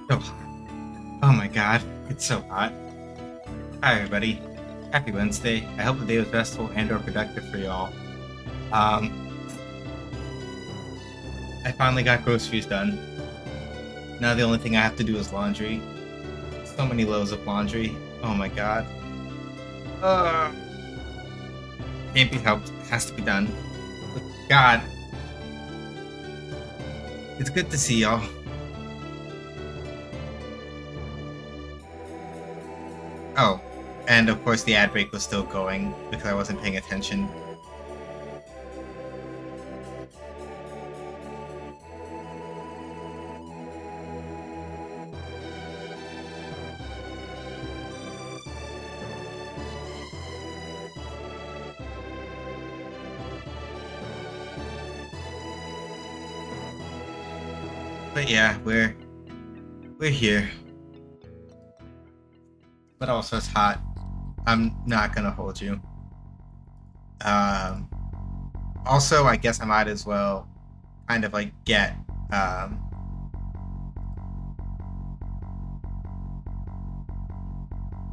So hot. Oh my god, it's so hot. Hi everybody. Happy Wednesday. I hope the day was restful and or productive for y'all. Um, I finally got groceries done. Now the only thing I have to do is laundry. So many loads of laundry. Oh my god. Uh, can't be helped. It has to be done. But god, it's good to see y'all. Oh, and of course the ad break was still going because I wasn't paying attention. But yeah, we're here. But also it's hot. I'm not gonna hold you. Um, Also, I guess I might as well kind of like get. Um,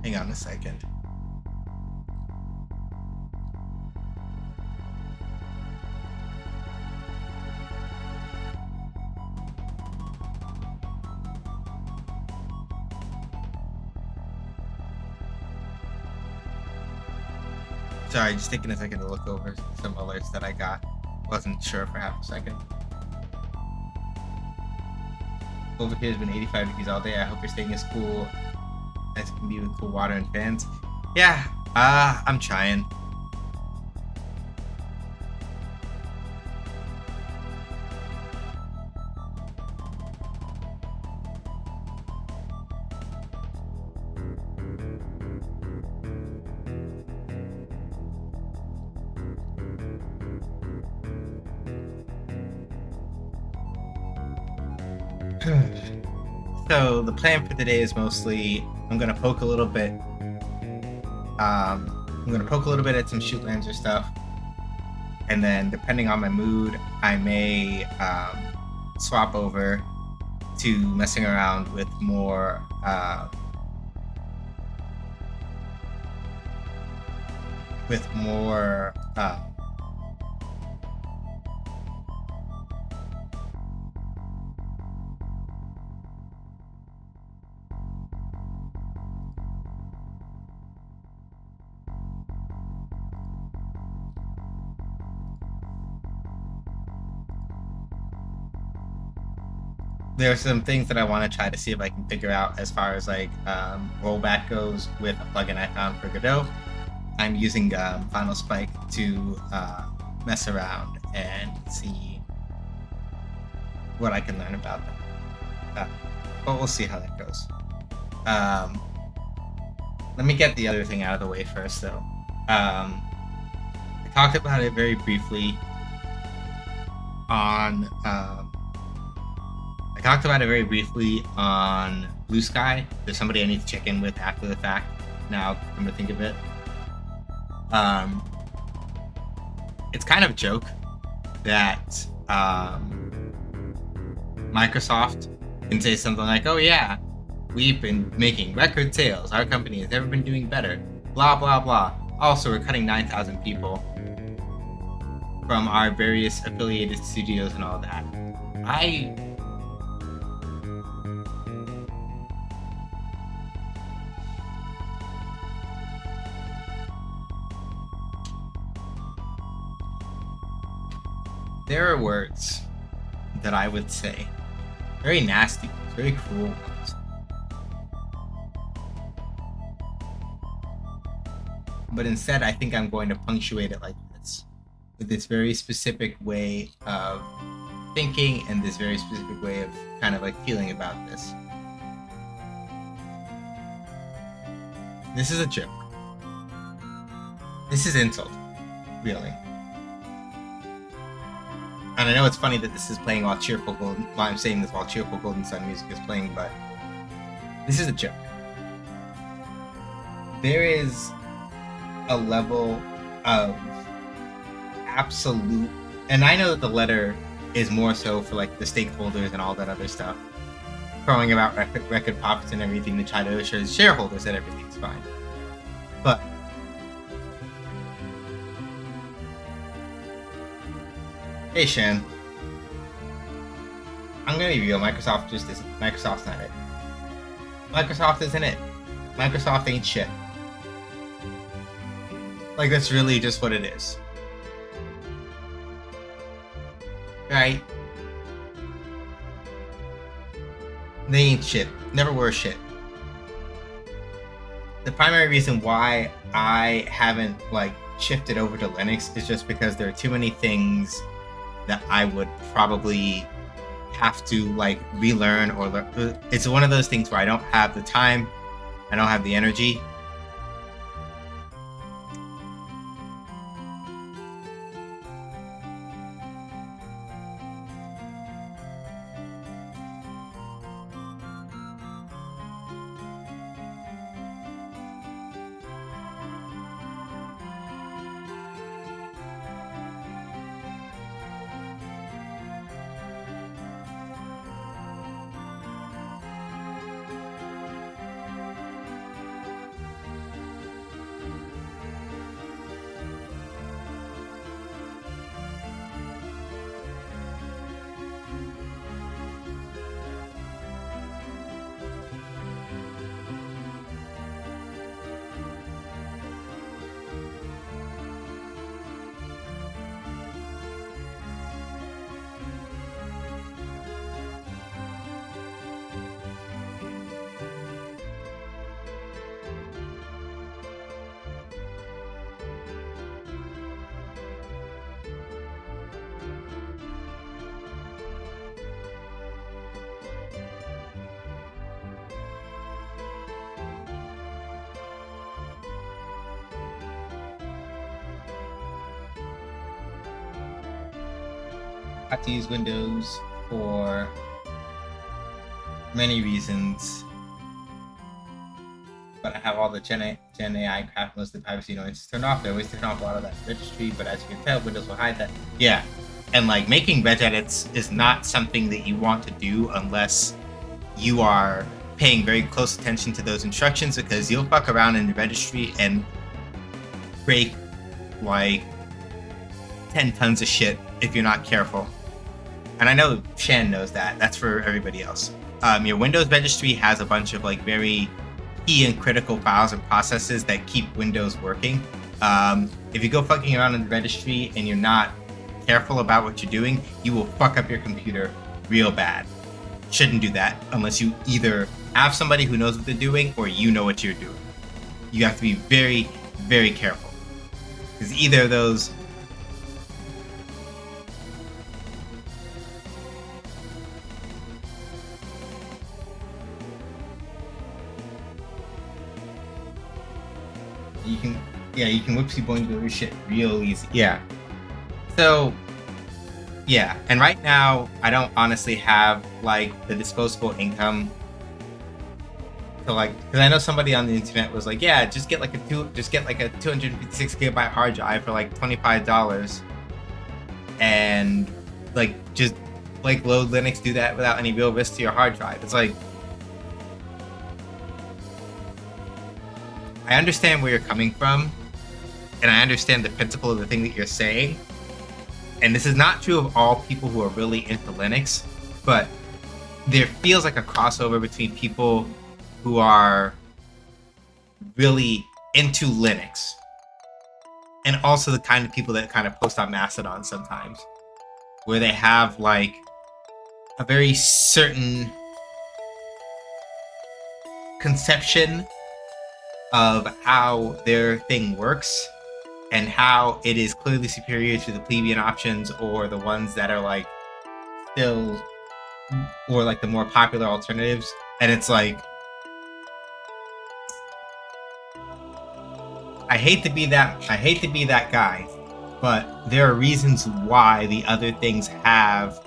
Hang on a second. Sorry, just taking a second to look over some alerts that I got. Wasn't sure for half a second. Over here has been 85 degrees all day. I hope you're staying as cool as it can be with cool water and fans. Yeah, I'm trying. So the plan for today is mostly I'm gonna poke a little bit. I'm gonna poke a little bit at some shootlanzer stuff, and then depending on my mood, I may swap over to messing around with more with more there are some things that I want to try to see if I can figure out as far as like rollback goes with a plugin I found for Godot. I'm using Final Spike to mess around and see what I can learn about that. But we'll see how that goes. Let me get the other thing out of the way first, though. I talked about it very briefly on. I talked about it very briefly on Blue Sky. There's somebody I need to check in with after the fact. Now, come to think of it, it's kind of a joke that Microsoft can say something like, "Oh yeah, we've been making record sales. Our company has never been doing better. Blah blah blah. Also, we're cutting 9,000 people from our various affiliated studios and all that." There are words that I would say, very nasty, very cruel ones. But instead, I think I'm going to punctuate it like this, with this very specific way of thinking and this very specific way of kind of like feeling about this. This is a joke. This is insult, really. And I know it's funny that this is playing while I'm saying this while cheerful Golden Sun music is playing, but this is a joke. There is a level of absolute, and I know that the letter is more so for like the stakeholders and all that other stuff, crowing about record profits and everything to try to assure his shareholders that everything's fine. But hey, Shan, I'm gonna be real. Microsoft just isn't. Microsoft's not it. Microsoft isn't it. Microsoft ain't shit. Like, that's really just what it is. Right? They ain't shit. Never were shit. The primary reason why I haven't, like, shifted over to Linux is just because there are too many things that I would probably have to, like, relearn or learn. It's one of those things where I don't have the time, I don't have the energy. I have to use Windows for many reasons, but I have all the Gen AI crap, most of the privacy noise turned off. They always turn off a lot of that registry, but as you can tell, Windows will hide that. Yeah, and like making reg edits is not something that you want to do unless you are paying very close attention to those instructions, because you'll fuck around in the registry and break like 10 tons of shit if you're not careful. And I know Shan knows that. That's for everybody else. Your Windows registry has a bunch of like very key and critical files and processes that keep Windows working. If you go fucking around in the registry and you're not careful about what you're doing, you will fuck up your computer real bad. Shouldn't do that unless you either have somebody who knows what they're doing or you know what you're doing. You have to be very, very careful, because either of those you can whoopsie boing do your shit real easy. Yeah. So yeah, and right now I don't honestly have like the disposable income to like, because I know somebody on the internet was like, yeah, just get like a 256 gigabyte hard drive for like $25, and like just like load Linux, do that without any real risk to your hard drive. It's like, I understand where you're coming from, and I understand the principle of the thing that you're saying. And this is not true of all people who are really into Linux, but there feels like a crossover between people who are really into Linux and also the kind of people that kind of post on Mastodon sometimes, where they have like a very certain conception of how their thing works and how it is clearly superior to the plebeian options or the ones that are like still, or like the more popular alternatives. And it's like, I hate to be that guy, but there are reasons why the other things have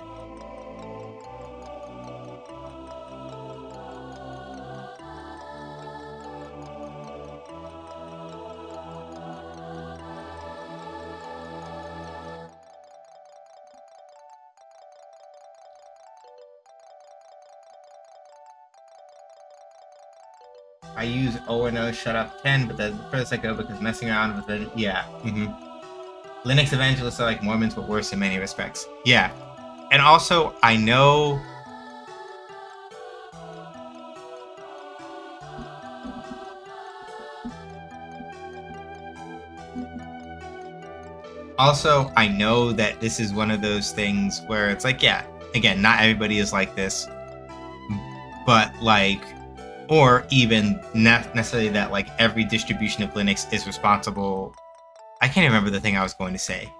I use O&O shut up 10, but the furthest I go because messing around with it, yeah. Linux evangelists are like Mormons, but worse in many respects. Yeah. And also, I know... Also, I know that this is one of those things where it's like, yeah, again, not everybody is like this, but like, or even not necessarily that like every distribution of Linux is responsible. I can't even remember the thing I was going to say.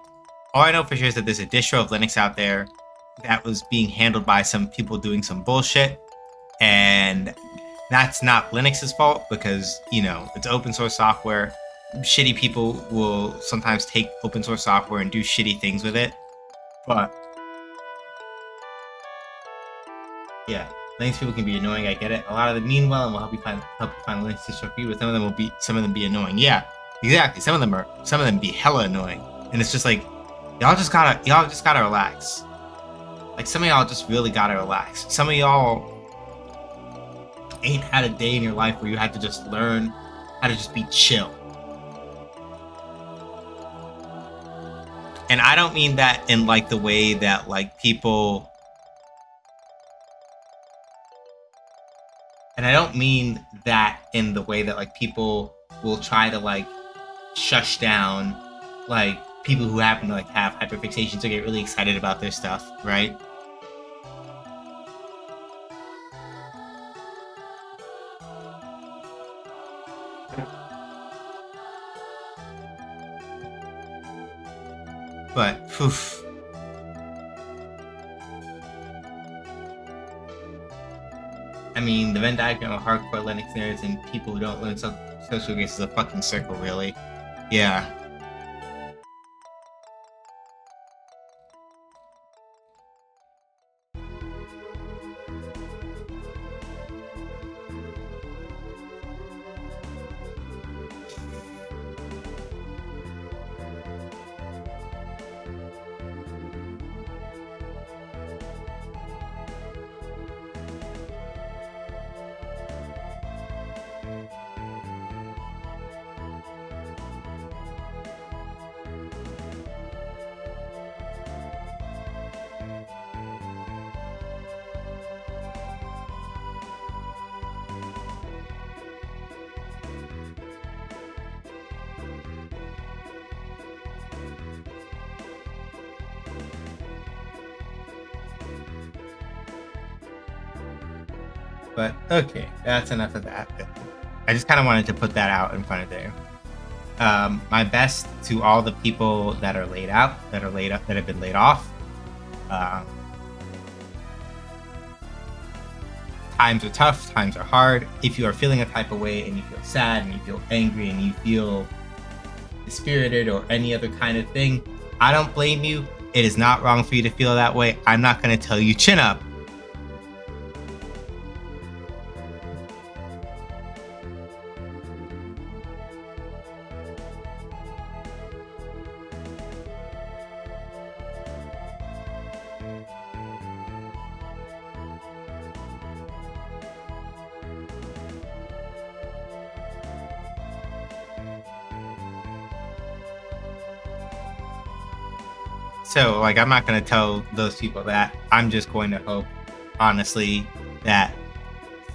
All I know for sure is that there's a distro of Linux out there that was being handled by some people doing some bullshit, and that's not Linux's fault because, you know, it's open source software. Shitty people will sometimes take open source software and do shitty things with it. But yeah, Linux people can be annoying. I get it. A lot of them mean well and will help you find Linux distro for you. But some of them be annoying. Yeah, exactly. Some of them be hella annoying. And it's just like y'all just gotta relax. Like some of y'all just really gotta relax. Some of y'all ain't had a day in your life where you had to just learn how to just be chill. And I don't mean that in like the way that like people, and I don't mean that in the way that like people will try to like shush down like people who happen to like have hyperfixations or get really excited about their stuff, right? But, oof. I mean, the Venn diagram of hardcore Linux nerds and people who don't learn social grace is a fucking circle, really. Yeah. But okay, that's enough of that. I just kind of wanted to put that out in front of there. My best to all the people that are laid out, that have been laid off. Times are tough, times are hard. If you are feeling a type of way and you feel sad and you feel angry and you feel dispirited or any other kind of thing, I don't blame you. It is not wrong for you to feel that way. I'm not going to tell you chin up. So, like, I'm not going to tell those people that. I'm just going to hope, honestly, that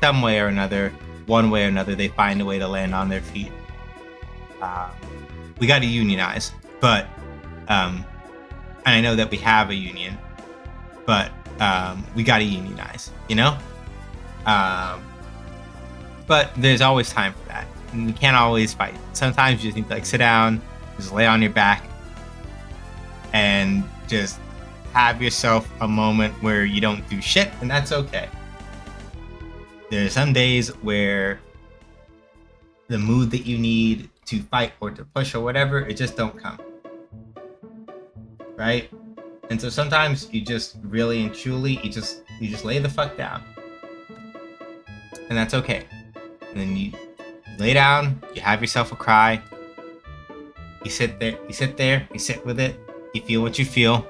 some way or another, one way or another, they find a way to land on their feet. We got to unionize, but, and I know that we have a union, but we got to unionize, you know? But there's always time for that. And we can't always fight. Sometimes you just need to, like, sit down, just lay on your back, and just have yourself a moment where you don't do shit, and that's okay. There are some days where the mood that you need to fight or to push or whatever, it just don't come. Right? And so sometimes you just really and truly, you just lay the fuck down. And that's okay. And then you lay down, you have yourself a cry, you sit there, you sit with it, you feel what you feel,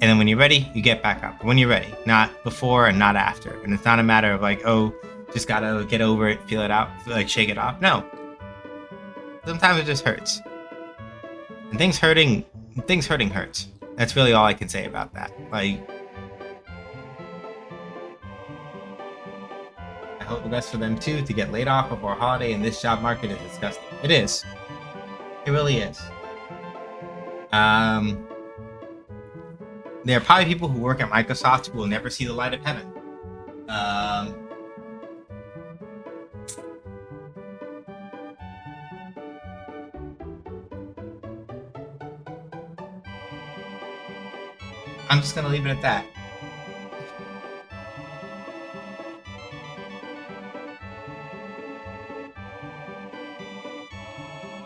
and then when you're ready, you get back up. When you're ready, not before and not after. And it's not a matter of like, oh, just gotta get over it, feel it out, like shake it off. No. Sometimes it just hurts. And things hurting hurts. That's really all I can say about that. Like, I hope the best for them too, to get laid off before holiday, and this job market is disgusting. It is. It really is. There are probably people who work at Microsoft who will never see the light of heaven. I'm just gonna leave it at that.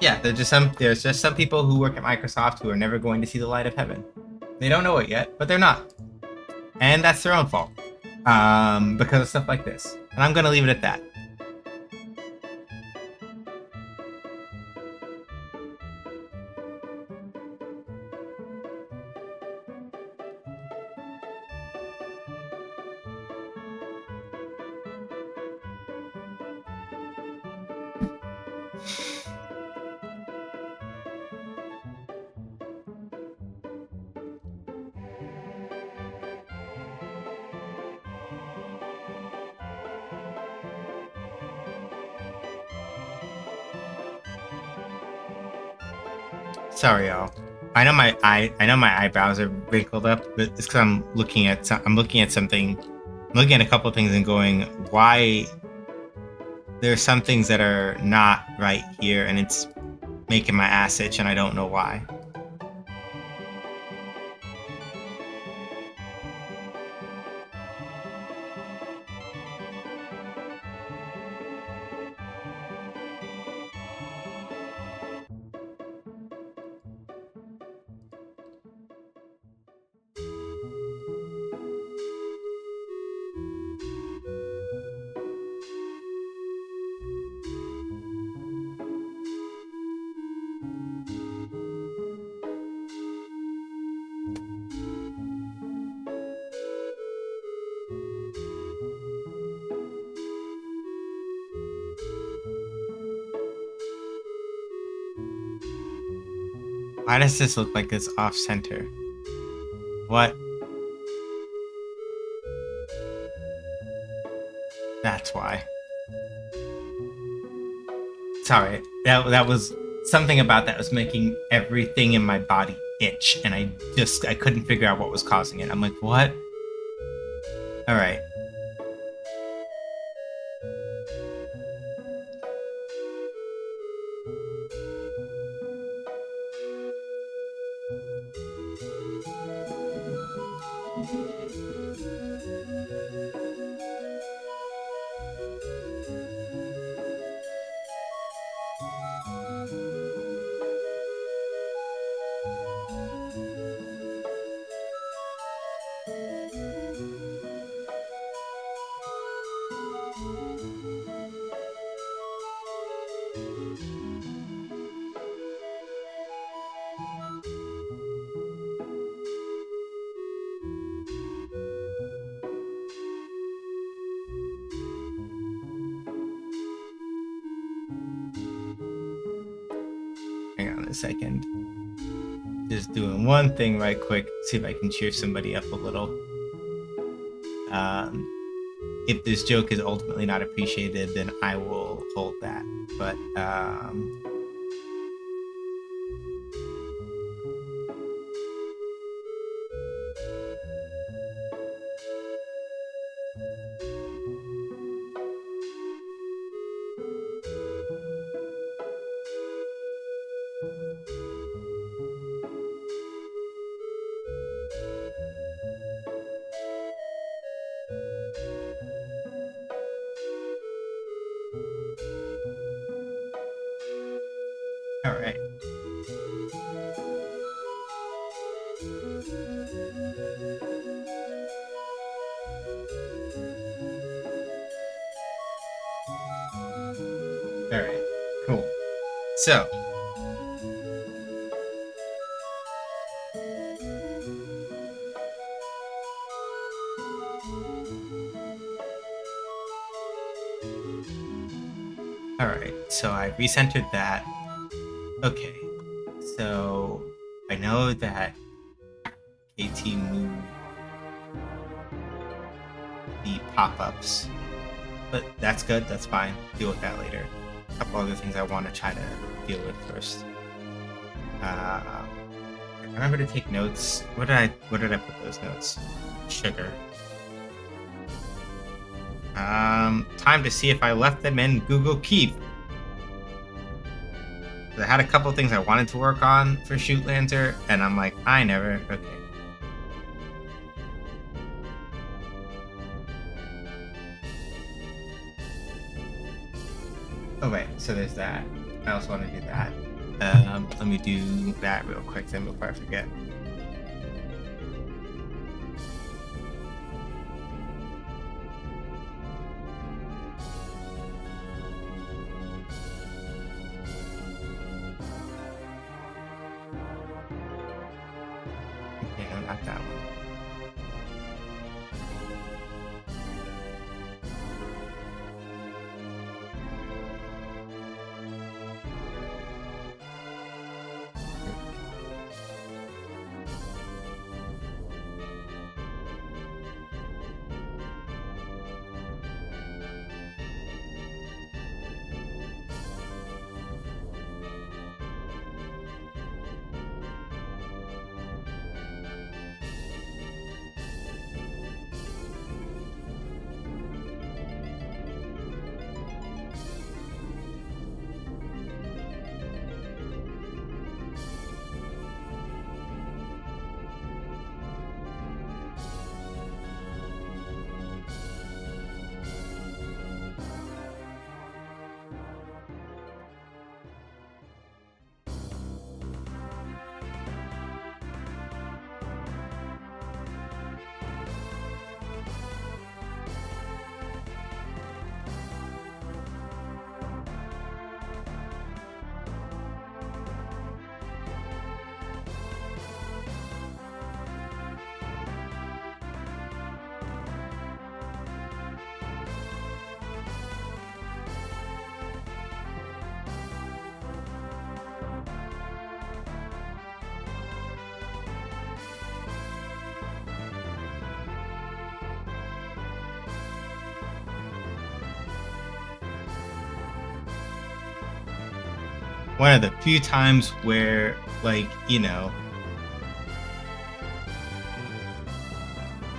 Yeah, there's just some people who work at Microsoft who are never going to see the light of heaven. They don't know it yet, but they're not. And that's their own fault. Because of stuff like this. And I'm gonna leave it at that. Sorry, y'all. I know my eyebrows are wrinkled up, but it's because I'm looking at something. I'm looking at a couple of things and going, why? There's some things that are not right here, and it's making my ass itch, and I don't know why. Why does this look like it's off center? What? That's why. Sorry, that was something about that was making everything in my body itch, and I couldn't figure out what was causing it. I'm like, what? All right. Hang on a second. Just doing one thing right quick. See if I can cheer somebody up a little. If this joke is ultimately not appreciated, then I will hold that. But all right. All right. Cool. So. Alright, so I recentered that. Okay, so I know that KT moved the pop-ups, but that's good, that's fine. Deal with that later. A couple other things I want to try to deal with first. Remember to take notes. Where did I put those notes? Sugar. Time to see if I left them in Google Keep. I had a couple things I wanted to work on for Shootlanzer, and I'm like, I never. Okay. Oh wait, so there's that. I also want to do that. Let me do that real quick then before I forget. Okay, no, not that one. One of the few times where, like,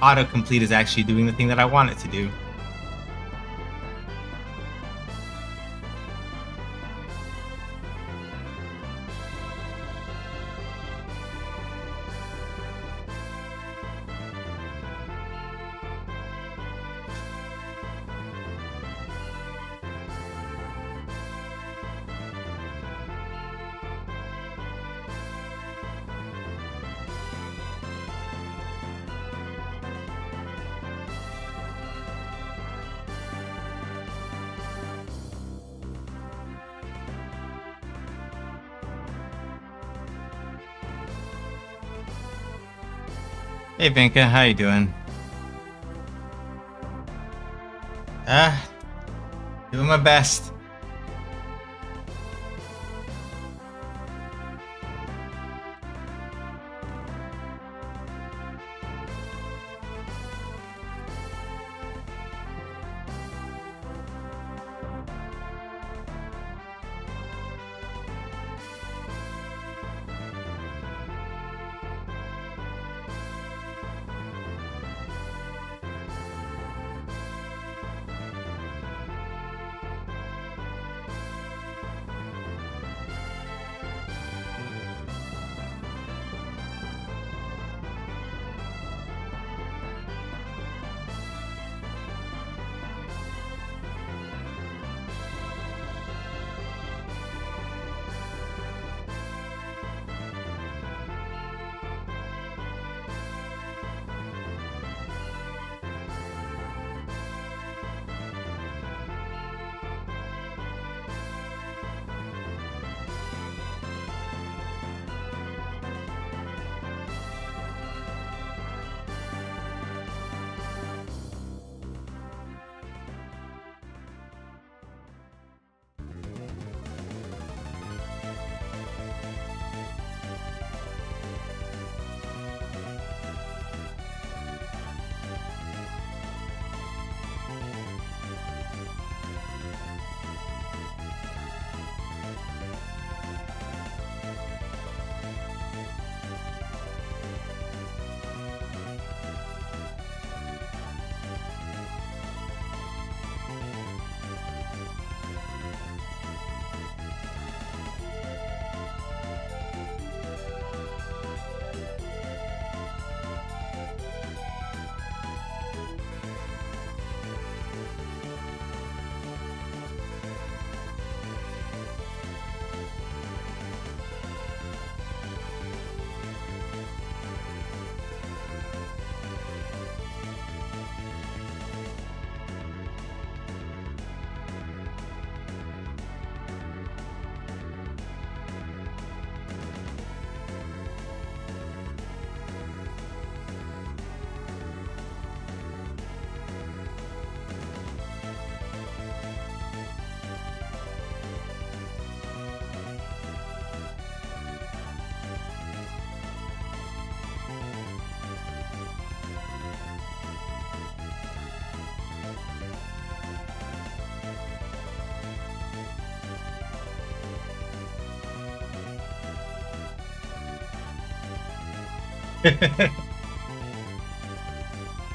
autocomplete is actually doing the thing that I want it to do. Hey Vinka, how you doing? Doing my best.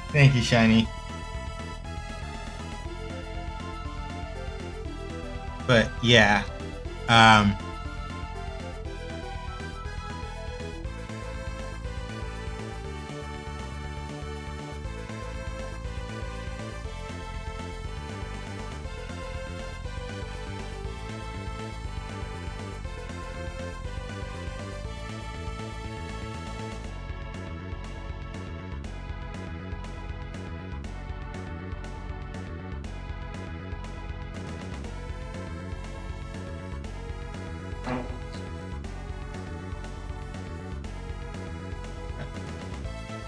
Thank you, Shiny. But yeah, um,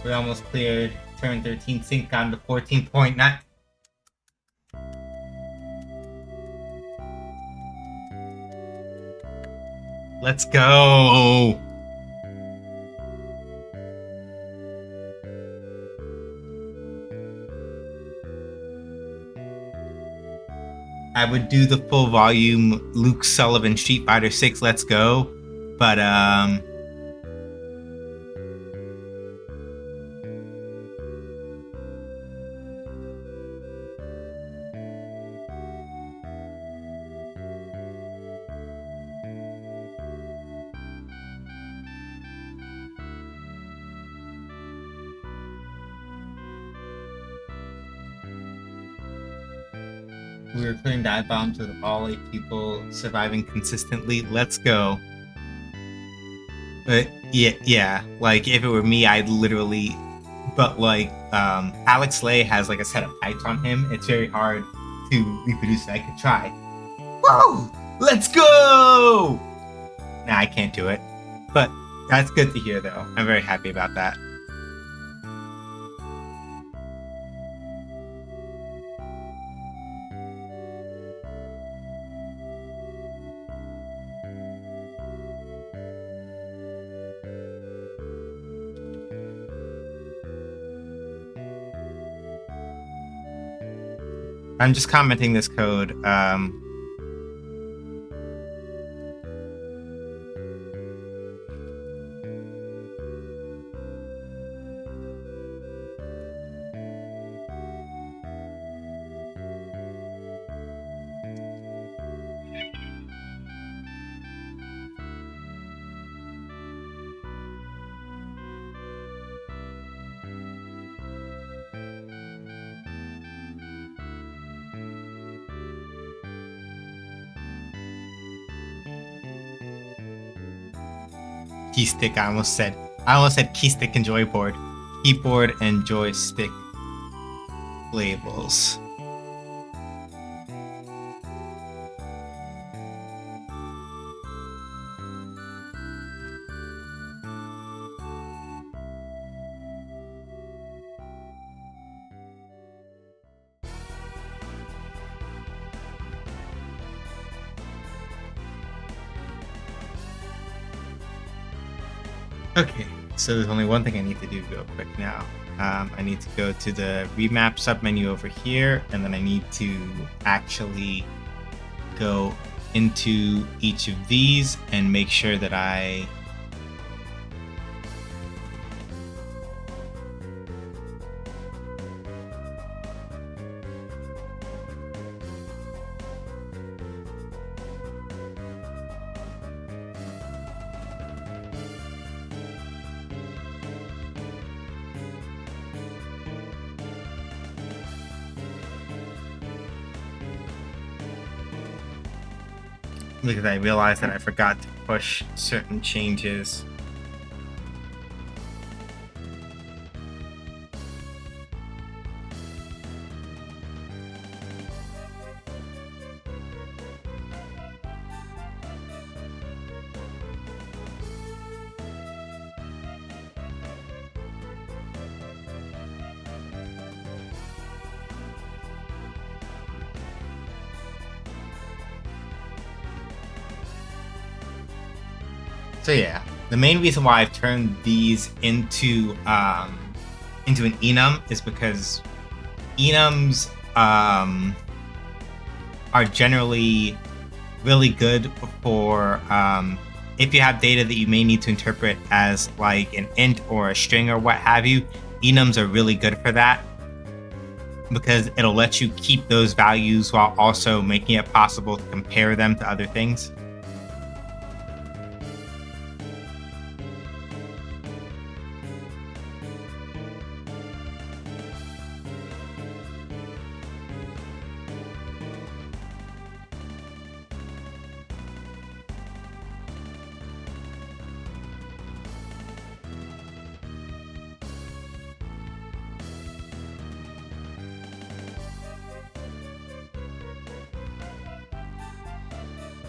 we almost cleared turn 13 sync on to 14.9. Let's go! I would do the full volume Luke Sullivan Street Fighter 6 Let's Go, but we were clearing dive bombs with all 8 people surviving consistently. Let's go. Yeah, like if it were me, I'd literally. But like, Alex Lay has like a set of pipes on him. It's very hard to reproduce it. I could try. Whoa! Let's go! Nah, I can't do it. But that's good to hear, though. I'm very happy about that. I'm just commenting this code. Keystick, I almost said keystick and joyboard. Keyboard and joystick labels. Okay, so there's only one thing I need to do real quick now. I need to go to the remap submenu over here, and then I need to actually go into each of these and make sure that I because I realized that I forgot to push certain changes. So yeah, the main reason why I've turned these into an enum is because enums are generally really good for if you have data that you may need to interpret as like an int or a string or what have you, enums are really good for that, because it'll let you keep those values while also making it possible to compare them to other things.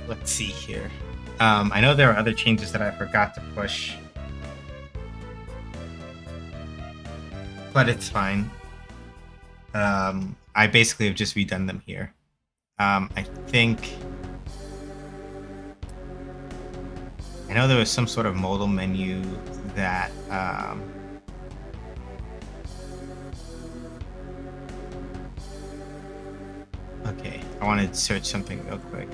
Let's see here. I know there are other changes that I forgot to push, but it's fine. I basically have just redone them here. I think I know there was some sort of modal menu that okay, I want to search something real quick.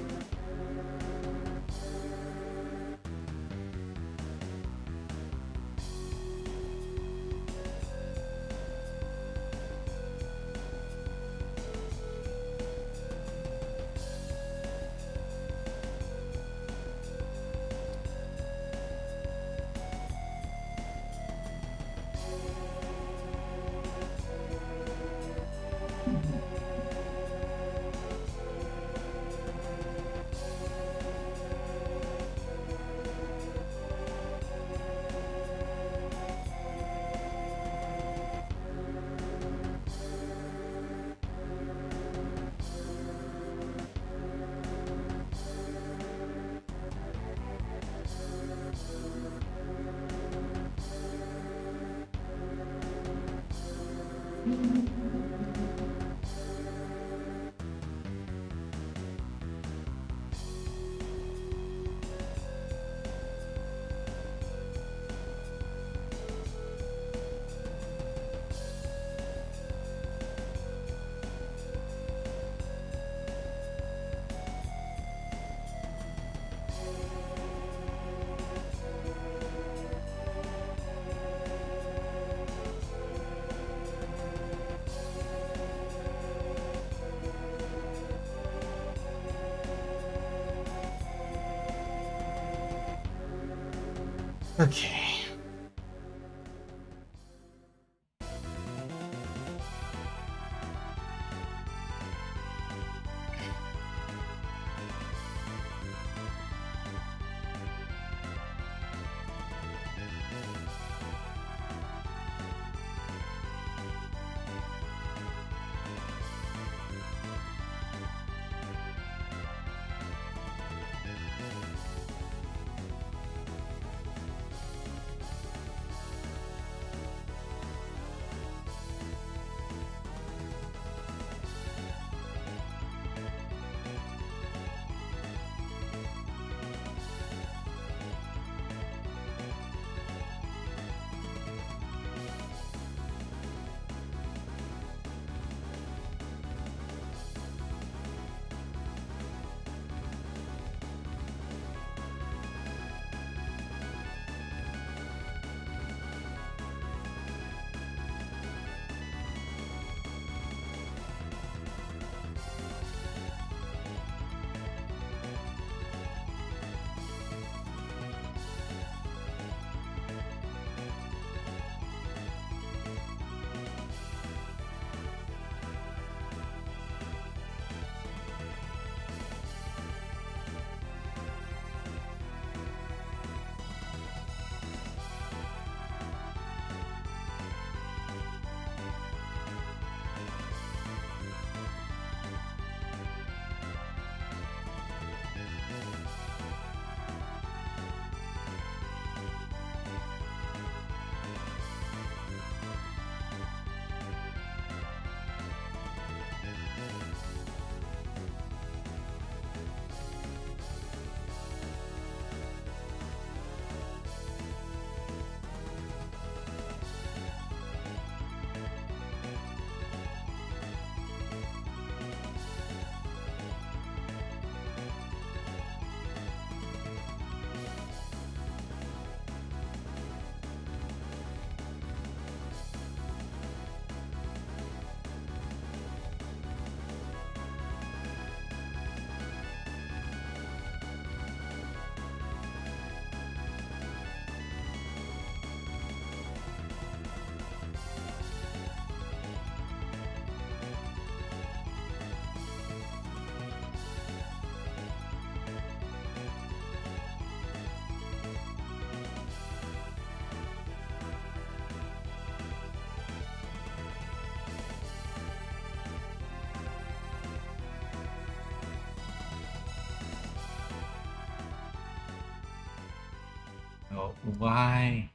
Okay. Oh, why?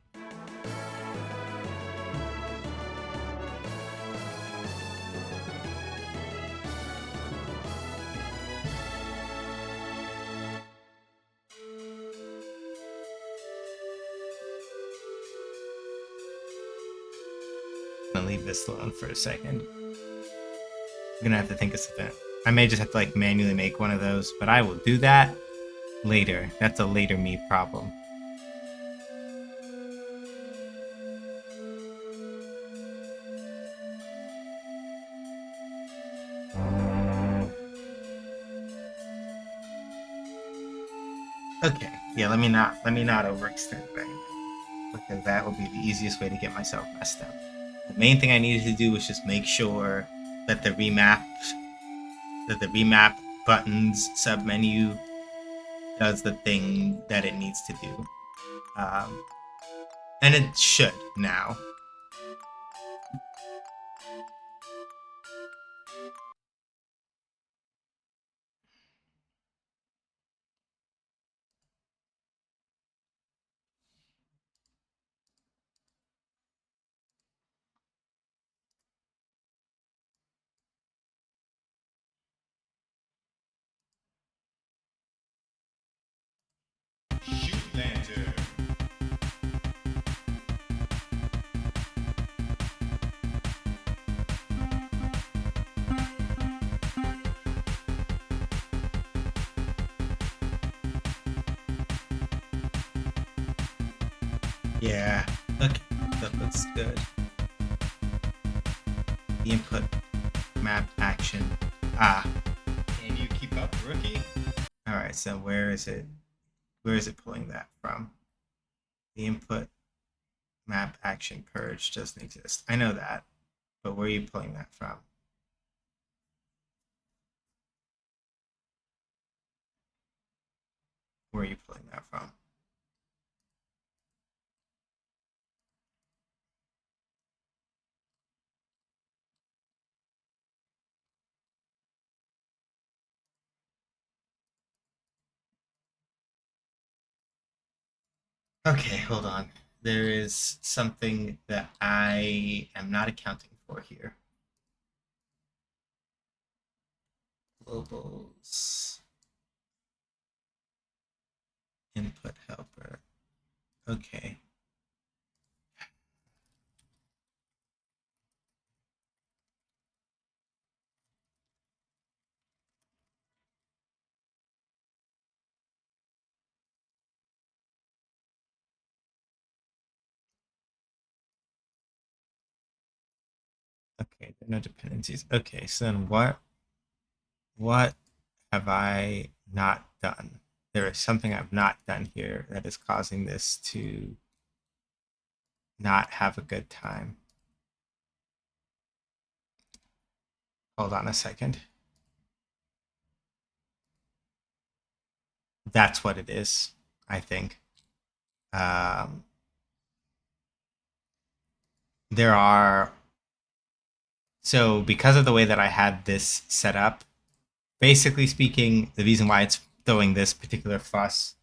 I'm gonna leave this alone for a second. I'm gonna have to think of something. I may just have to like manually make one of those, but I will do that later. That's a later me problem. Okay, yeah, let me not overextend anything, because that will be the easiest way to get myself messed up. The main thing I needed to do was just make sure that the remap buttons submenu does the thing that it needs to do, and it should now. Shootlanzer. Yeah, look, that looks good. The input map action. Ah, can you keep up, rookie? All right, so where is it? Where is it pulling that from? The input map action purge doesn't exist. I know that, but where are you pulling that from? Where are you pulling that from? Okay, hold on. There is something that I am not accounting for here. Globals. Input helper. Okay. Okay, no dependencies. Okay, so then what have I not done? There is something I've not done here that is causing this to not have a good time. Hold on a second. That's what it is, I think. Um, there are so because of the way that I had this set up, basically speaking, the reason why it's throwing this particular fuss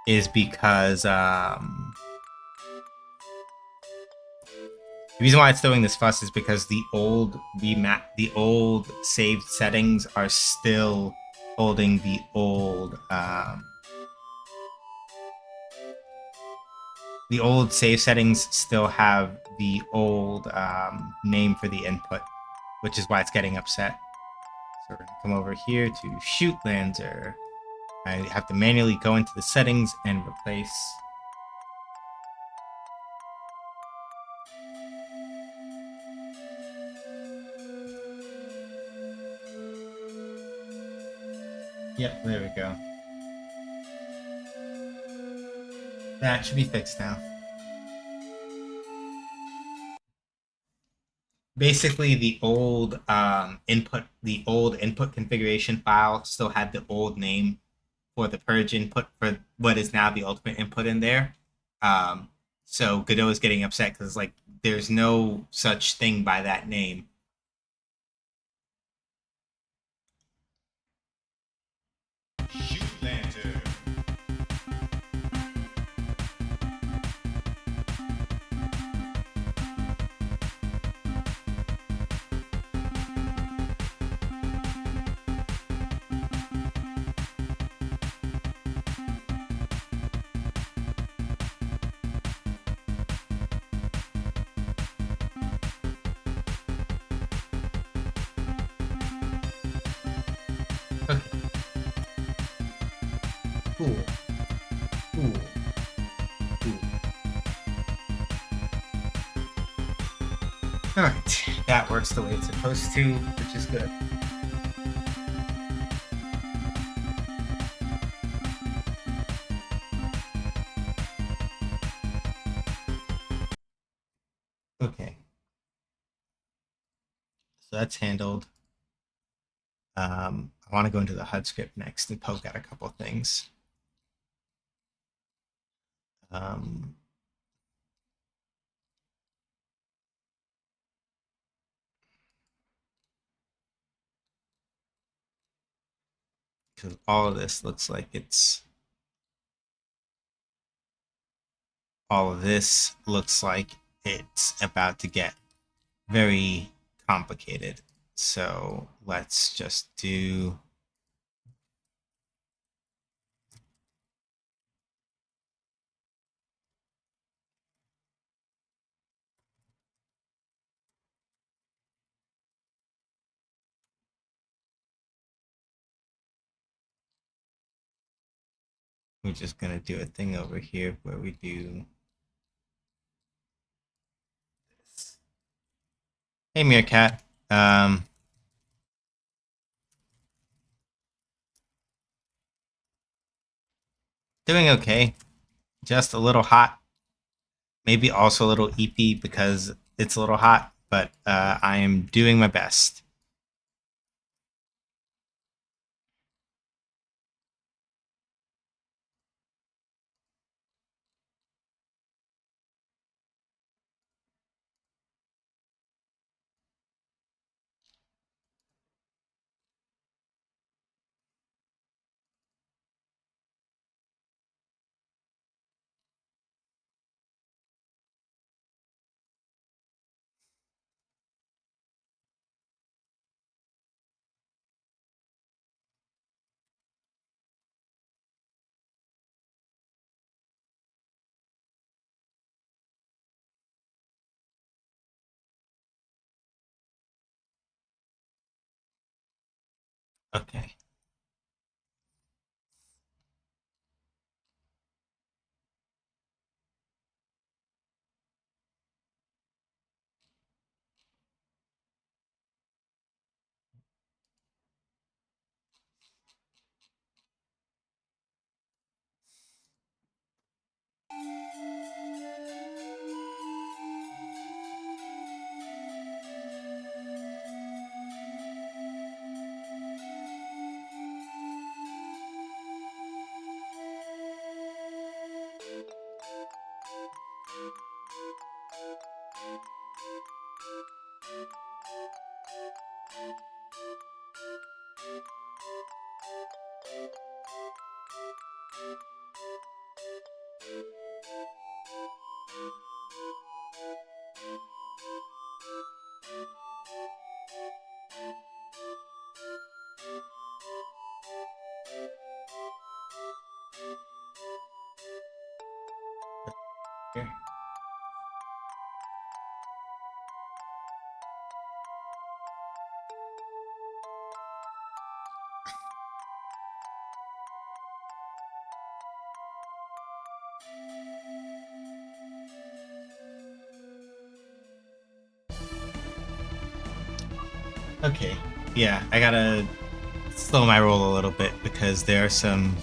is because the reason why it's throwing this fuss is because the old saved settings are still holding the old save settings still have the old name for the input, which is why it's getting upset. So we're gonna come over here to shootlanzer. I have to manually go into the settings and replace. Yep, there we go. That should be fixed now. Basically, the old input configuration file still had the old name for the purge input for what is now the ultimate input in there. So Godot is getting upset because like there's no such thing by that name. Shootlanzer. Okay. Cool. Cool. Cool. Alright. That works the way it's supposed to, which is good. Okay. So that's handled. I want to go into the HUD script next and poke at a couple things. Um, because all of this looks like all of this looks like it's about to get very complicated. So let's just do. We're just gonna do a thing over here where we do this. Hey Meerkat. Doing okay. Just a little hot. Maybe also a little eepy because it's a little hot, but I am doing my best. Okay. Here. Okay. Yeah, I gotta slow my roll a little bit because there are some.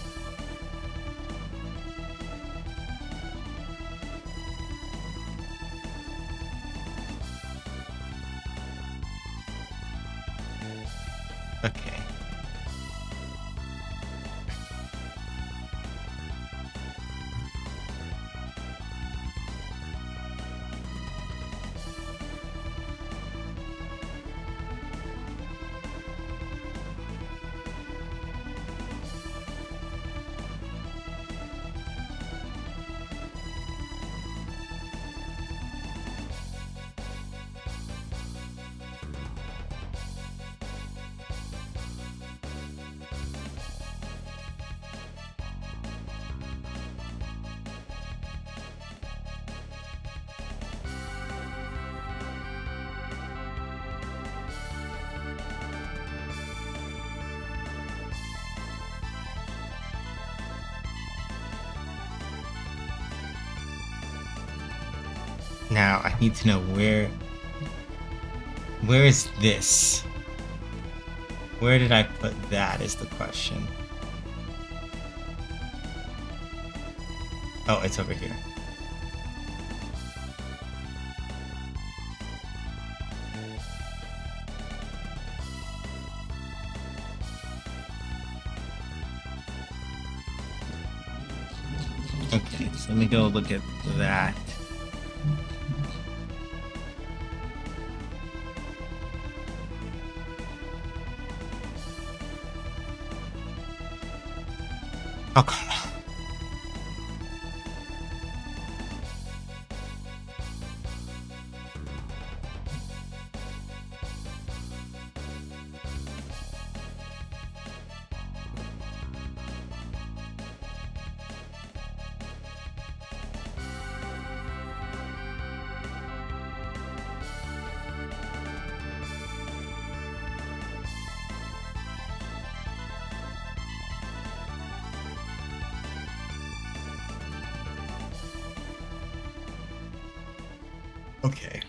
Okay. Now I need to know where is this? Where did I put that is the question. Oh, it's over here. Okay, so let me go look at that. Oh, come on. Okay.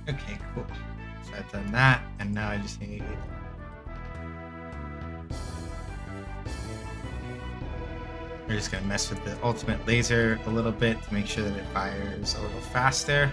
Okay, cool. So I've done that, and now I just need... We're just gonna mess with the ultimate laser a little bit to make sure that it fires a little faster.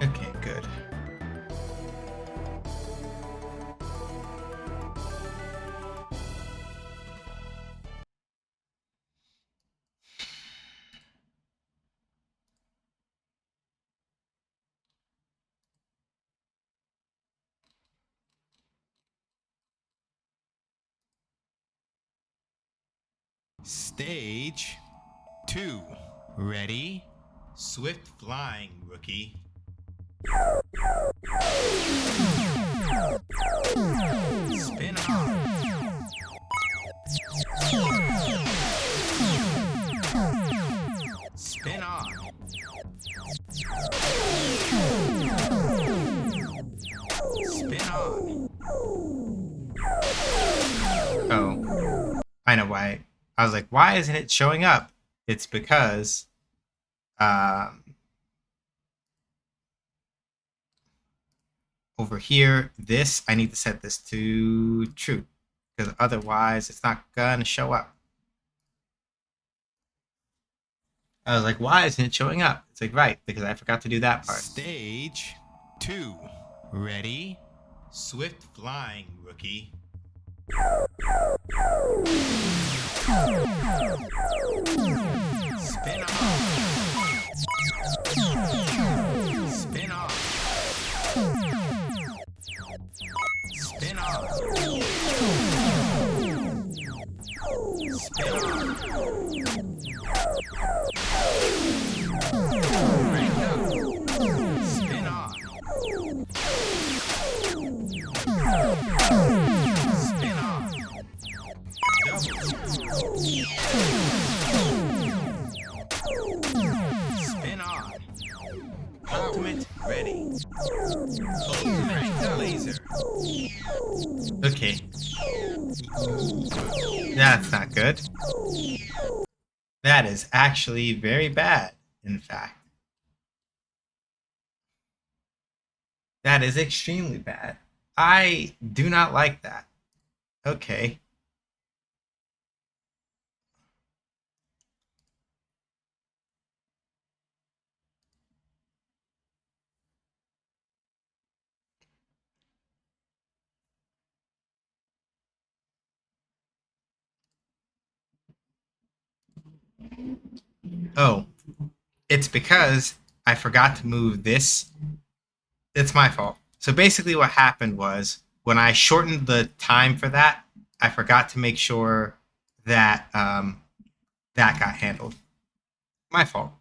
Okay, good. Stage 2. Ready? Swift flying, rookie. Spin off. Spin off. Spin on. Oh, I know why. I was like, why isn't it showing up? It's because over here, this, I need to set this to true because otherwise it's not gonna show up. I was like, why isn't it showing up? It's like, right, because I forgot to do that part. Stage 2. Ready? Swift flying, rookie. Spin off. Spin off. Spin off. Spin off. Break up. Spin off. Spin off. Double. Spin off. Ultimate ready. Ultimate laser. Okay. That's not good. That is actually very bad, in fact. That is extremely bad. I do not like that. Okay. Oh, it's because I forgot to move this. It's my fault. So basically, what happened was when I shortened the time for that, I forgot to make sure that that got handled. My fault.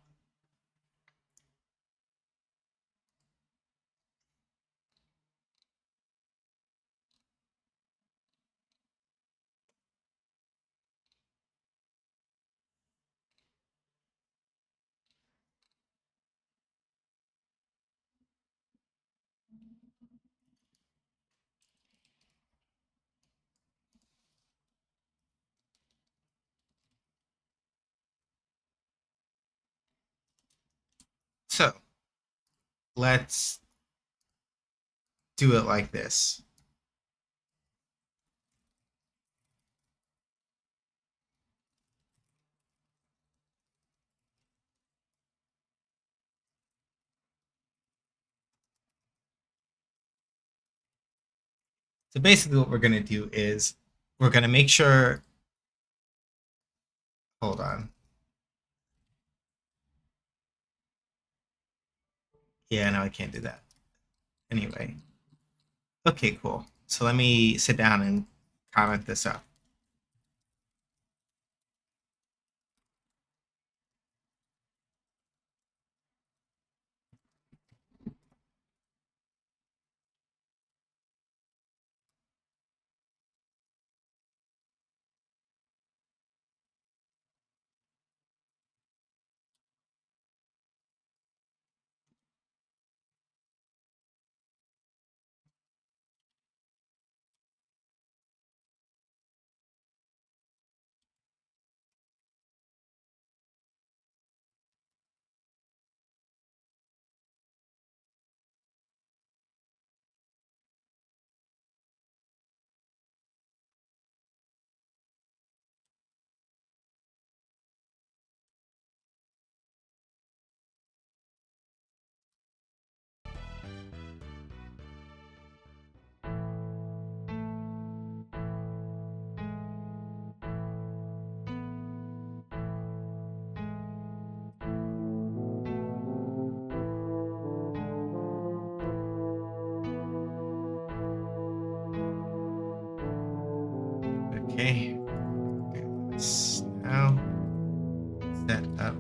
So let's do it like this. So basically, what we're going to do is we're going to make sure. Hold on. Yeah, no, I can't do that. Anyway. Okay, cool. So let me sit down and comment this up. Okay. Let's now set up.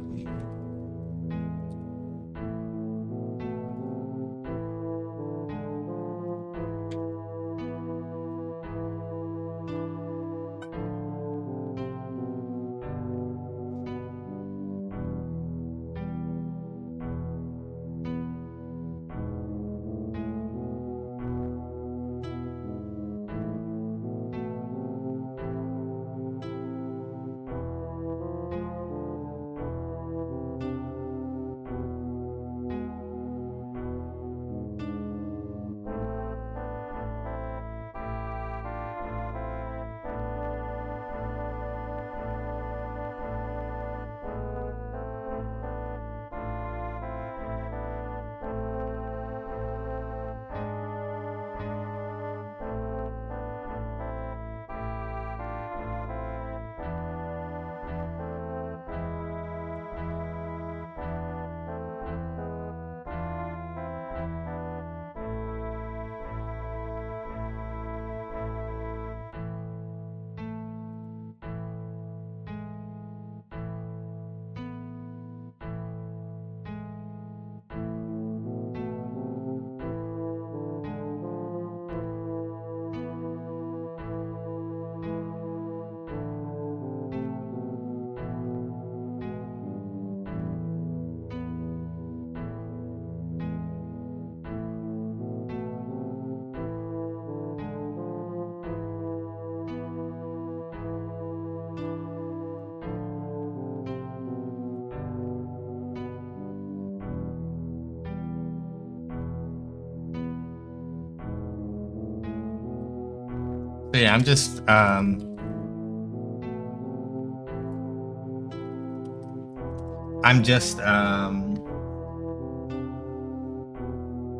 So yeah, I'm just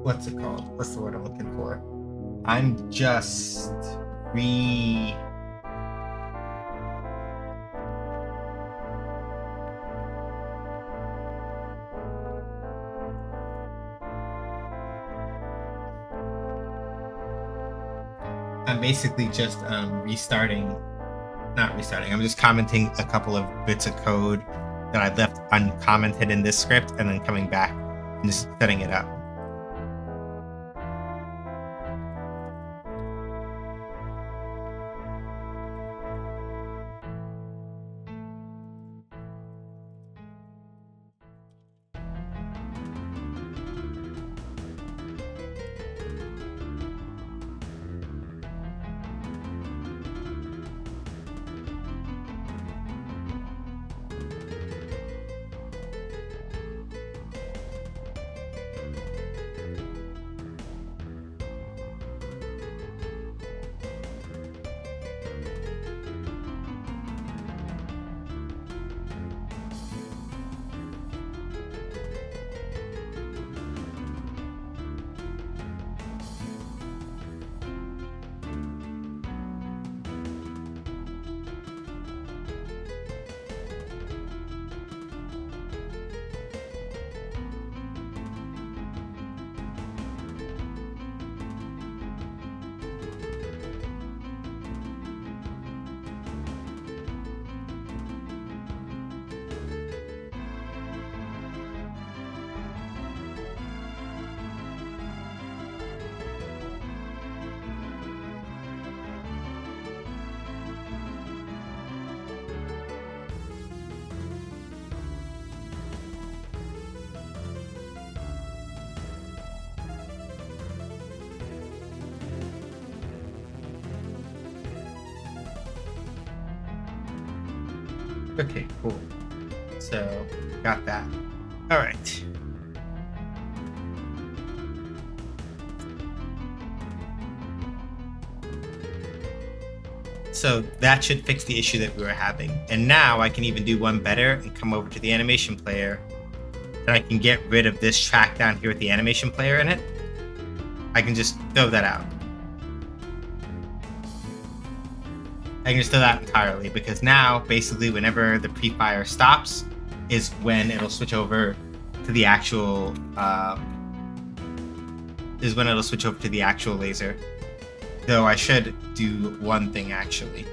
what's it called? What's the word I'm looking for? I'm just I'm basically just not restarting. I'm just commenting a couple of bits of code that I left uncommented in this script and then coming back and just setting it up. Okay, cool. So, got that. All right. So that should fix the issue that we were having. And now I can even do one better and come over to the animation player. And I can get rid of this track down here with the animation player in it. I can just throw that out. I can just throw that entirely, because now basically whenever the pre-fire stops is when it'll switch over to the actual laser. Though I should do one thing actually.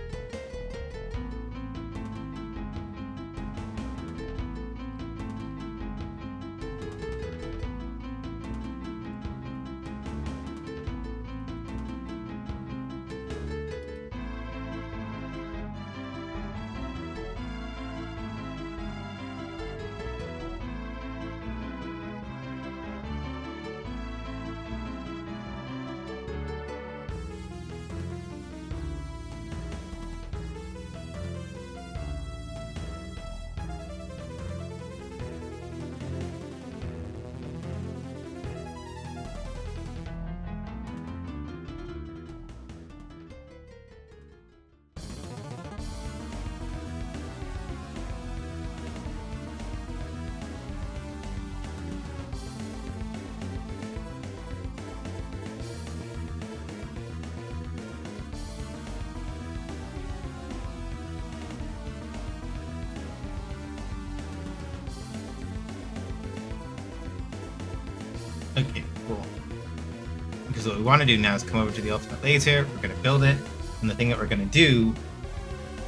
So what we want to do now is come over to the ultimate laser. We're going to build it, and the thing that we're going to do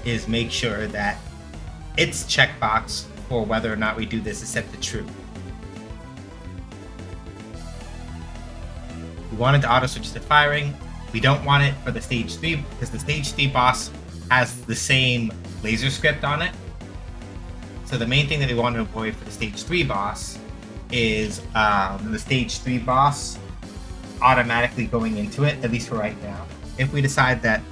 is make sure that its checkbox for whether or not we do this is set to true. We want it to auto switch to firing. We don't want it for the stage 3 because the stage 3 boss has the same laser script on it. So the main thing that we want to avoid for the stage 3 boss is the stage 3 boss automatically going into it, at least for right now. If we decide that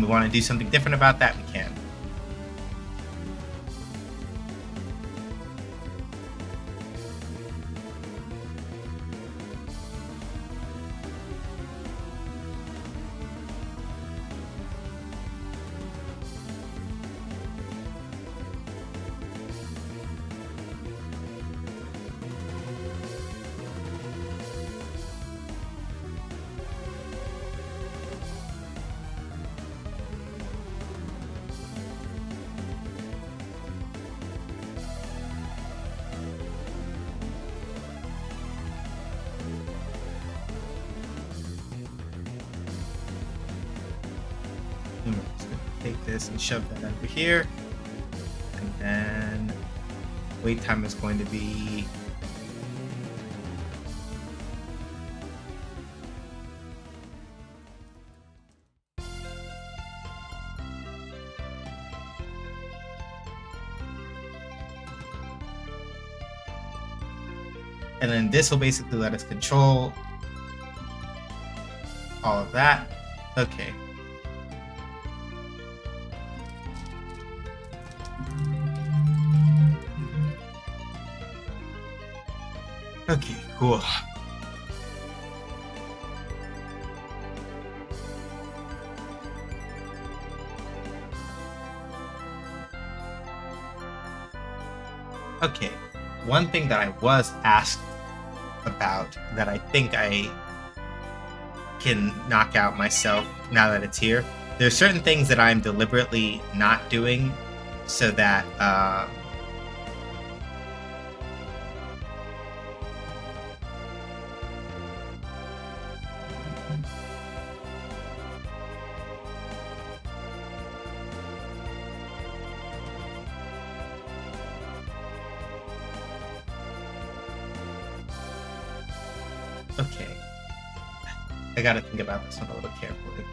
we want to do something different about that, we can. I'm just going to take this and shove that over here. And then wait time is going to be and then this will basically let us control all of that. Okay. Okay, cool. Okay, one thing that I was asked about that I think I can knock out myself now that it's here. There's certain things that I'm deliberately not doing so that okay. I gotta think about this one a little carefully.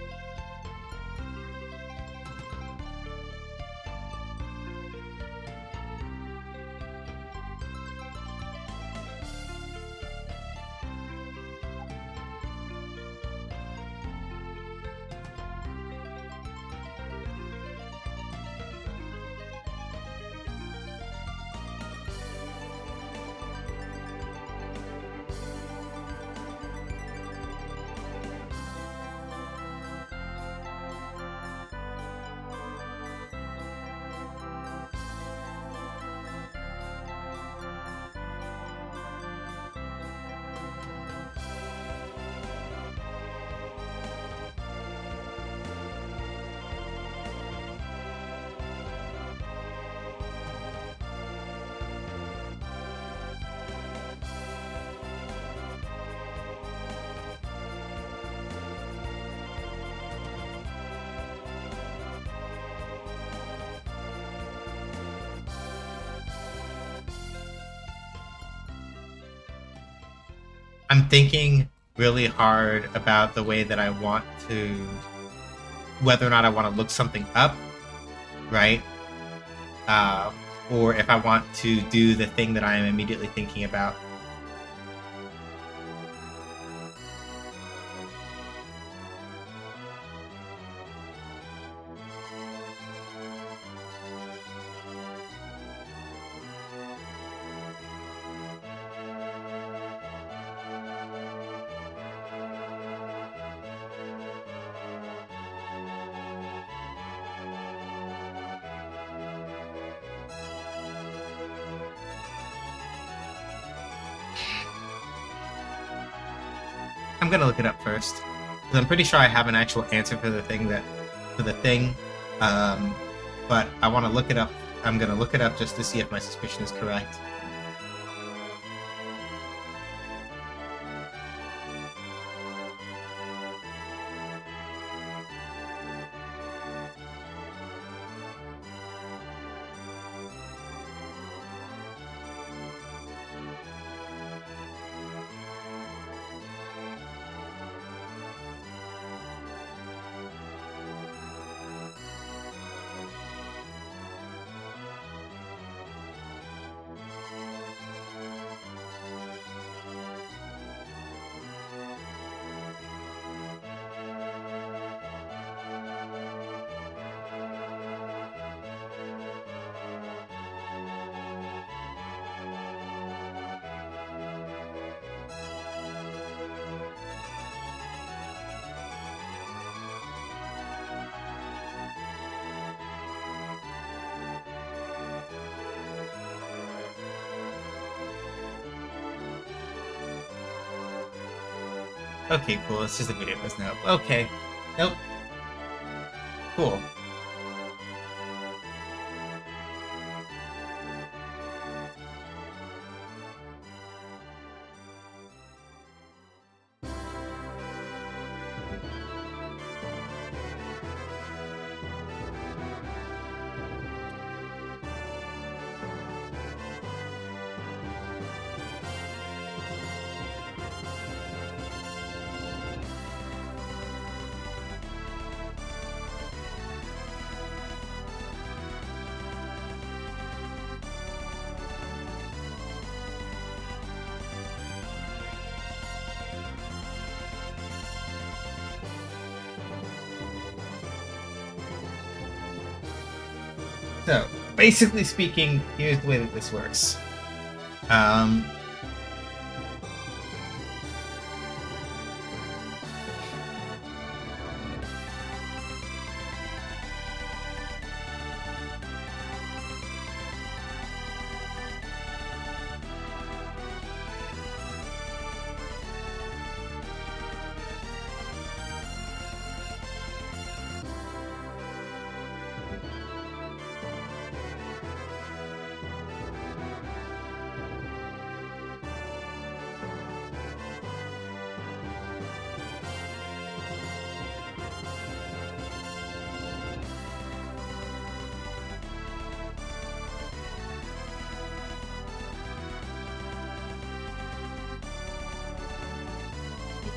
I'm thinking really hard about the way that I want to, whether or not I want to look something up, right? Or if I want to do the thing that I am immediately thinking about. I'm gonna look it up first, because I'm pretty sure I have an actual answer for the thing but I want to look it up. I'm gonna look it up just to see if my suspicion is correct. Okay, cool. It's just a video doesn't help. Okay. Nope. Cool. So, basically speaking, here's the way that this works.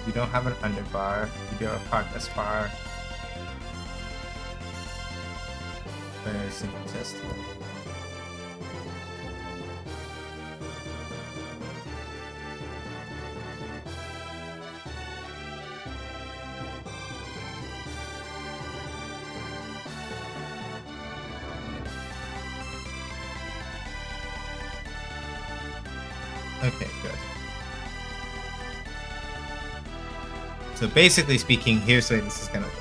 You don't have an underbar, you do have a progress bar. Very simple test. Okay, good. So basically speaking, here's the way this is going to work.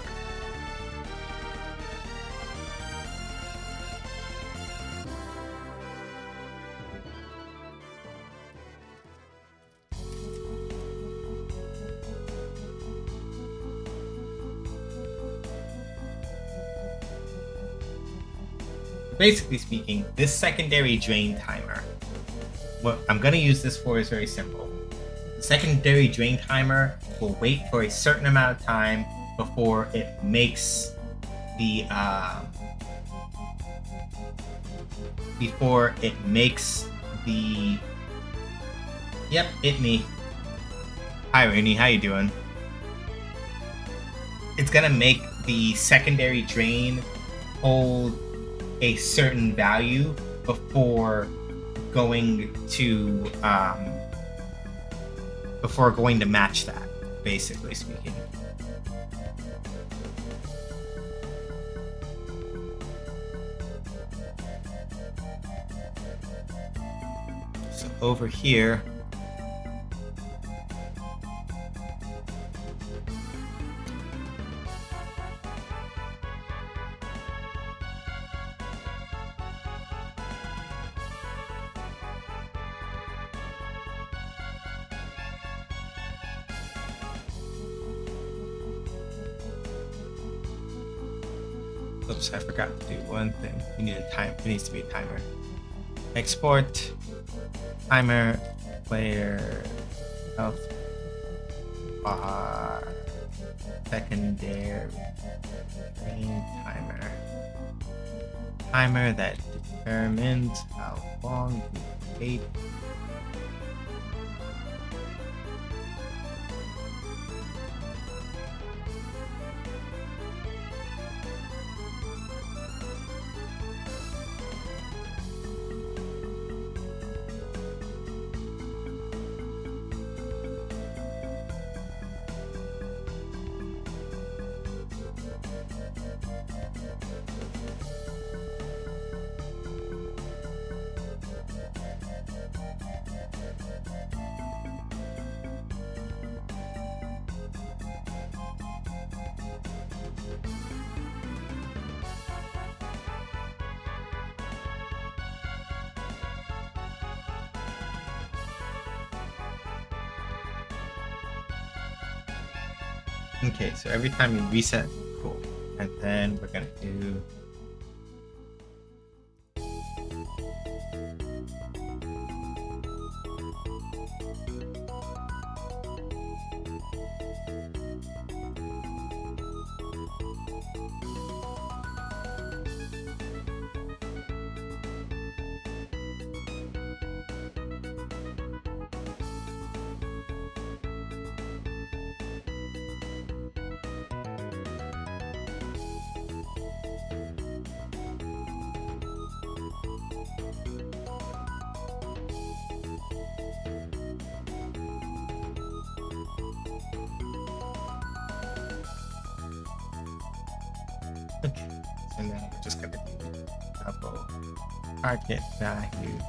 Basically speaking, this secondary drain timer, what I'm going to use this for is very simple. The secondary drain timer will wait for a certain amount of time before it makes the Yep, it me. Hi Rainy, how you doing? It's gonna make the secondary drain hold a certain value before going to match that, basically speaking. So over here, oops, I forgot to do one thing. We need a time. It needs to be a timer. Export timer player health bar secondary drain timer. Timer that determines how long you wait. Okay, so every time you reset, cool. And then we're gonna do okay. So now we're just gonna do double target value.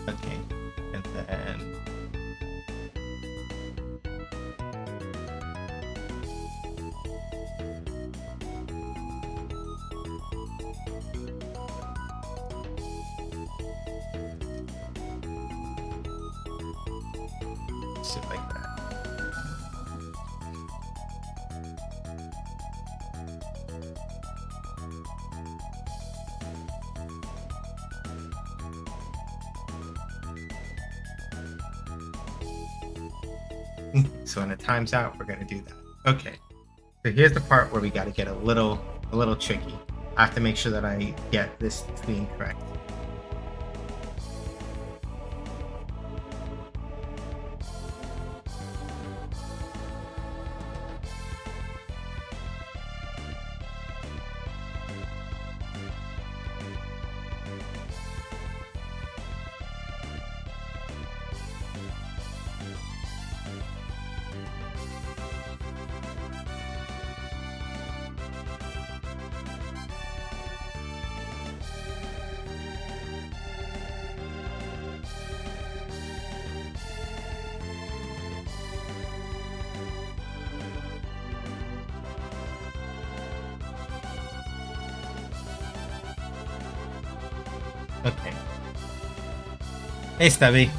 Okay, and then sit like that. So when it times out, we're gonna do that. Okay. So here's the part where we got to get a little tricky. I have to make sure that I get this screen correct. Okay. Hey, Stubby.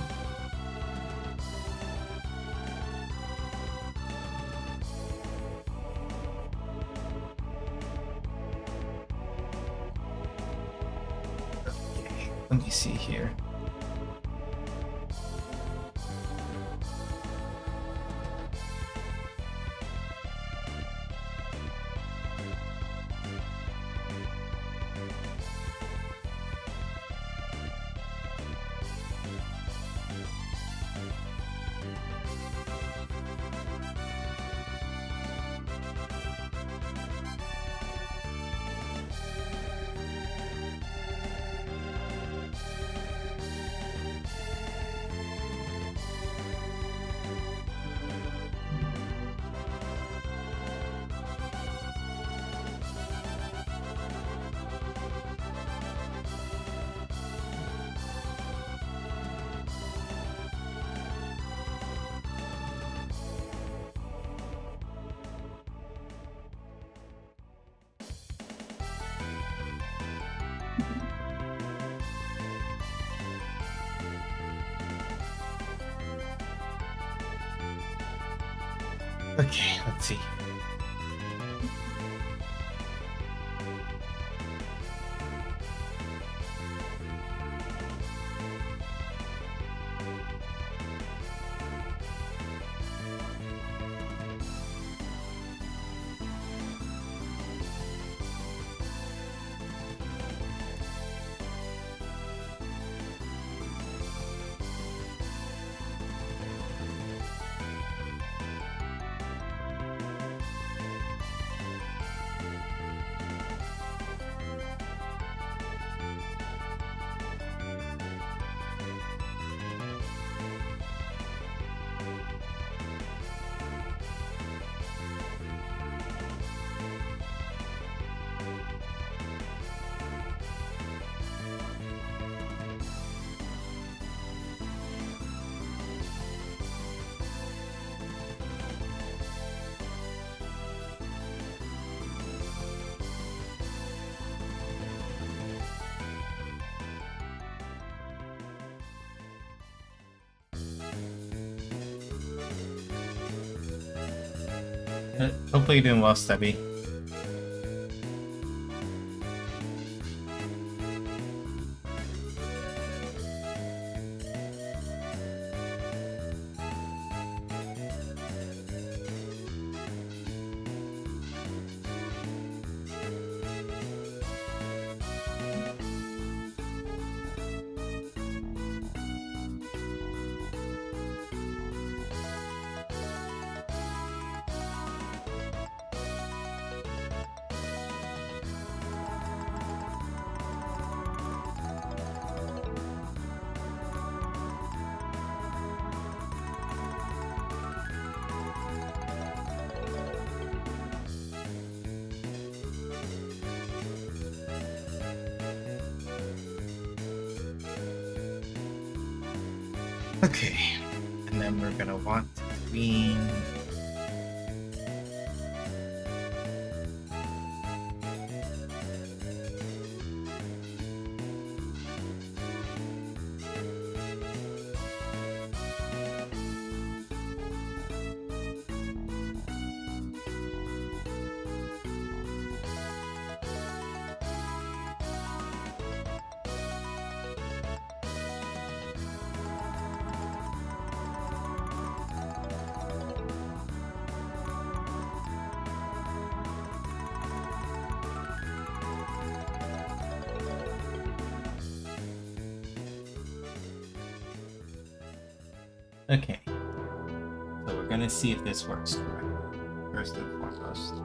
Okay, let me see here. Okay, let's see. Hopefully you're doing well, Stubby. Okay, and then we're gonna want to clean. Okay, so we're gonna see if this works correctly, first and foremost.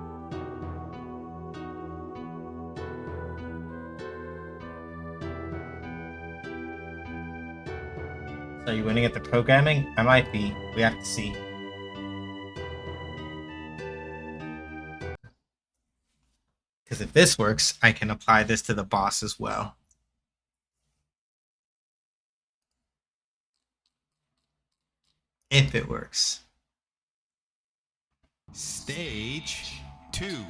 So are you winning at the programming? I might be. We have to see. Because if this works, I can apply this to the boss as well. If it works. Stage 2.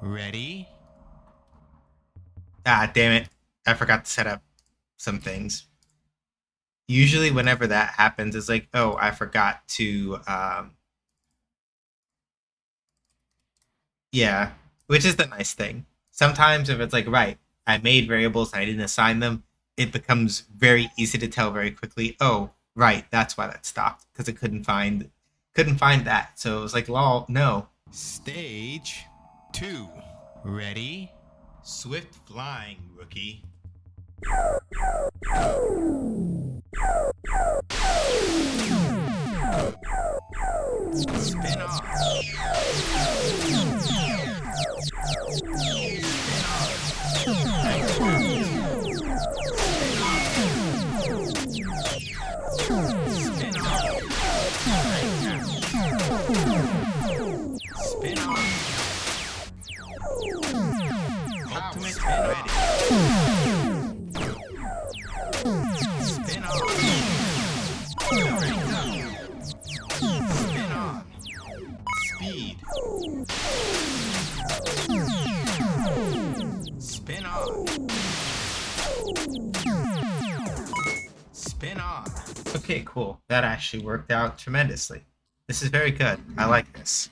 Ready? Ah, damn it. I forgot to set up some things. Usually whenever that happens, it's like, oh, I forgot to, yeah, which is the nice thing. Sometimes if it's like, right, I made variables and I didn't assign them, it becomes very easy to tell very quickly, oh, right, that's why that stopped, because it couldn't find that. So it was like, lol, no. Stage 2. Ready? Swift flying, rookie. Spin off. Spin off. Ultimate spin ready. Spin off. Spin on. Speed. Spin on. Spin on. Okay, cool. That actually worked out tremendously. This is very good. I like this.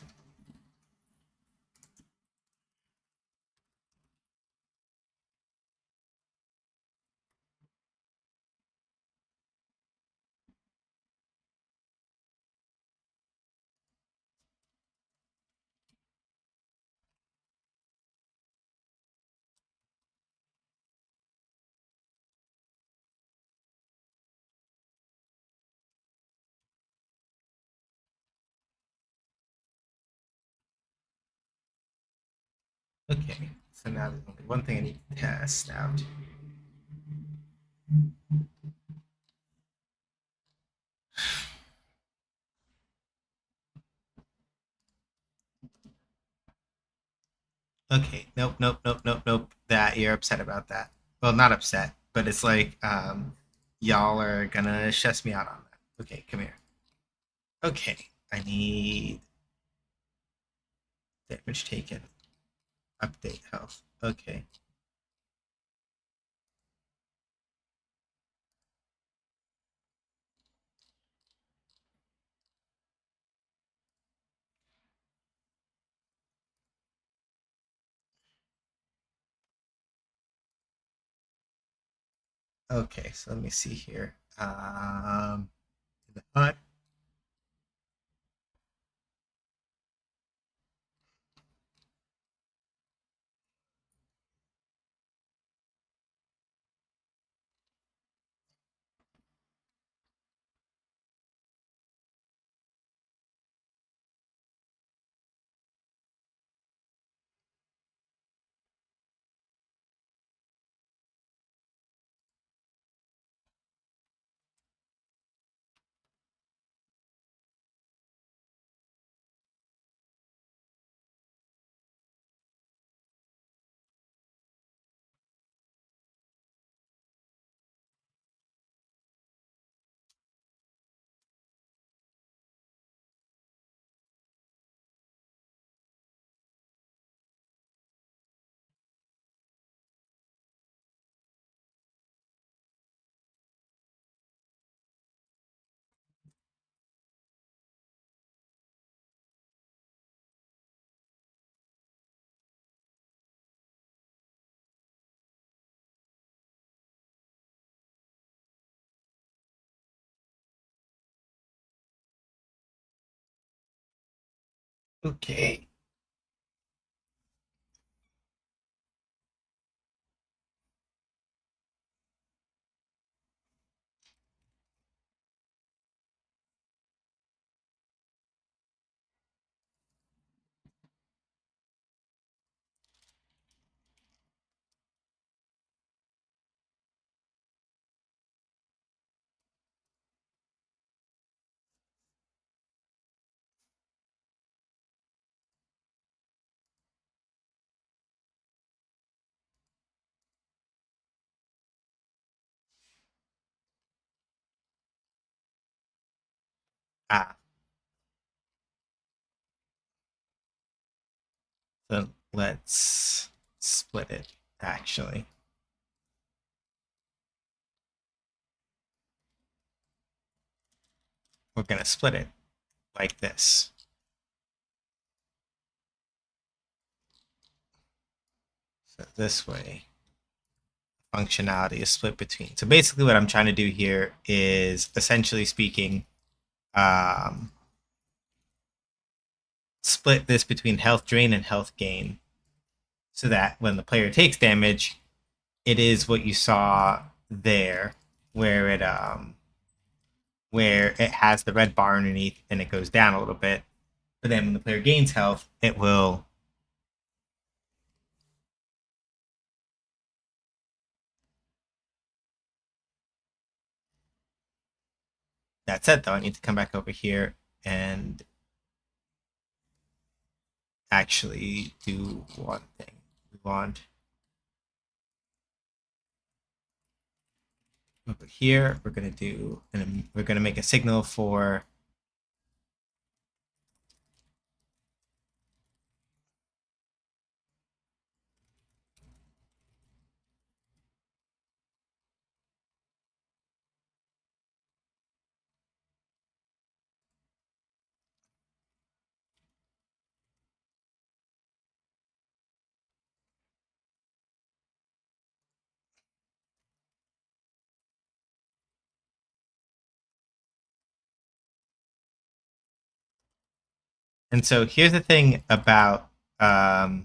Okay, so now there's only one thing I need to test out. Okay, nope, nope, nope, nope, nope. That you're upset about that. Well, not upset, but it's like y'all are gonna stress me out on that. Okay, come here. Okay, I need damage taken. Update health. Okay. Okay, so let me see here. The hut. Okay. Ah, so let's split it, actually. We're going to split it like this. So this way, functionality is split between. So basically what I'm trying to do here is, essentially speaking, split this between health drain and health gain, so that when the player takes damage, it is what you saw there, where it has the red bar underneath and it goes down a little bit. But then when the player gains health, it will. That said, though, I need to come back over here and actually do one thing. We want over here. We're gonna do, and we're gonna make a signal for. And so here's the thing about, no,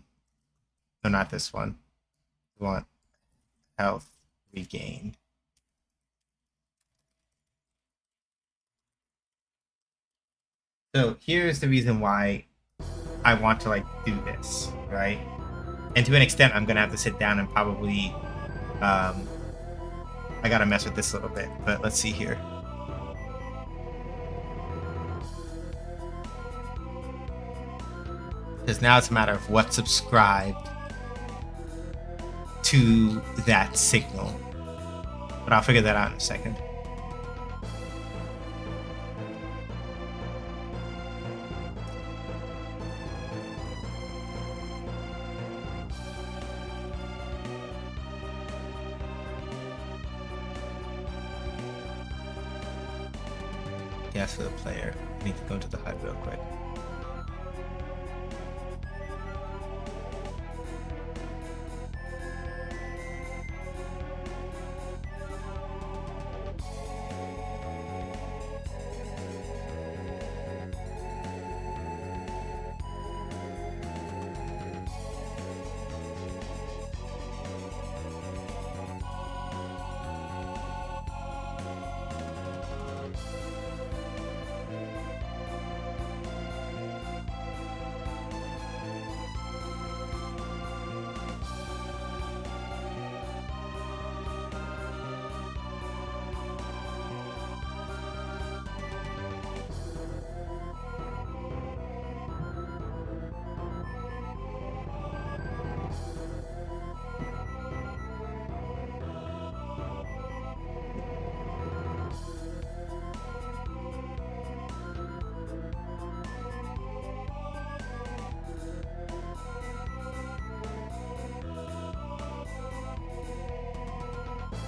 not this one. We want health regain. So here's the reason why I want to do this, right? And to an extent, I'm gonna have to sit down and probably, I gotta mess with this a little bit. But let's see here. Because now it's a matter of what's subscribed to that signal. But I'll figure that out in a second. Yes, for the player. I need to go into the HUD real quick.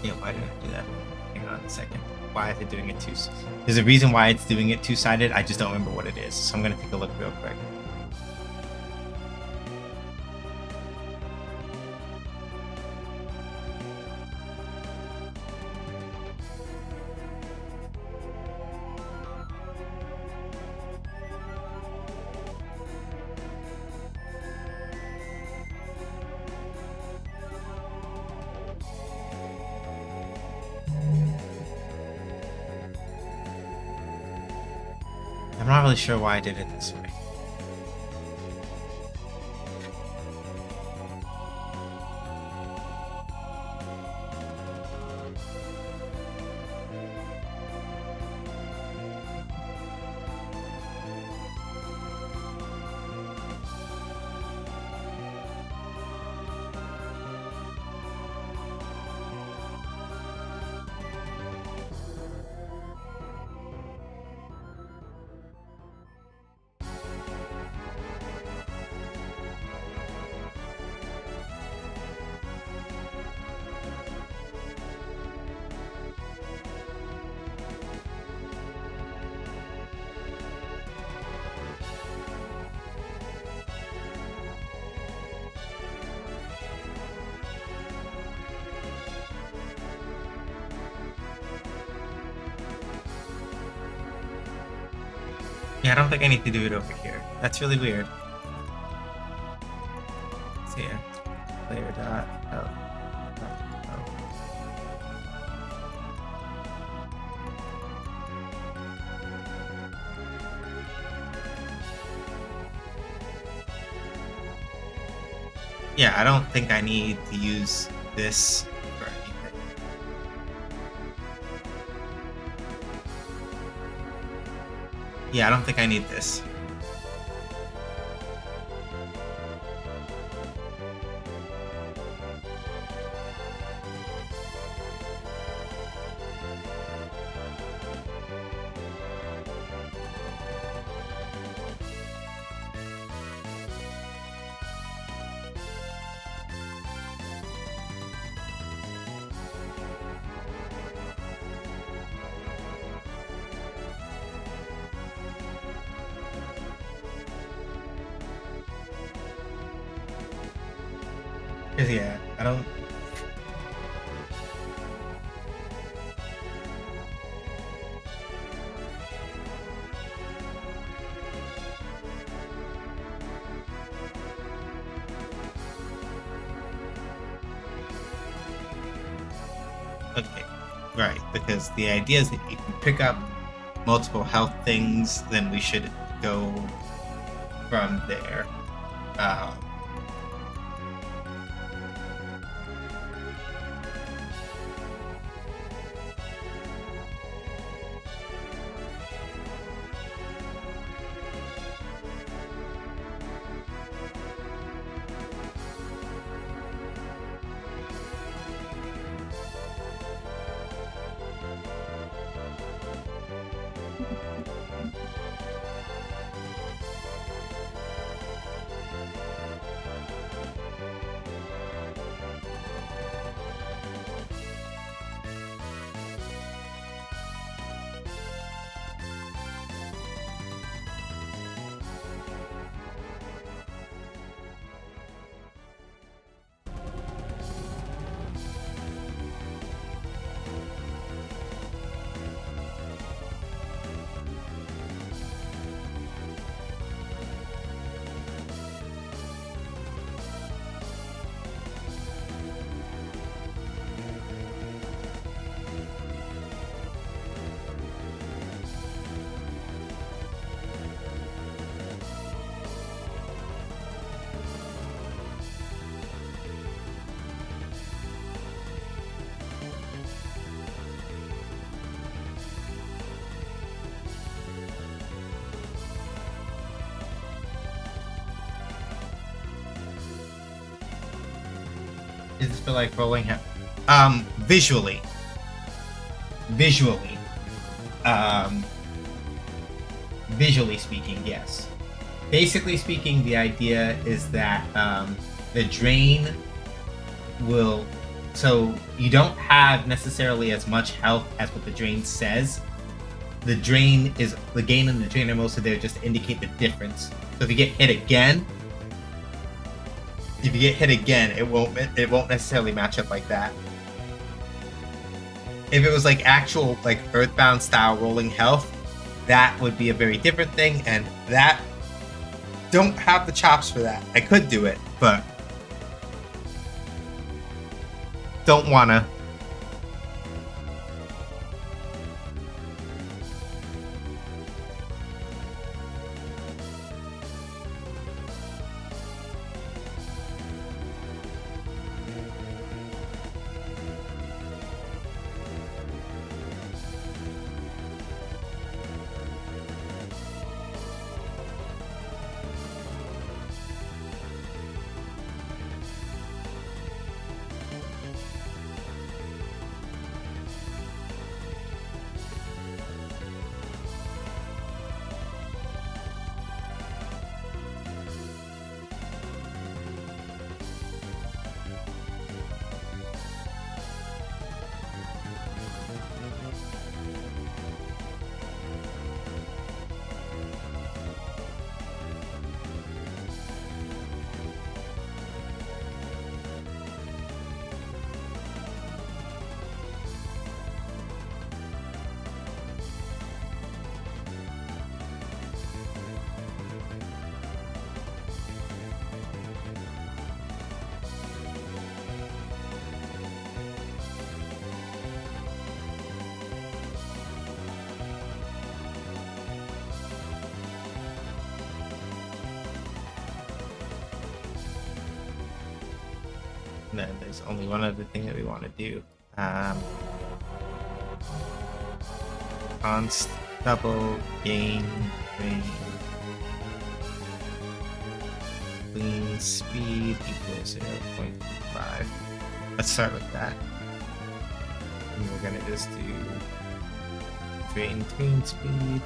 Yeah, why did I do that? Hang on a second. Why is it doing it there's a reason why it's doing it two-sided. I just don't remember what it is. So I'm gonna take a look real quick. I'm not really sure why I did it this way. Yeah, I don't think I need to do it over here. That's really weird. Let's see here. Player dot. Oh. Yeah, I don't think I need to use this for anything. Yeah, I don't think I need this. Cause yeah, I don't. Okay, right, because the idea is that if you pick up multiple health things, then we should go from there. Does this feel like rolling? Visually. Visually speaking, yes. Basically speaking, the idea is that the drain will so you don't have necessarily as much health as what the drain says. The gain and the drain are mostly there just to indicate the difference. So if you get hit again, it won't necessarily match up like that. If it was like actual like Earthbound style rolling health, that would be a very different thing, and that don't have the chops for that. I could do it, but don't wanna. And then there's only one other thing that we want to do. Const double gain range. Clean speed equals 0.5. Let's start with that. And we're gonna just do drain clean speed.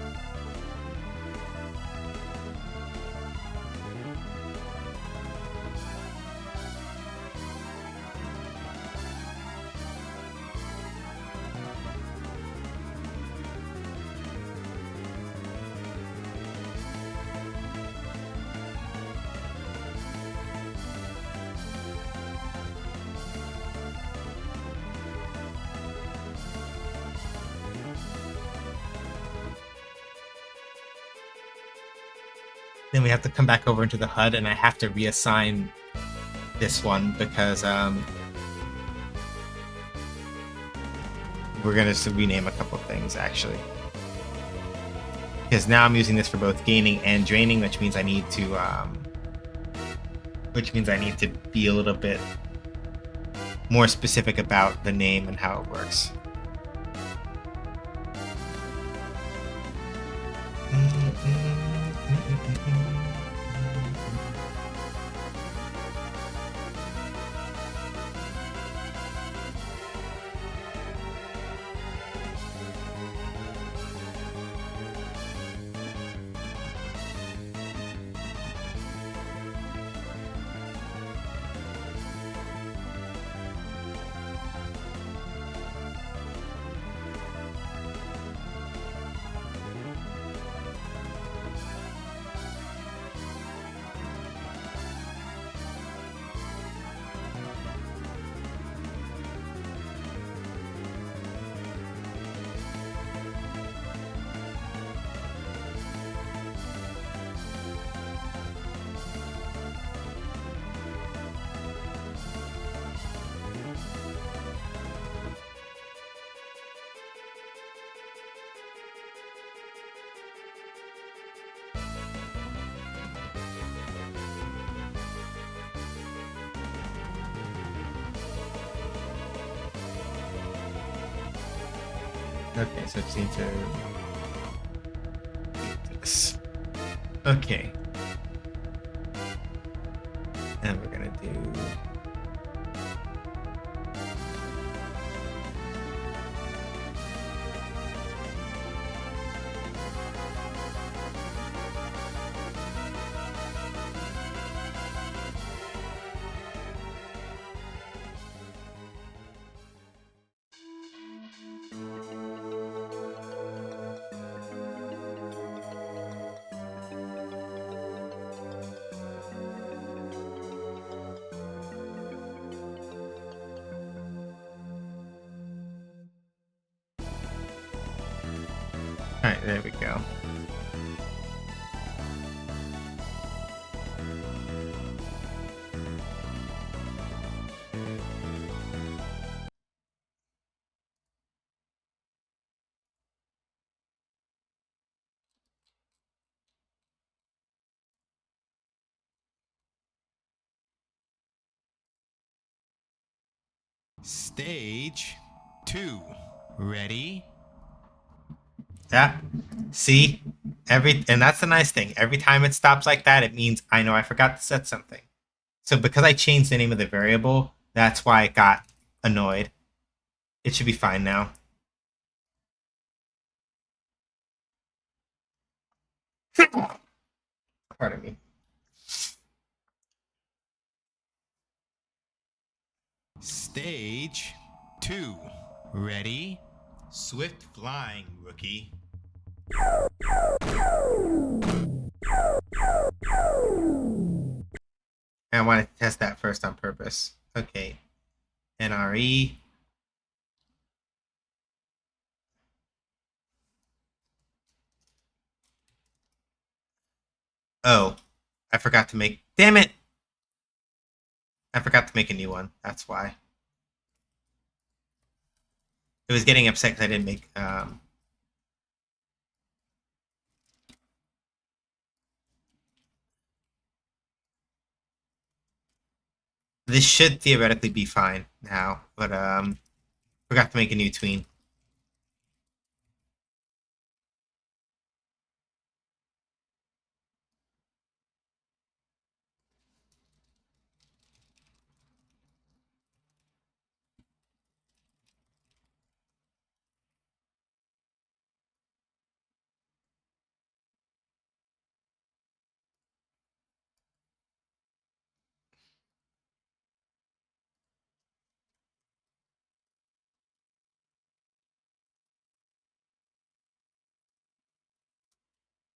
Then we have to come back over into the HUD, and I have to reassign this one because we're gonna just rename a couple things actually. Because now I'm using this for both gaining and draining, which means I need to be a little bit more specific about the name and how it works. Okay, so I just need to do this. Okay. And we're gonna do Alright, there we go. Stage 2. Ready? Yeah. See? And that's the nice thing. Every time it stops like that, it means I know I forgot to set something. So because I changed the name of the variable, that's why it got annoyed. It should be fine now. Pardon me. Stage 2. Ready? Swift flying, rookie. I wanted to test that first on purpose. Okay. NRE. Oh, I forgot to make. Damn it! I forgot to make a new one. That's why. It was getting upset because I didn't make. This should theoretically be fine now, but forgot to make a new tween.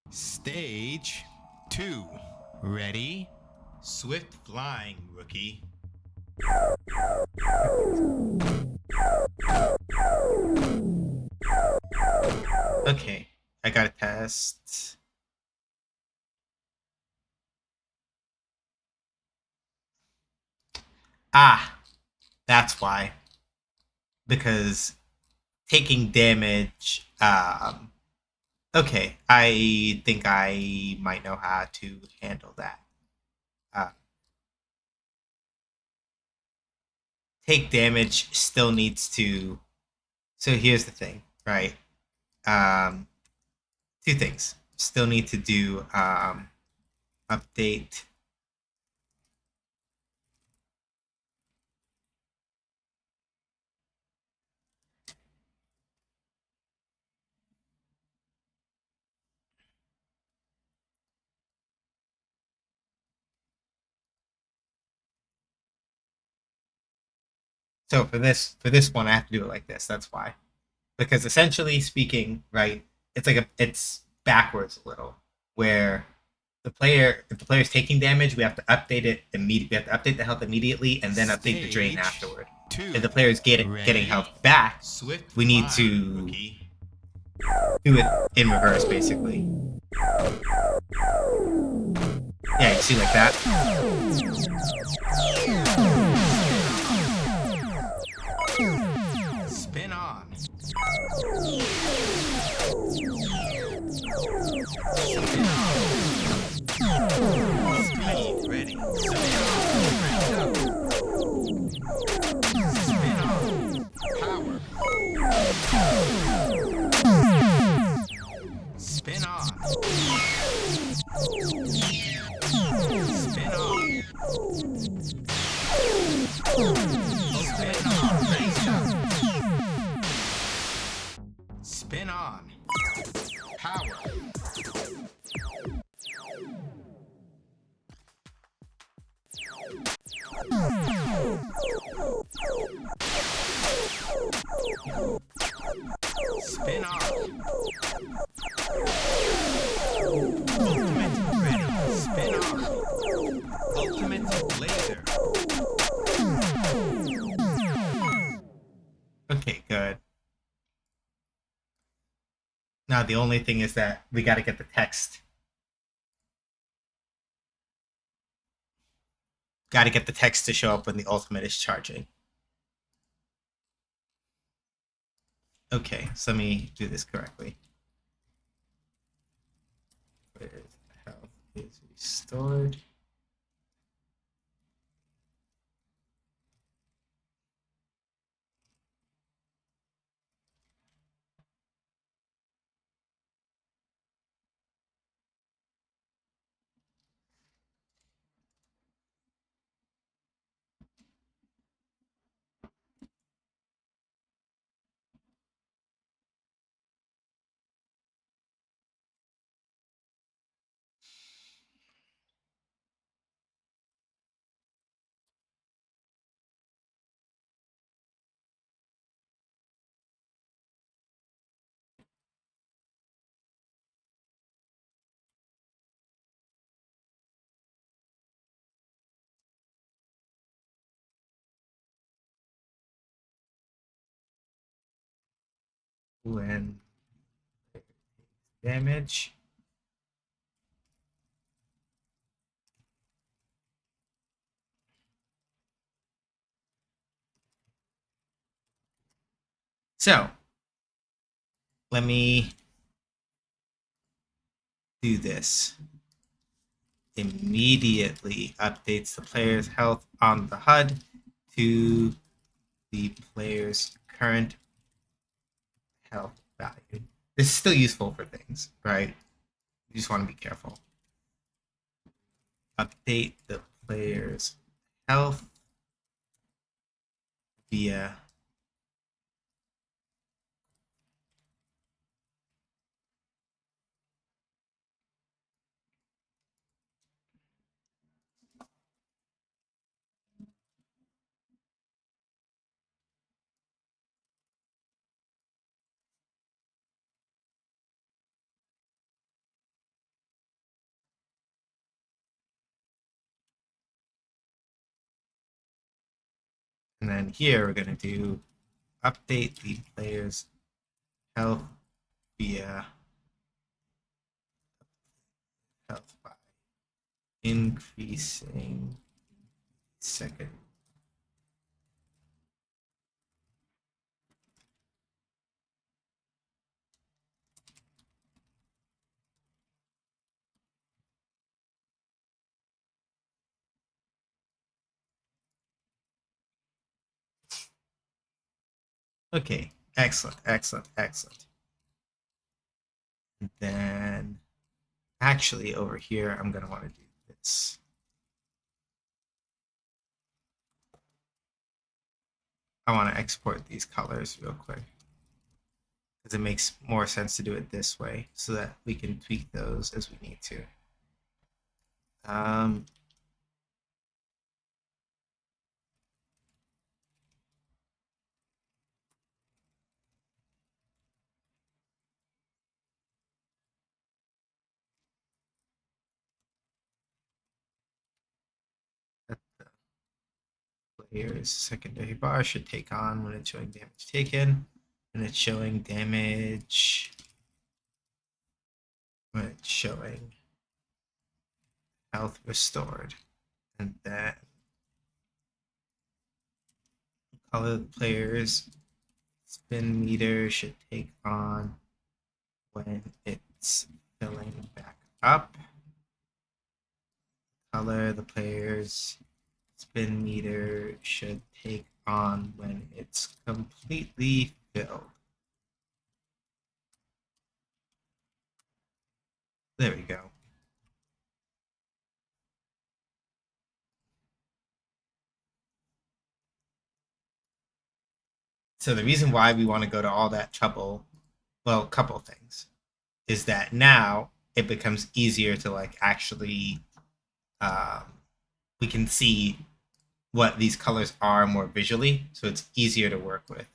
Stage 2. Ready? Swift flying, rookie. Okay, I gotta test. Ah, that's why. Because taking damage. Okay, I think I might know how to handle that. Take damage still needs to. So here's the thing, right? Two things. Still need to do update. So for this one, I have to do it like this. That's why, because essentially speaking, right, it's backwards a little, where if the player's taking damage, we have to update it immediately. We have to update the health immediately, and then update the drain afterward. If the player's getting health back, we need to do it in reverse, basically. Yeah, you see like that. Spin on. Speed ready. Spin on. Power. Spin on. Spin on. Now the only thing is that we got to get the text. Got to get the text to show up when the ultimate is charging. Okay, so let me do this correctly. Health is restored. When damage. So let me do this. Immediately updates the player's health on the HUD to the player's current health value. This is still useful for things, right? You just want to be careful. Update the player's health via and then here we're going to do update the player's health via health by increasing second. Okay, excellent, excellent, excellent. And then actually over here, I'm going to want to do this. I want to export these colors real quick because it makes more sense to do it this way so that we can tweak those as we need to. Player's secondary bar should take on when it's showing damage taken, and it's showing damage when it's showing health restored. And then color the player's spin meter should take on when it's filling back up. Color the player's spin meter should take on when it's completely filled. There we go. So the reason why we want to go to all that trouble, well, a couple of things, is that now it becomes easier to like actually, we can see what these colors are more visually, so it's easier to work with.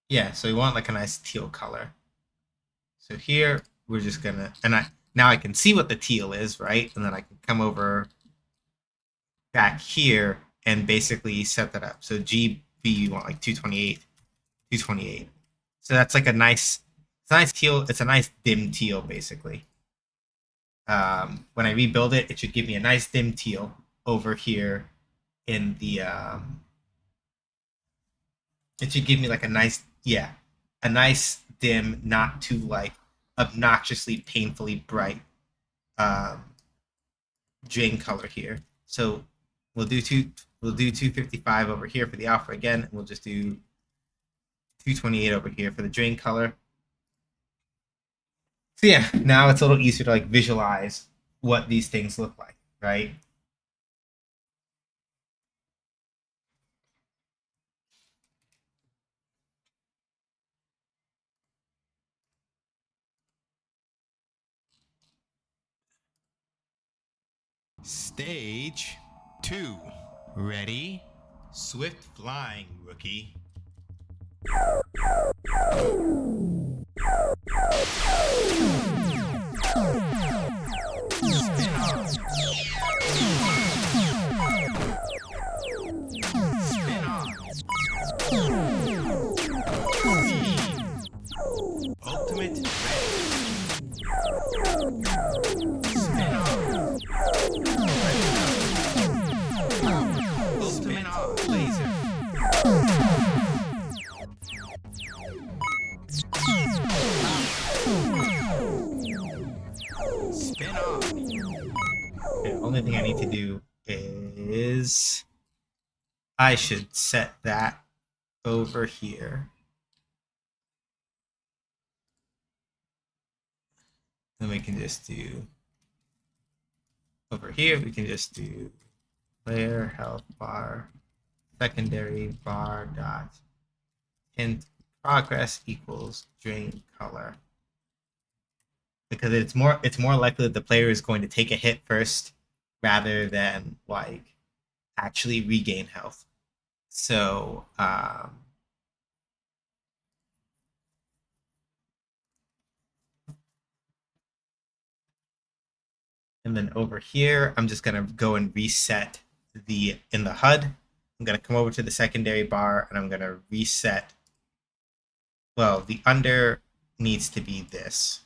Yeah, so we want like a nice teal color. So here we're just gonna, and now I can see what the teal is, right? And then I can come over back here and basically set that up. So GB, you want like 228, 228. So that's like it's a nice teal. It's a nice dim teal, basically. When I rebuild it, it should give me a nice dim teal over here in the. It should give me like a nice, yeah, a nice dim, not too like obnoxiously, painfully bright um, drain color here. So we'll do 255 over here for the alpha again, and we'll just do 228 over here for the drain color. So yeah, now it's a little easier to like visualize what these things look like, right? Stage 2. Ready? Swift flying, rookie. Spin off. Spin off. Speed. Ultimate ready. Spin off. Ultimate off. Laser. Spin off. Okay, the only thing I need to do is I should set that over here. Then we can just do over here, we can just do player health bar, secondary bar dot hint progress equals drain color. Because it's more likely that the player is going to take a hit first rather than like actually regain health. So and then over here, I'm just gonna go and reset in the HUD. I'm gonna come over to the secondary bar and I'm gonna reset. Well, the under needs to be this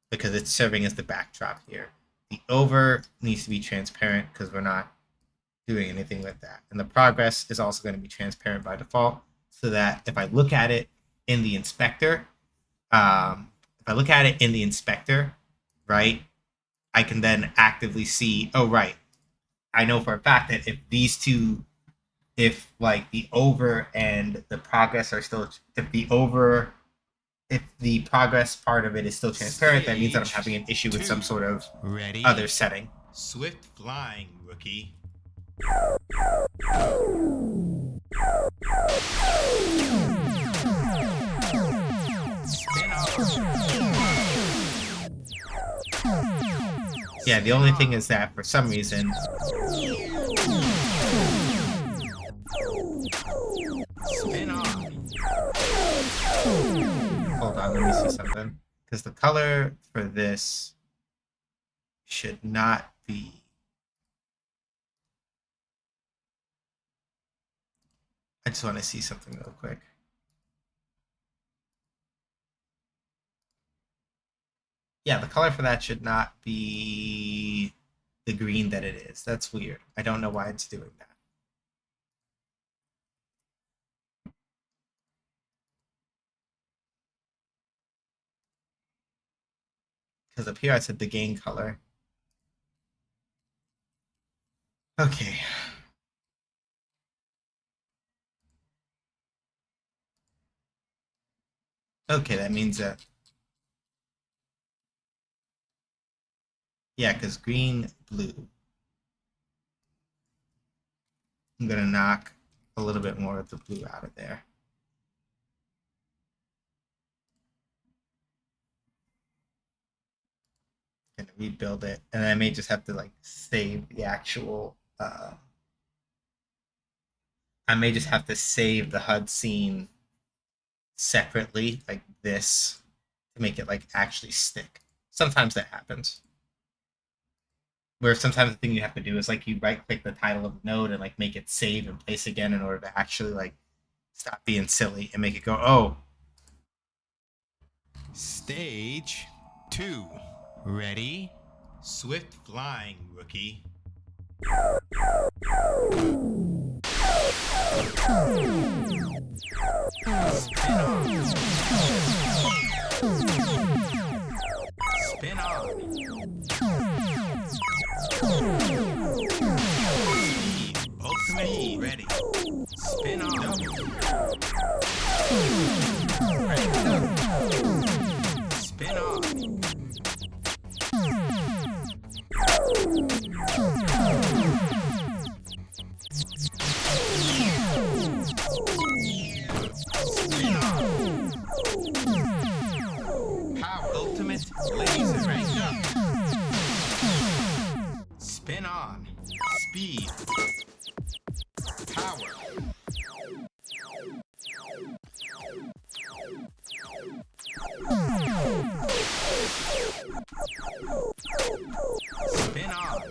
because it's serving as the backdrop here. The over needs to be transparent because we're not doing anything with that. And the progress is also going to be transparent by default so that if I look at it in the inspector, right, I can then actively see, oh, right, I know for a fact that if these two, if like the over and the progress are still, if the progress part of it is still transparent, that means that I'm having an issue with some sort of other setting. Swift flying, rookie. Spin off. Yeah, the only thing is that for some reason. Spin off. Hold on, let me see something. Because the color for this should not be. I just want to see something real quick. Yeah, the color for that should not be the green that it is. That's weird. I don't know why it's doing that. Because up here I said the gain color. Okay. Okay, that means that. Yeah, because green, blue. I'm going to knock a little bit more of the blue out of there. Gonna rebuild it, and I may just have to like save the actual. I may just have to save the HUD scene separately, like this, to make it like actually stick. Sometimes that happens. where sometimes the thing you have to do is like you right click the title of the node and like make it save and place again in order to actually like stop being silly and make it go, oh, Stage 2. Ready? Swift flying, rookie. Spin on. Spin on. Speed. Ultimate E. Ready. Spin on. Spin on. Spin on. Power. Ultimate laser ranked up. Spin on. Speed. Power. Spin on.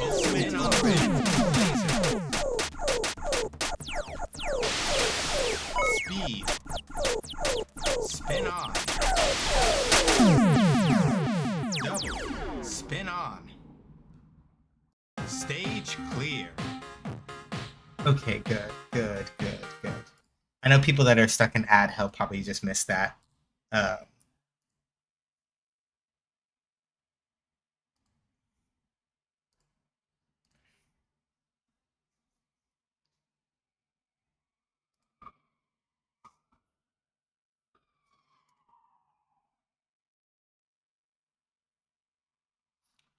Ultimate on red. Laser. Speed. Spin on. Double. Spin on. Stage clear. okay, good. I know people that are stuck in ad help probably just missed that. Uh,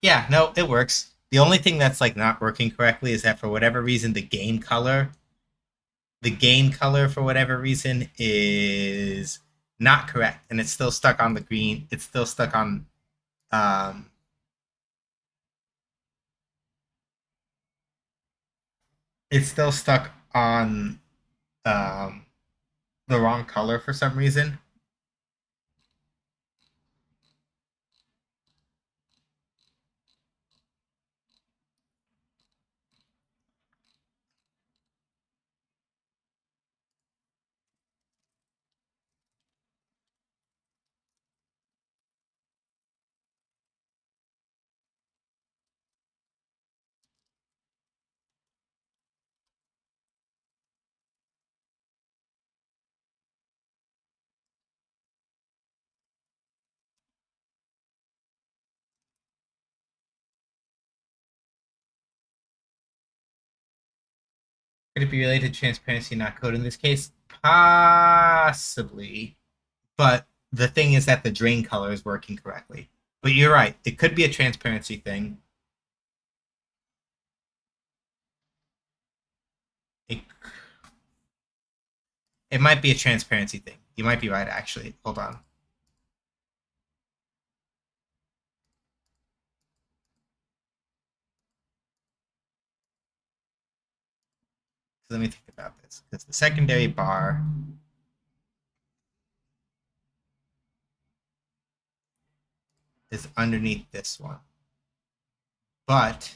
yeah, no, it works. The only thing that's like not working correctly is that for whatever reason the game color for whatever reason is not correct and it's still stuck on the green. It's still stuck on um it's still stuck on um the wrong color for some reason. Could it be related to transparency, not code in this case? Possibly. But the thing is that the drain color is working correctly. But you're right. It could be a transparency thing. It, it might be a transparency thing. You might be right, actually. Hold on. So let me think about this. Because the secondary bar is underneath this one. But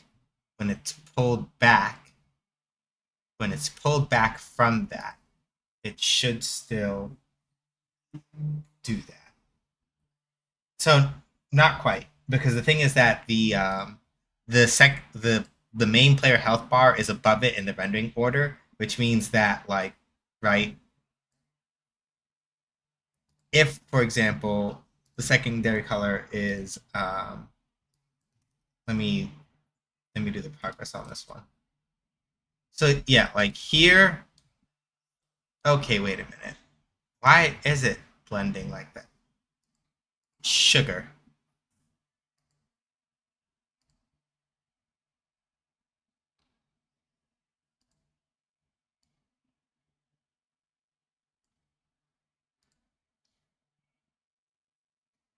when it's pulled back, from that, it should still do that. So not quite, because the thing is that the main player health bar is above it in the rendering order, which means that like right, if for example the secondary color is let me do the progress on this one. So yeah, like here. Okay, wait a minute. Why is it blending like that? Sugar.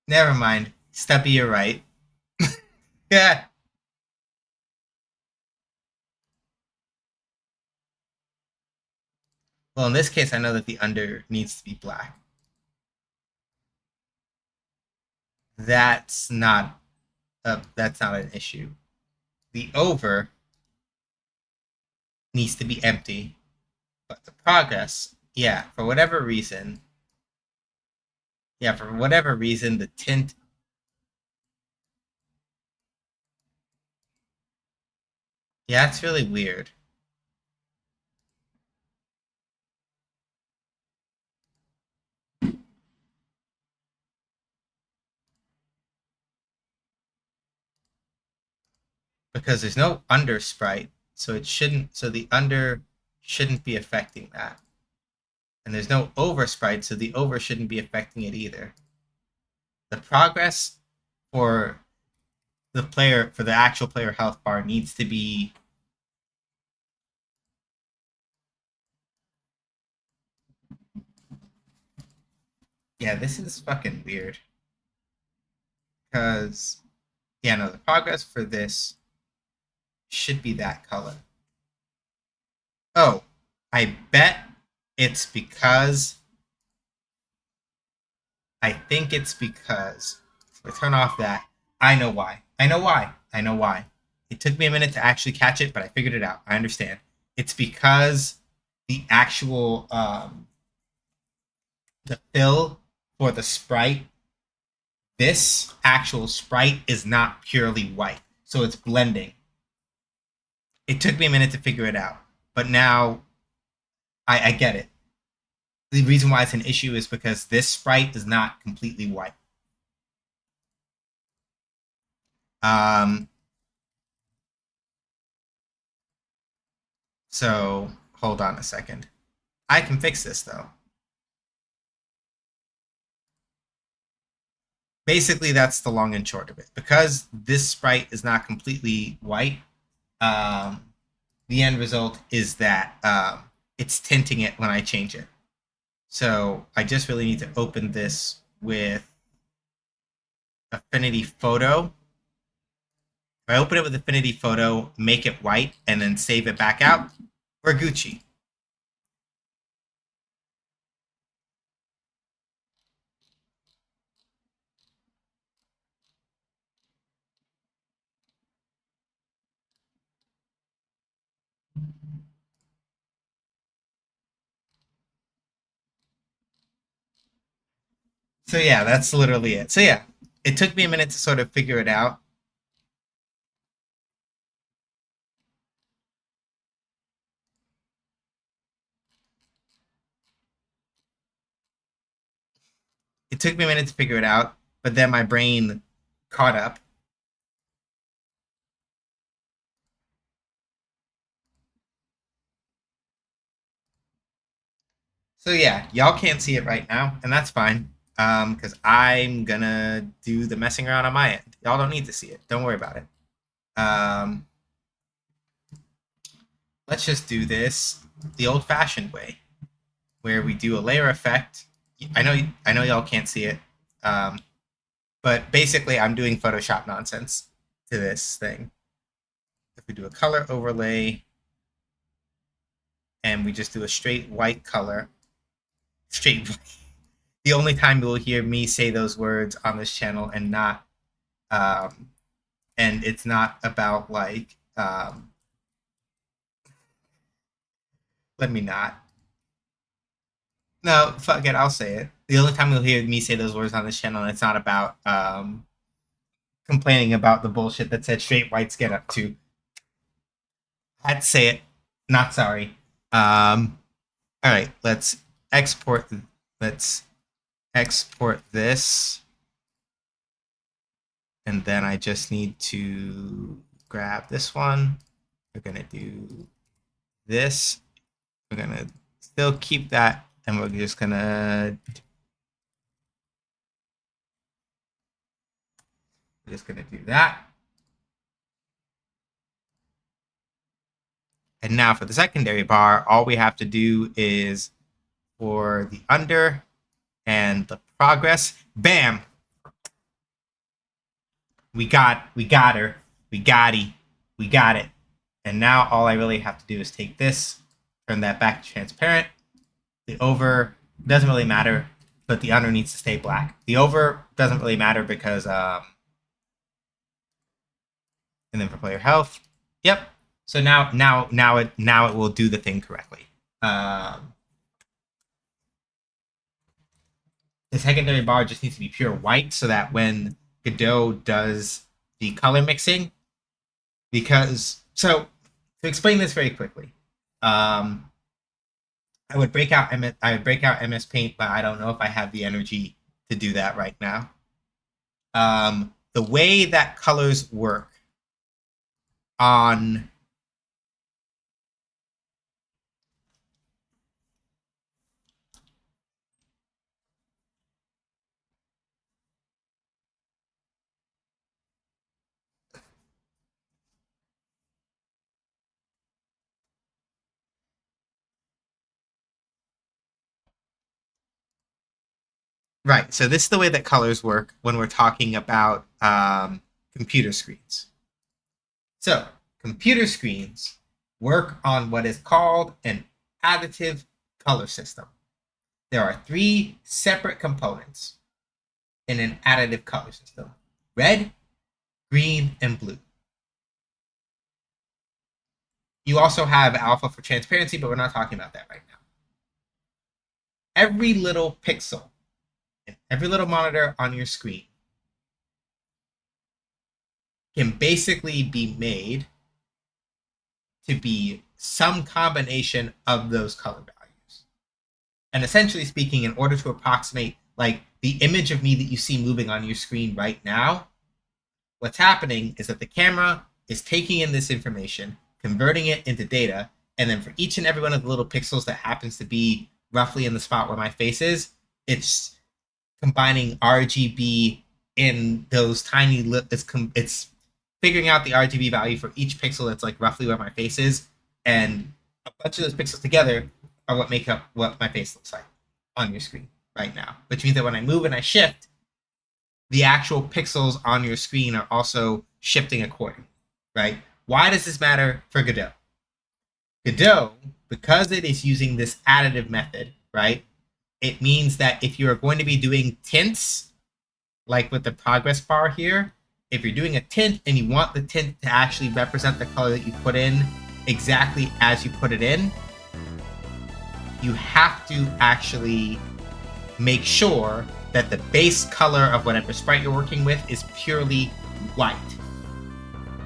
Never mind. Stubby, you're right. Yeah. Well, in this case, I know that the under needs to be black. that's not an issue. The over needs to be empty, but the progress, for whatever reason, the tint, yeah, it's really weird. Because there's no under sprite, so the under shouldn't be affecting that. And there's no over sprite, so the over shouldn't be affecting it either. The progress for for the actual player health bar needs to be yeah, this is fucking weird. Because yeah, no, the progress for this should be that color. Oh, I bet it's because I think it's because if I turn off that, I know why. I know why. I know why. It took me a minute to actually catch it, but I figured it out. I understand. It's because the actual the fill for the sprite, this actual sprite is not purely white, so it's blending. It took me a minute to figure it out, but now I get it. The reason why it's an issue is because this sprite is not completely white. Um, so hold on a second. I can fix this though. Basically, that's the long and short of it. Because this sprite is not completely white, um, the end result is that it's tinting it when I change it. So I just really need to open this with Affinity Photo. If I open it with Affinity Photo, make it white, and then save it back out, we're Gucci. So yeah, that's literally it. So yeah, it took me a minute to sort of figure it out. It took me a minute to figure it out, but then my brain caught up. So yeah, y'all can't see it right now, and that's fine. Because I'm gonna do the messing around on my end. Y'all don't need to see it. Don't worry about it. Um, let's just do this the old-fashioned way, where we do a layer effect. I know y'all can't see it, um, but basically, I'm doing Photoshop nonsense to this thing. If we do a color overlay, and we just do a straight white color, straight white. The only time you will hear me say those words on this channel and not um, and it's not about like let me not. No, fuck it, I'll say it. The only time you'll hear me say those words on this channel, and it's not about complaining about the bullshit that said straight whites get up to. I had to say it. Not sorry. All right, export. Let's export this, and then I just need to grab this one. We're gonna do this. We're gonna still keep that, and we're just gonna do that. And now for the secondary bar, all we have to do is for the under and the progress, bam! We got her. We got it. And now all I really have to do is take this, turn that back to transparent. The over doesn't really matter. but the under needs to stay black. The over doesn't really matter because, and then for player health, yep. So now it will do the thing correctly. The secondary bar just needs to be pure white so that when Godot does the color mixing, so to explain this very quickly, I would break out MS Paint, but I don't know if I have the energy to do that right now. The way that colors work on Right. So this is the way that colors work when we're talking about computer screens. So computer screens work on what is called an additive color system. There are 3 separate components in an additive color system: red, green, and blue. You also have alpha for transparency, but we're not talking about that right now. Every little pixel and every little monitor on your screen can basically be made to be some combination of those color values. And essentially speaking, in order to approximate like the image of me that you see moving on your screen right now, what's happening is that the camera is taking in this information, converting it into data, and then for each and every one of the little pixels that happens to be roughly in the spot where my face is, it's combining RGB in those tiny it's figuring out the RGB value for each pixel that's like roughly where my face is, and a bunch of those pixels together are what make up what my face looks like on your screen right now. Which means that when I move and I shift, the actual pixels on your screen are also shifting accordingly, right? Why does this matter for Godot? Godot, because it is using this additive method, right? It means that if you're going to be doing tints, like with the progress bar here, if you're doing a tint and you want the tint to actually represent the color that you put in exactly as you put it in, you have to actually make sure that the base color of whatever sprite you're working with is purely white.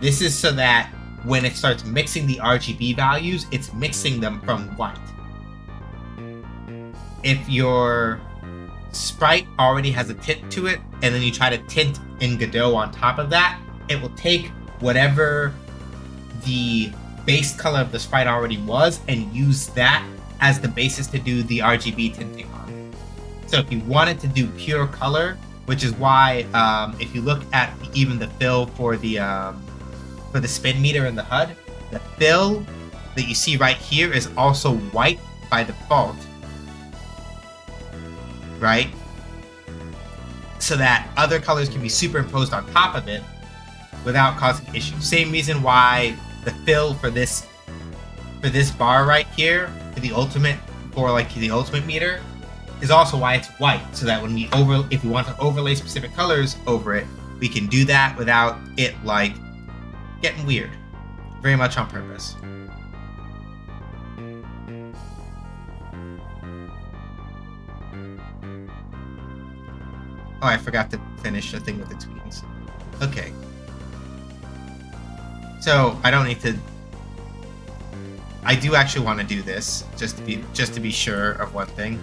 This is so that when it starts mixing the RGB values, it's mixing them from white. If your sprite already has a tint to it, and then you try to tint in Godot on top of that, it will take whatever the base color of the sprite already was and use that as the basis to do the RGB tinting on. So if you wanted to do pure color, which is why if you look at even the fill for the spin meter in the HUD, the fill that you see right here is also white by default, right? So that other colors can be superimposed on top of it without causing issues. Same reason why the fill for this bar right here, for the ultimate meter, is also why it's white, so that when if we want to overlay specific colors over it, we can do that without it like getting weird. Very much on purpose. Oh, I forgot to finish the thing with the tweens. Okay. So I don't need to. I do actually want to do this just to be sure of one thing.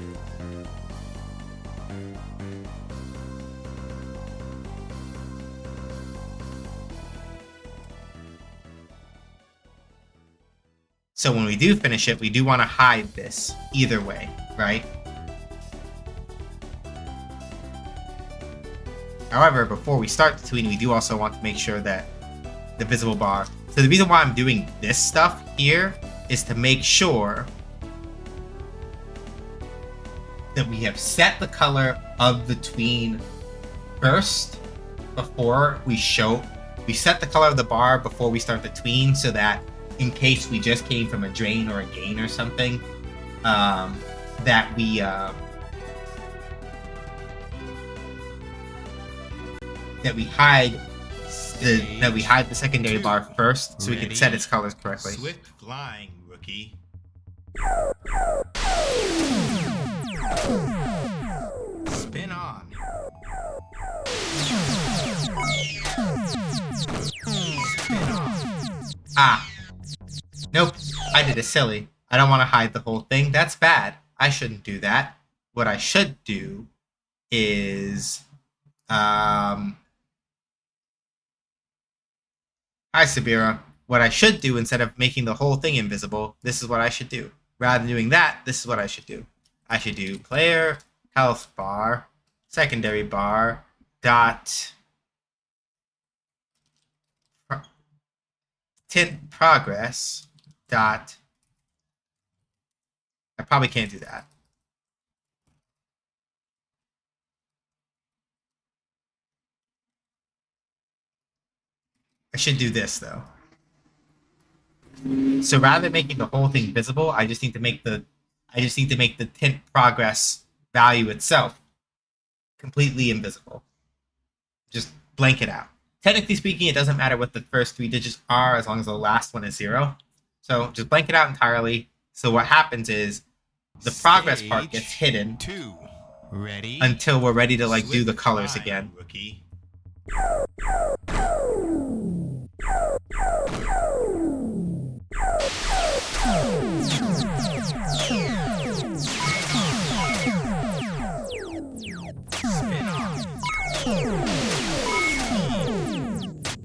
So when we do finish it, we do want to hide this either way, right? However, before we start the tween, we do also want to make sure that the visible bar. So the reason why I'm doing this stuff here is to make sure that we have set the color of the tween first before we set the color of the bar before we start the tween, so that in case we just came from a drain or a gain or something, that we that we hide the secondary Two. bar first, so we can Ready? set its colors correctly. Swift flying, rookie. Spin on. Spin on. Ah, nope. I did a silly. I don't want to hide the whole thing. That's bad. I shouldn't do that. What I should do is, hi Sabira. What I should do instead of making the whole thing invisible, this is what I should do. Rather than doing that, this is what I should do. I should do player health bar, secondary bar, dot tint progress, dot. I probably can't do that. I should do this though. So rather than making the whole thing visible, I just need to make the tint progress value itself completely invisible. Just blank it out. Technically speaking, it doesn't matter what the first 3 digits are as long as the last one is 0. So just blank it out entirely. So what happens is the progress part gets hidden 2. Ready? until we're ready to like do the Swift colors flying, again. Rookie. Spin on.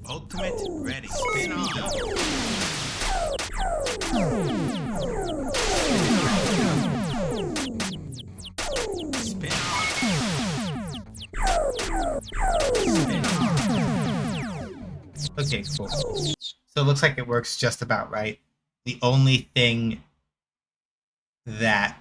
Ultimate ready. Spin on. Spin on. Spin on. Okay, cool. So it looks like it works just about right. The only thing that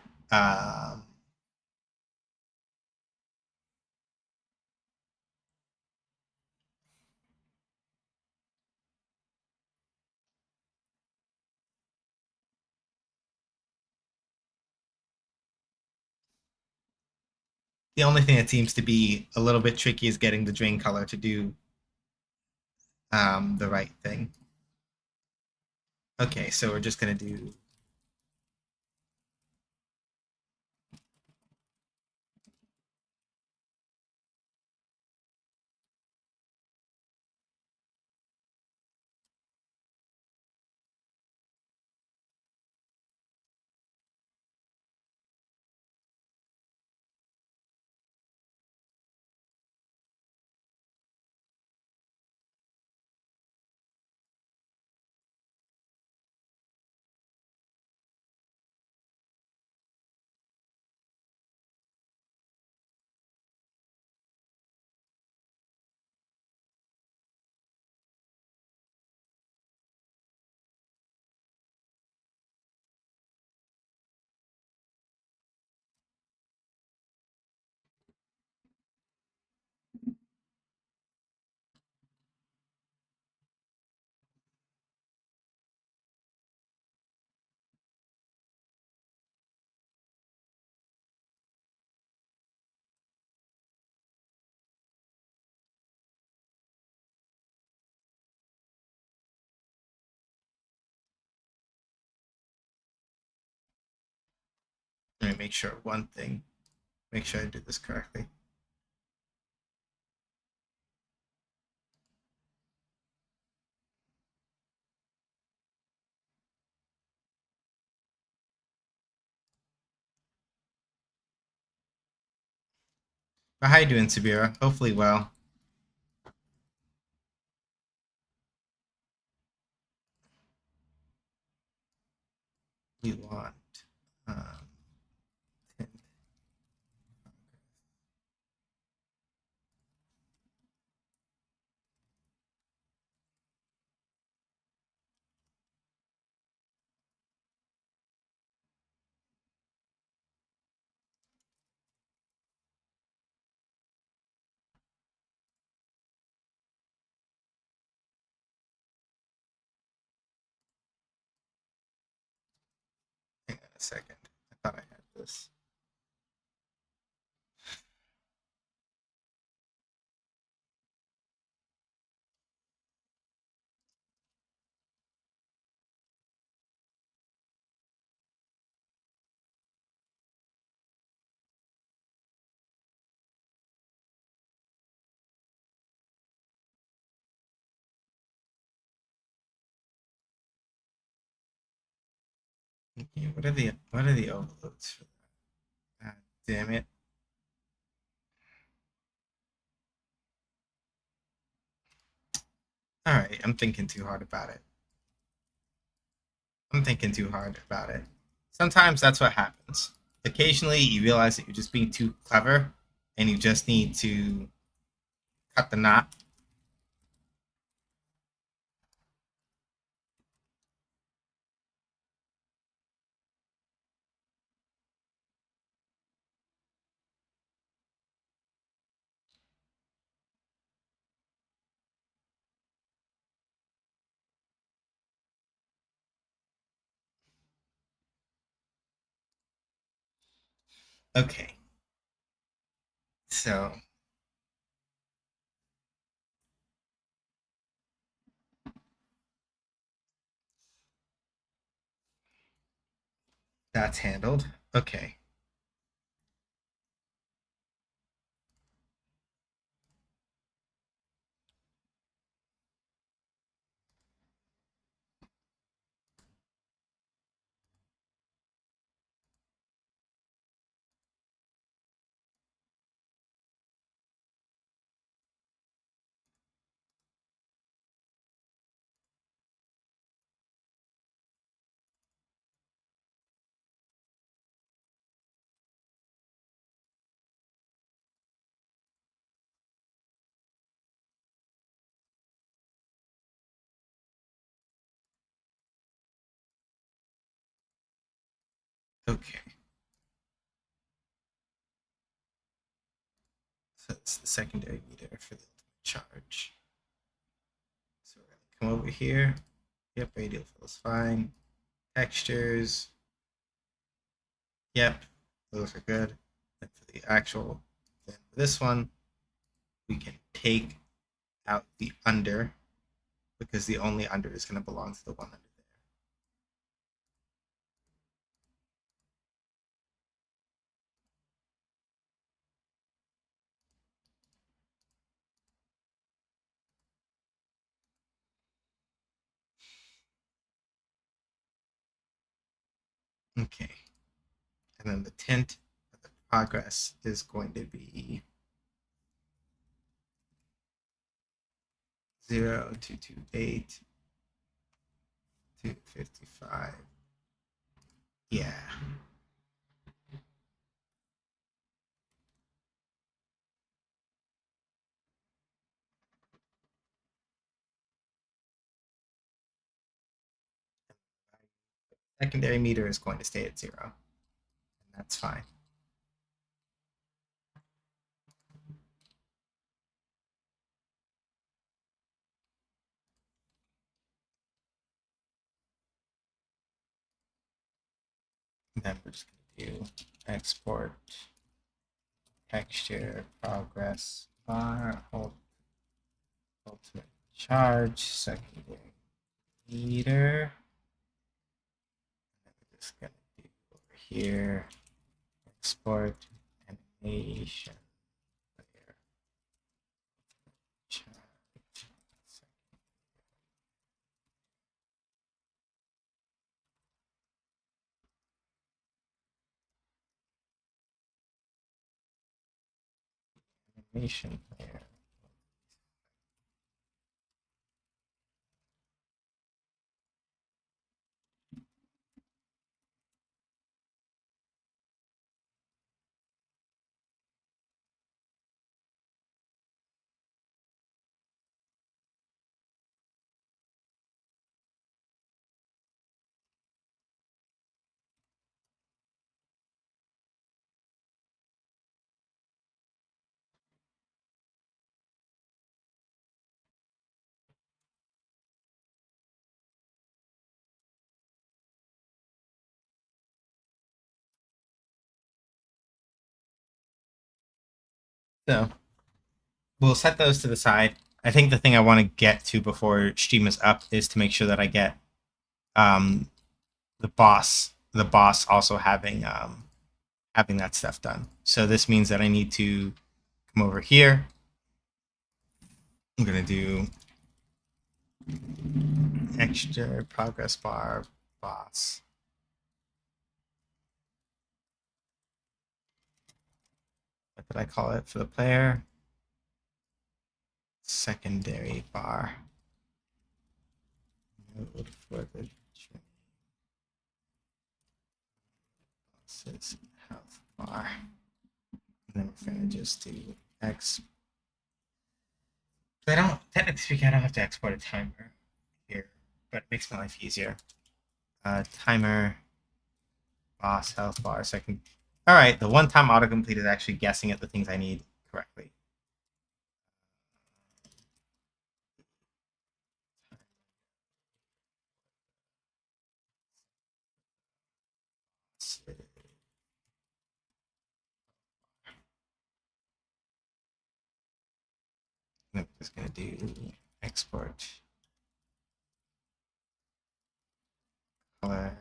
the only thing that seems to be a little bit tricky is getting the drain color to do the right thing. Okay, so we're just gonna do let me make sure one thing. Make sure I do this correctly. But how you doing, Sabira? Hopefully well. We want tint. Hang on a second. I thought I had this. Okay, what are the overloads for that? Ah, damn it. Alright, I'm thinking too hard about it. I'm thinking too hard about it. Sometimes that's what happens. Occasionally you realize that you're just being too clever and you just need to cut the knot. Okay, so that's handled. Okay. Okay. So it's the secondary meter for the charge. So we're gonna come over here. Yep, radial feels fine. Textures. Yep, those are good. And for the actual, then for this one, we can take out the under because the only under is going to belong to the one under there. Okay. And then the tint of the progress is going to be 0, 228, 255. Yeah. Secondary meter is going to stay at 0. And that's fine. And then we're just going to do export texture progress bar ultimate charge secondary meter. And we're just going to do over here export animation layer charge animation layer. So we'll set those to the side. I think the thing I want to get to before stream is up is to make sure that I get um, the boss also having that stuff done. So this means that I need to come over here. I'm gonna do extra progress bar boss. what did I call it for the player? Secondary bar. Node for the health bar. And then we're gonna just do X. So I don't, technically speaking, I don't have to export a timer here, but it makes my life easier. Timer, boss, health bar, so I can. All right, the one-time autocomplete is actually guessing at the things I need correctly. I'm just gonna do export color.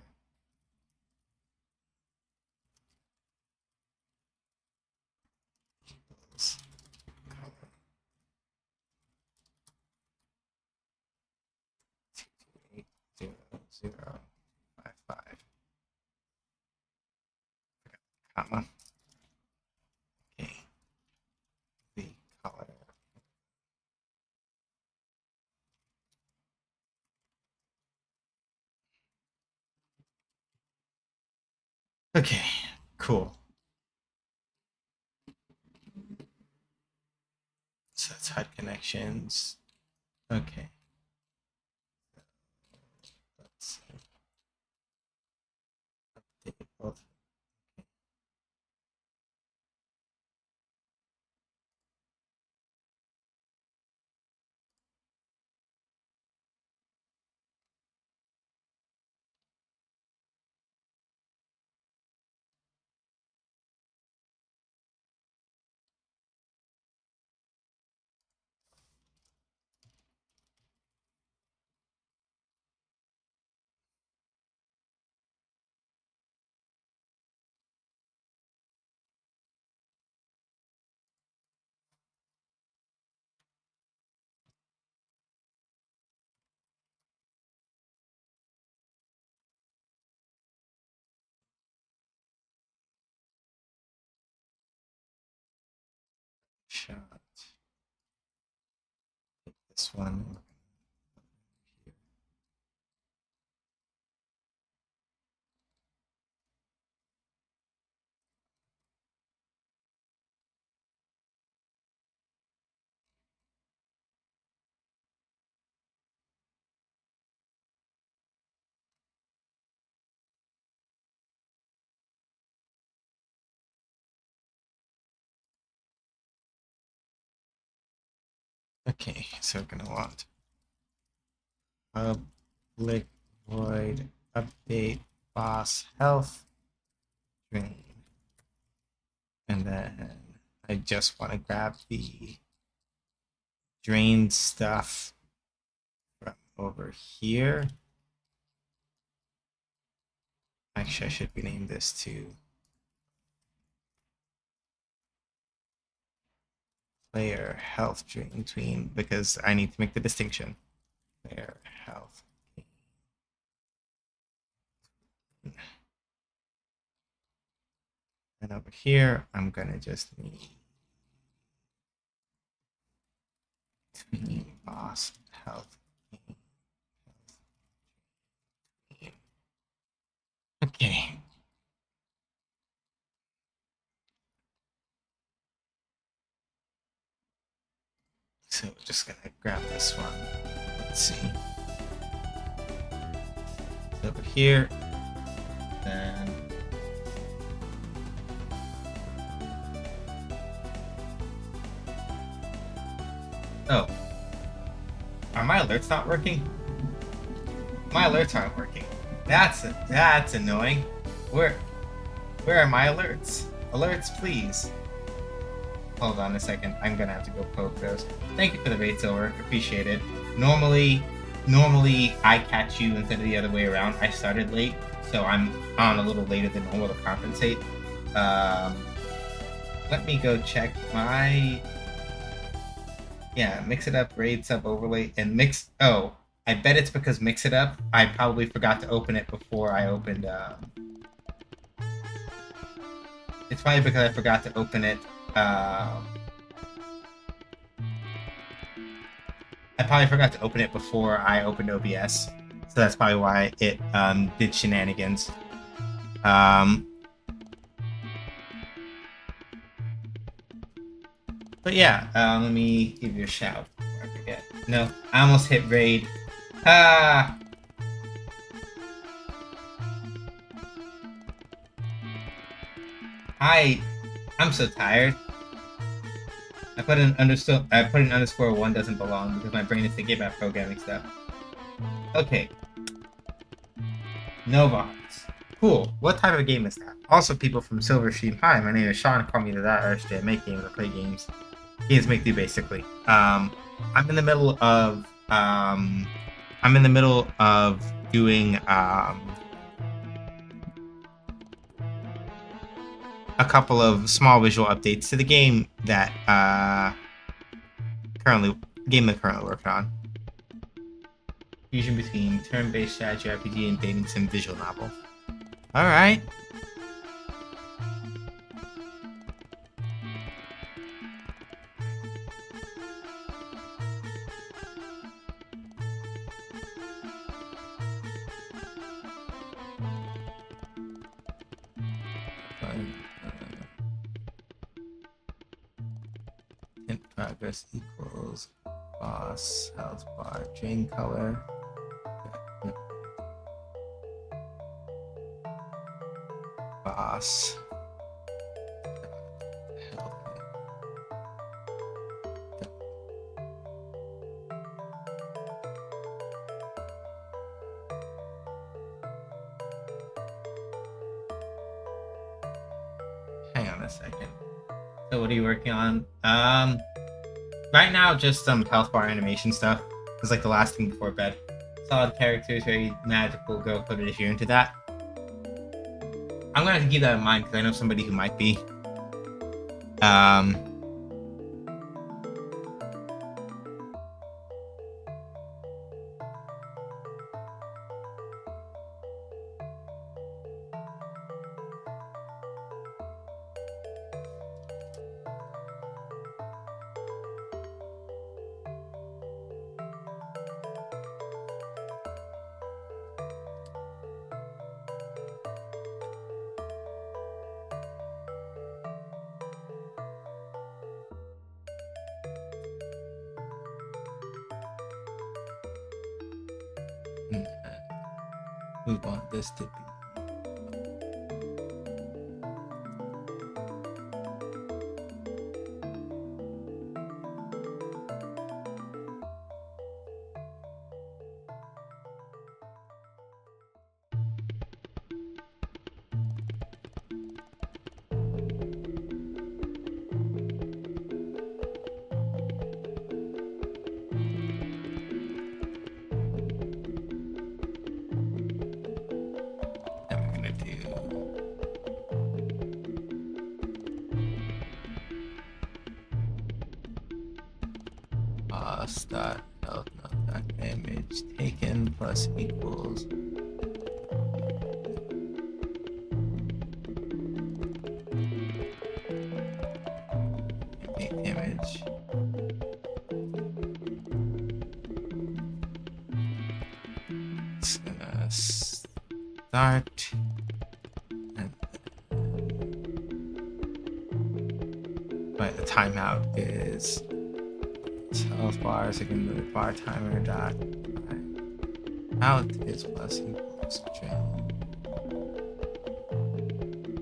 Color. 2280055. Comma. Okay. The color. Okay, cool. So that's HUD connections. Okay. Let's see. Update both. Okay. Shot. Take this one. Okay, so we're gonna want public void update boss health drain. And then I just want to grab the drain stuff from over here. Actually, I should rename this to player health drain tween because I need to make the distinction. Player health. And over here, I'm gonna just need tween boss health. Okay. So we're just gonna grab this one. Let's see. So over here, then oh, are my alerts not working? My alerts aren't working. That's annoying. Where are my alerts? Alerts, please. Hold on a second. I'm gonna have to go poke those. Thank you for the raid, Silver. Appreciate it. Normally I catch you instead of the other way around. I started late, so I'm on a little later than normal to compensate. Let me go check my. Yeah, mix it up, raid sub overlay, and mix. Oh, I bet it's because mix it up. I probably forgot to open it before I opened. It's probably because I forgot to open it I probably forgot to open it before I opened OBS, so that's probably why it did shenanigans. But yeah, let me give you a shout before I forget. No, I almost hit raid. Ah! I'm so tired. I put an underscore one doesn't belong because my brain is thinking about programming stuff. Okay. Nova Hearts. Cool. What type of game is that? Also, people from Silver Stream. Hi, my name is Sean. Call me that. I make games. I play games. Games make do basically. I'm in the middle of doing a couple of small visual updates to the game that currently working on. Fusion between turn-based strategy RPG and dating sim visual novel. All right. Hint progress equals boss health bar drain color. Boss. Hang on a second. So what are you working on? Right now just some health bar animation stuff. It's like the last thing before bed. Solid characters, very magical girl coded if you're into that. I'm gonna have to keep that in mind because I know somebody who might be. We want this to be. Dot health dot damage taken plus equals damage. It's gonna start and the timeout is health bars again the bar timer dot out is plus equals train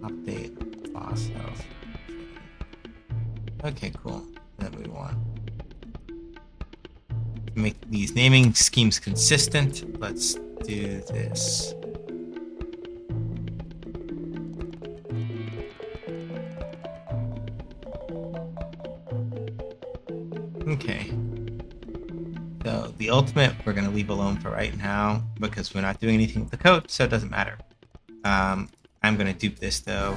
update boss health. Okay, cool. Then we want to make these naming schemes consistent. Let's do this. Okay. So the ultimate we're going to leave alone for right now because we're not doing anything with the code, so it doesn't matter. I'm going to dupe this though.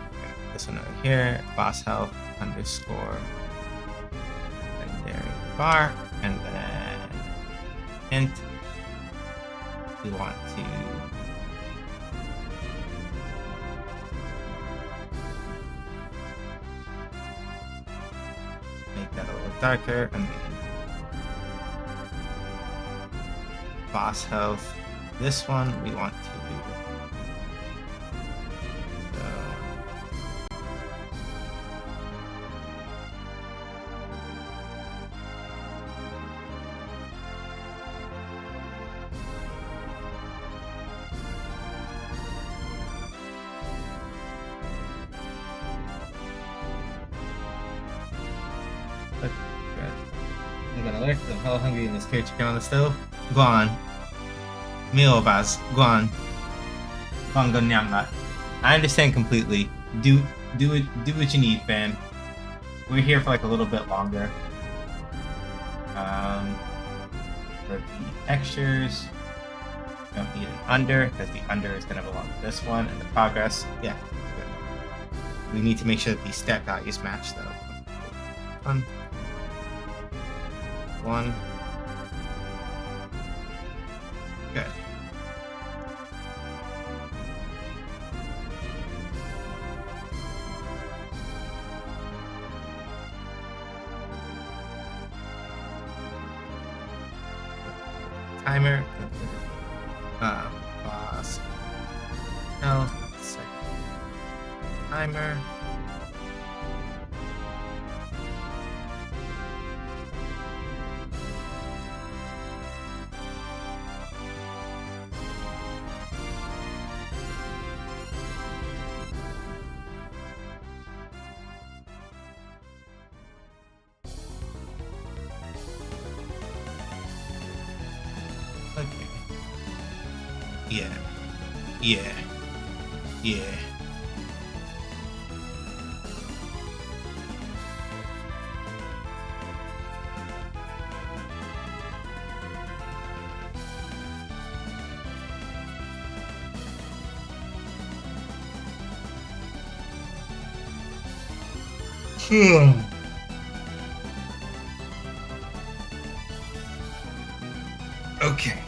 Put this one over here, boss health underscore secondary bar, and then int. We want to darker, and boss health. This one we want to do. Okay, good. I'm gonna alert because I'm hella hungry and this carrot chicken on the stove. Go on. Meal Baz. Go on. Go on, go nyam that. I understand completely. Do what you need, fam. We're here for like a little bit longer. For the textures, we don't need an under because the under is gonna belong to this one, and the progress, yeah, good. We need to make sure that these stat values match though. One. Good. Timer. Boss. Health. Second. Timer. Okay. Yeah. Yeah. Yeah. Okay.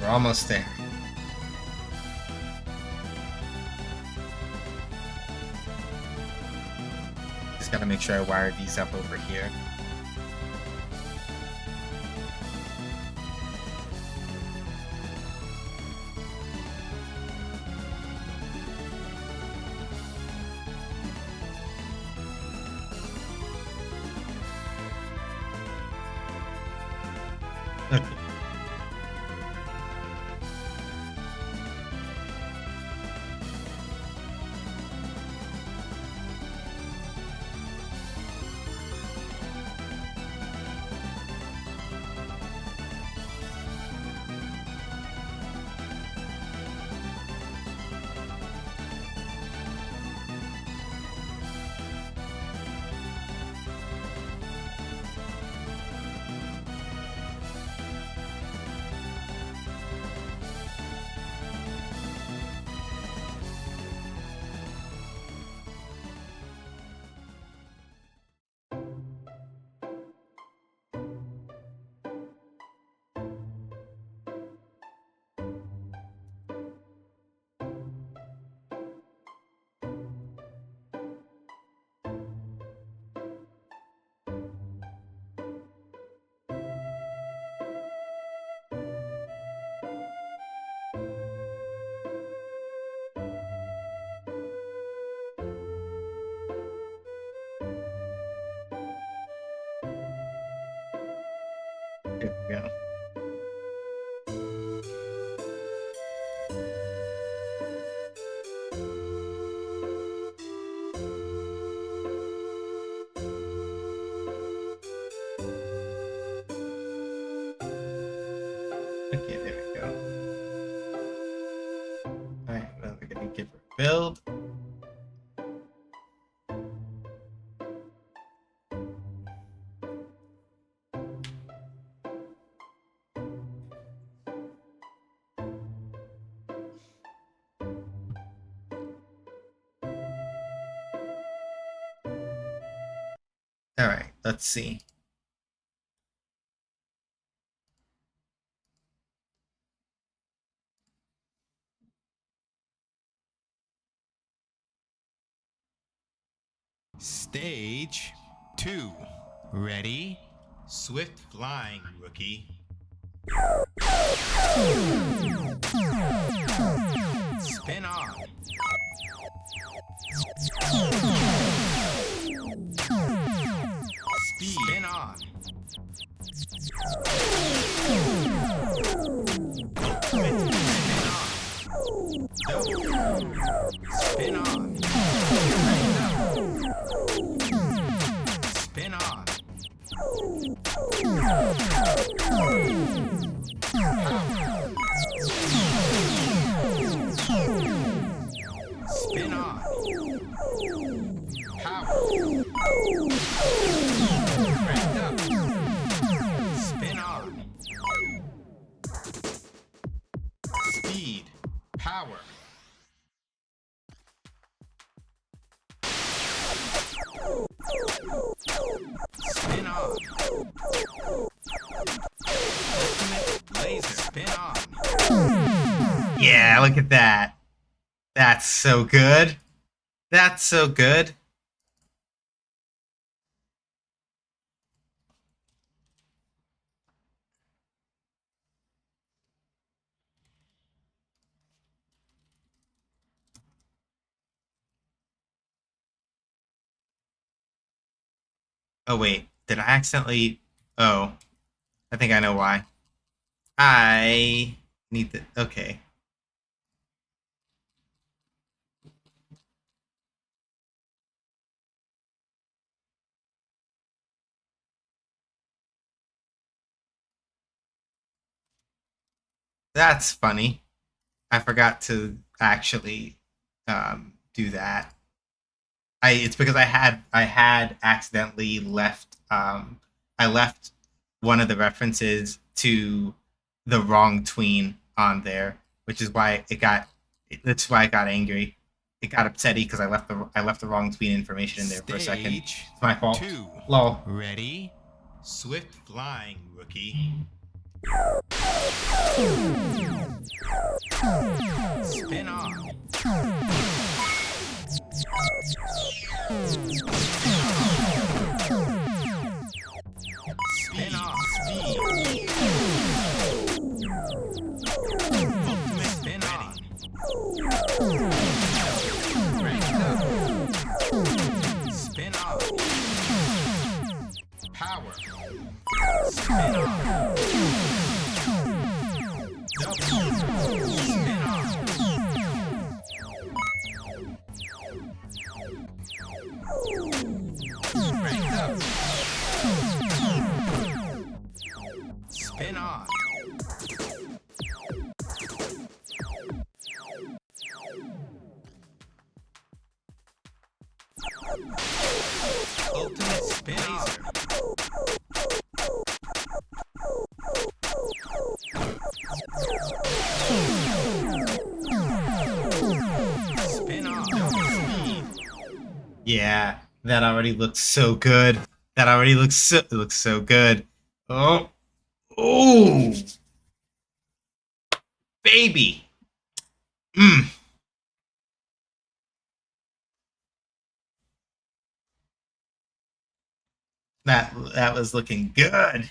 We're almost there. Just gotta make sure I wire these up over here. Okay. There we go. Okay, there we go. Alright, well, we're gonna give her a build. Alright, let's see. Stage 2. Ready? Swift flying, rookie. Spin on. Speed. Spin on. Spin on. Spin on. Spin on. Power. Crank up. Spin on. Speed. Power. Spin on. Ultimate laser. Spin on. Yeah, look at that. That's so good. That's so good. Oh, wait. Did I accidentally... Oh. I think I know why. I need to... Okay. That's funny. I forgot to actually do that. It's because I had accidentally left I left one of the references to the wrong tween on there, which is why that's why I got angry. It got upsetty because I left the wrong tween information in there for a second. Stage It's my fault. 2. Lol. Ready? Swift flying, rookie. Spin on. Spin off. Speed. Ultimate spin on. Crank up. Spin off. Power. Spin off. Double. Spin off. Crank up. Spin on. Ultimate spin laser. Spin on. Speed. Yeah, that already looks so good. That already looks so good. Oh. Oh. Baby. Mm. That was looking good.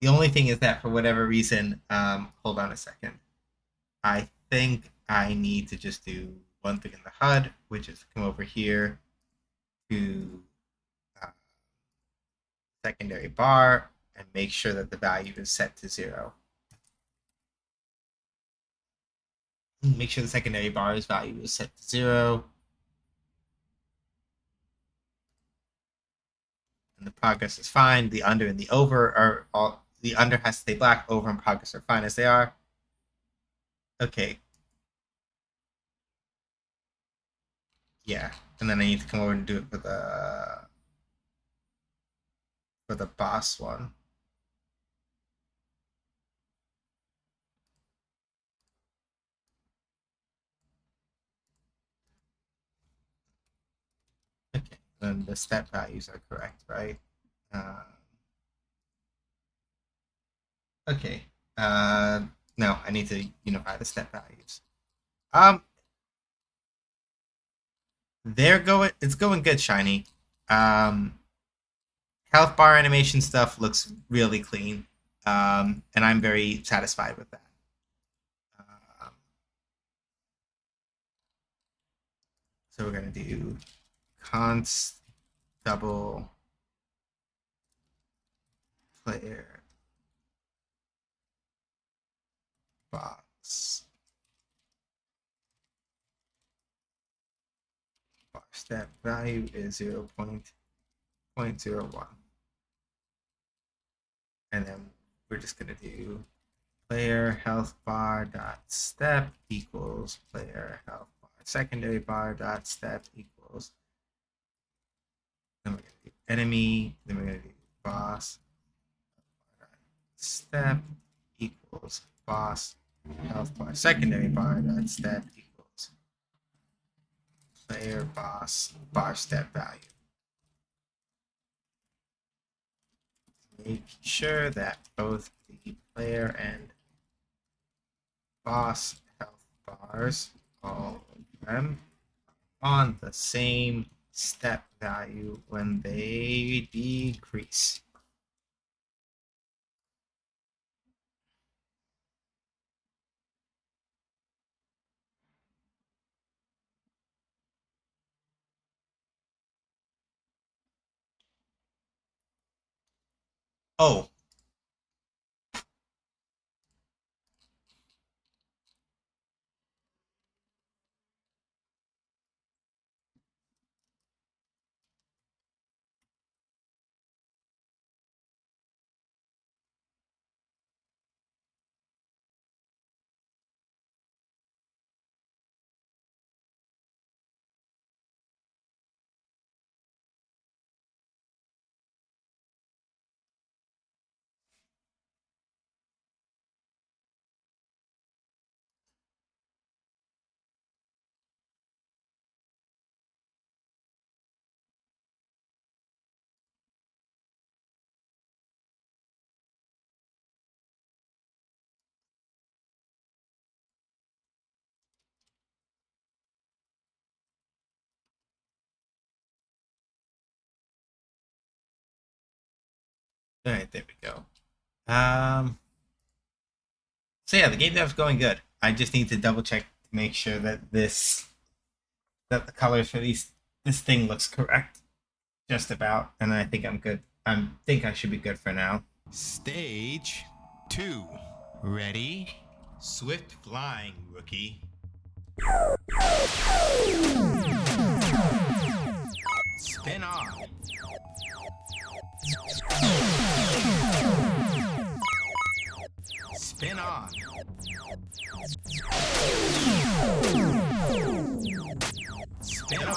The only thing is that for whatever reason, hold on a second. I think I need to just do one thing in the HUD, which is come over here to uh, secondary bar and make sure that the value is set to 0. Make sure the secondary bar's value is set to 0. And the progress is fine. The under and the over are all, the under has to stay black, over and progress are fine as they are. Okay. Yeah, and then I need to come over and do it for the boss one. Okay, then the step values are correct, right? Uh, okay. Uh, no, I need to unify the step values. Um, they're going. It's going good, shiny. Um, health bar animation stuff looks really clean. And I'm very satisfied with that. Um, so we're gonna do const double player box bar step value is 0.01, and then we're just gonna do player health bar dot step equals player health bar secondary bar dot step equals. Then we're gonna do enemy. Then we're gonna do boss step equals boss health bar secondary bar dot step equals player boss bar step value. Make sure that both the player and boss health bars, all of them, on the same step value when they decrease. Oh, all right, there we go. So yeah, the game dev's going good. I just need to double check to make sure that that the colors for this thing looks correct, just about, and I think I'm good. I think I should be good for now. Stage 2. Ready? Swift flying, rookie. Spin on. Spin on. Spin on. Spin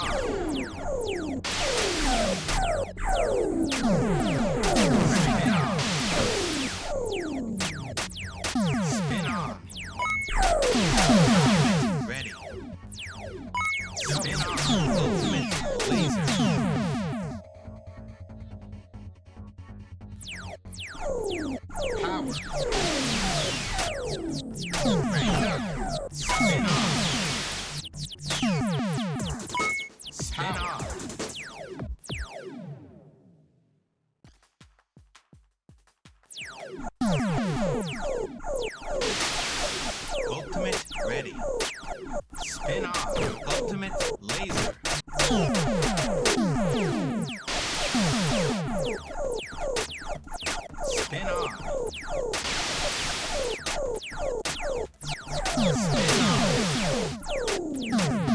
on. Ready. Spin on. Ultimate laser. Power. Raise up. Spin on. Spin on. Ultimate ready. Spin on. Ultimate laser. Spin on. Spin on.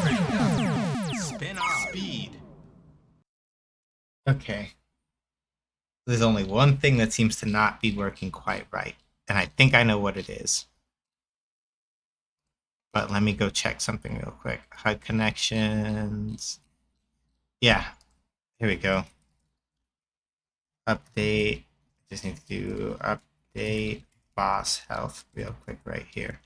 Crank up. Spin on. Speed. Okay. There's only one thing that seems to not be working quite right, and I think I know what it is. But let me go check something real quick. HUD connections. Yeah, here we go. Update. Just need to do update boss health real quick right here.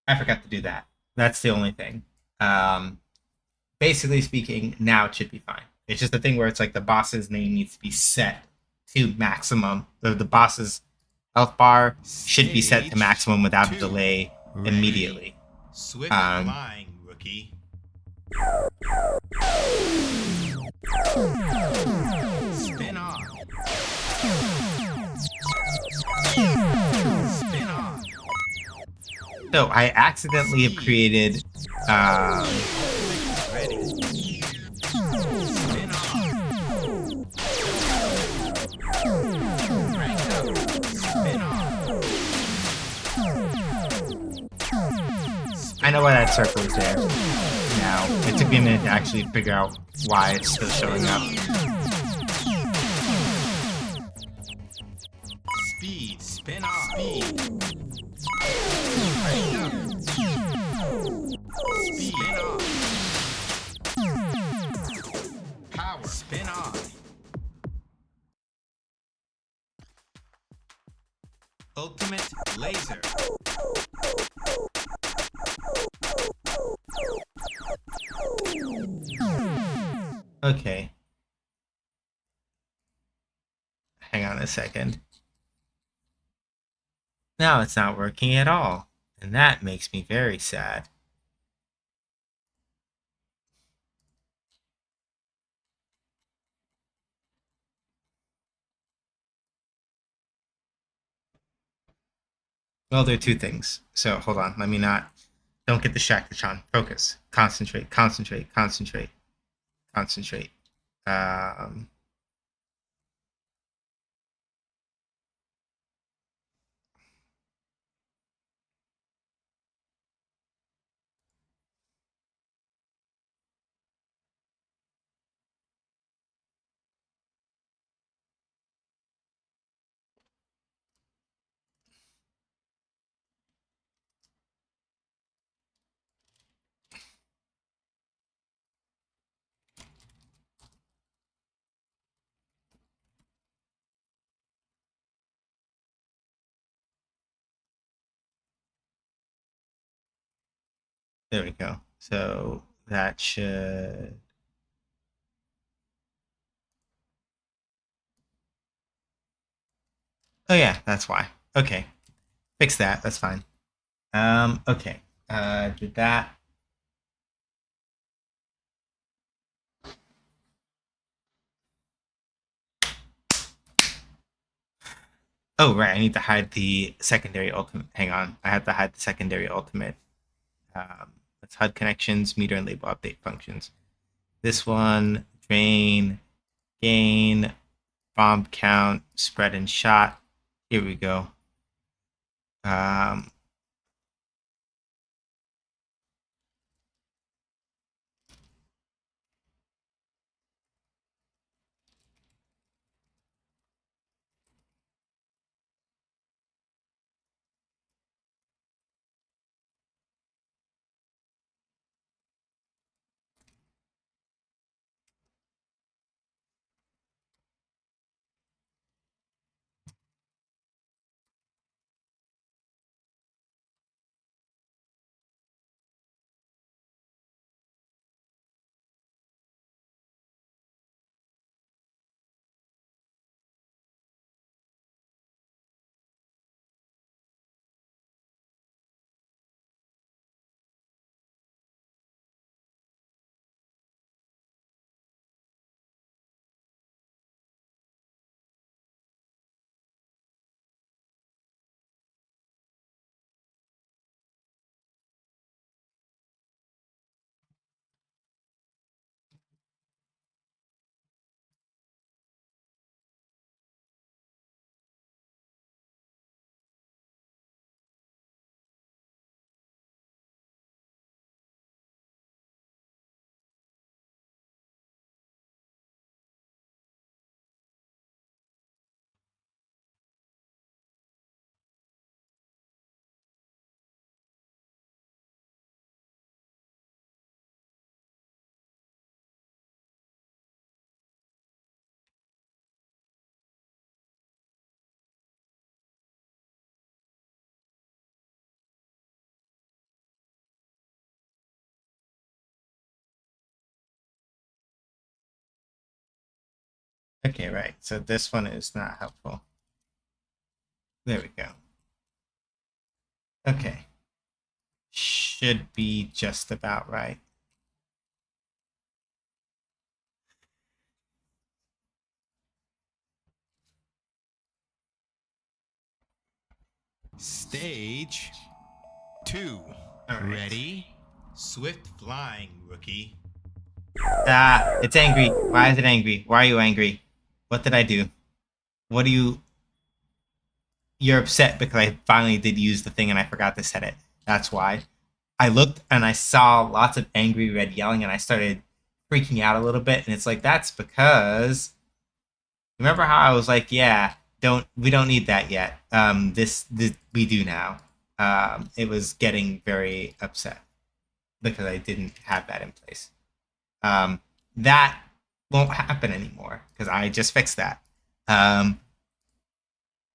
I forgot to do that. That's the only thing. Basically speaking, now it should be fine. It's just the thing where it's like the boss's name needs to be set to maximum. The boss's health bar should be set to maximum without a delay immediately. Swift flying, rookie. Spin off. Spin off. So I accidentally have created. Ready. Spin off. Rank up. Spin off. I know why that circle is there. Now it took me a minute to actually figure out why it's still showing up. Speed. Spin off. Speed. Rank up. Speed. Spin off. Power. Spin off. Ultimate laser. Okay. Hang on a second. Now it's not working at all. And that makes me very sad. Well, there are two things. So hold on. Let me not. Don't get distracted, Sean. Focus. Concentrate. Concentrate. Concentrate. Concentrate. Um, there we go. So that should. Oh yeah, that's why. Okay, fix that. That's fine. Okay. Did that. Oh right, I need to hide the secondary ultimate. Hang on, I have to hide the secondary ultimate. Let's HUD connections, meter and label update functions. This one, drain, gain, bomb count, spread and shot. Here we go. Um, Okay, right. So this one is not helpful. There we go. Okay. Should be just about right. Stage 2. All right. Ready? Swift flying, rookie. Ah, it's angry. Why is it angry? Why are you angry? What did I do? What do you... You're upset because I finally did use the thing and I forgot to set it. That's why. I looked and I saw lots of angry red yelling and I started freaking out a little bit. And it's like, that's because... Remember how I was like, yeah, we don't need that yet. This we do now. It was getting very upset because I didn't have that in place. That won't happen anymore because I just fixed that.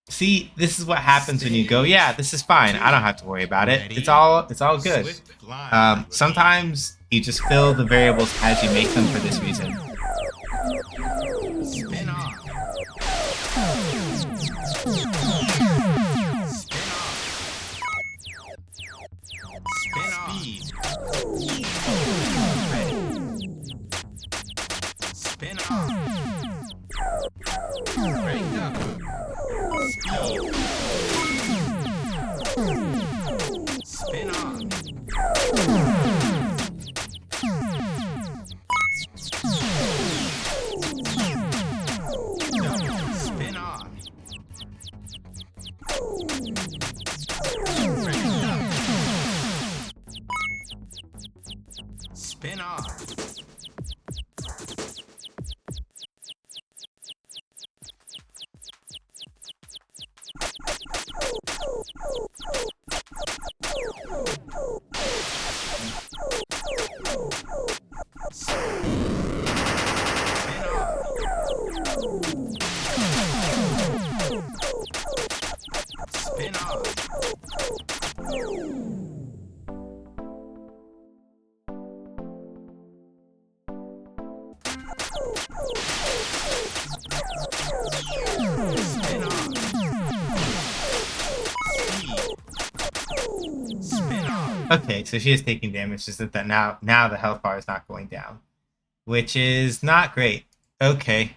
See, this is what happens when you go, yeah, this is fine. I don't have to worry about it. It's all good. Sometimes you just fill the variables as you make them for this reason. Spin off. Spin off. Speed. Spin off. Break up. Speed. Spin off. Spin off. Spin off. Spin off. Spin off. Speed. Spin off. Okay, so she is taking damage, just that now the health bar is not going down, which is not great. Okay.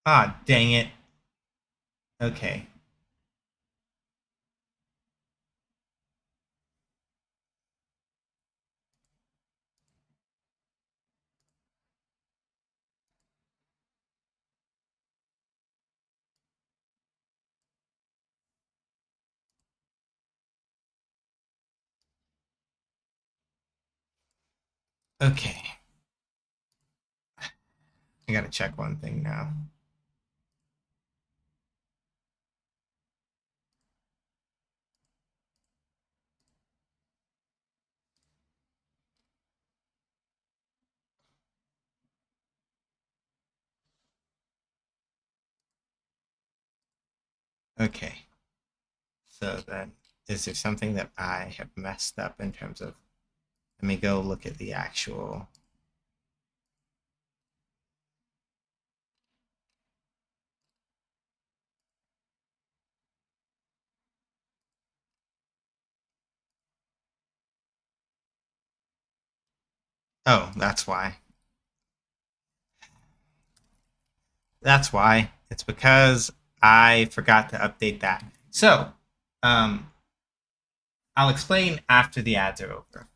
Ah, dang it. Okay. Okay. I gotta check one thing now. Okay. So then, is there something that I have messed up in terms of... Let me go look at the actual... Oh, that's why. That's why. It's because I forgot to update that. So, I'll explain after the ads are over.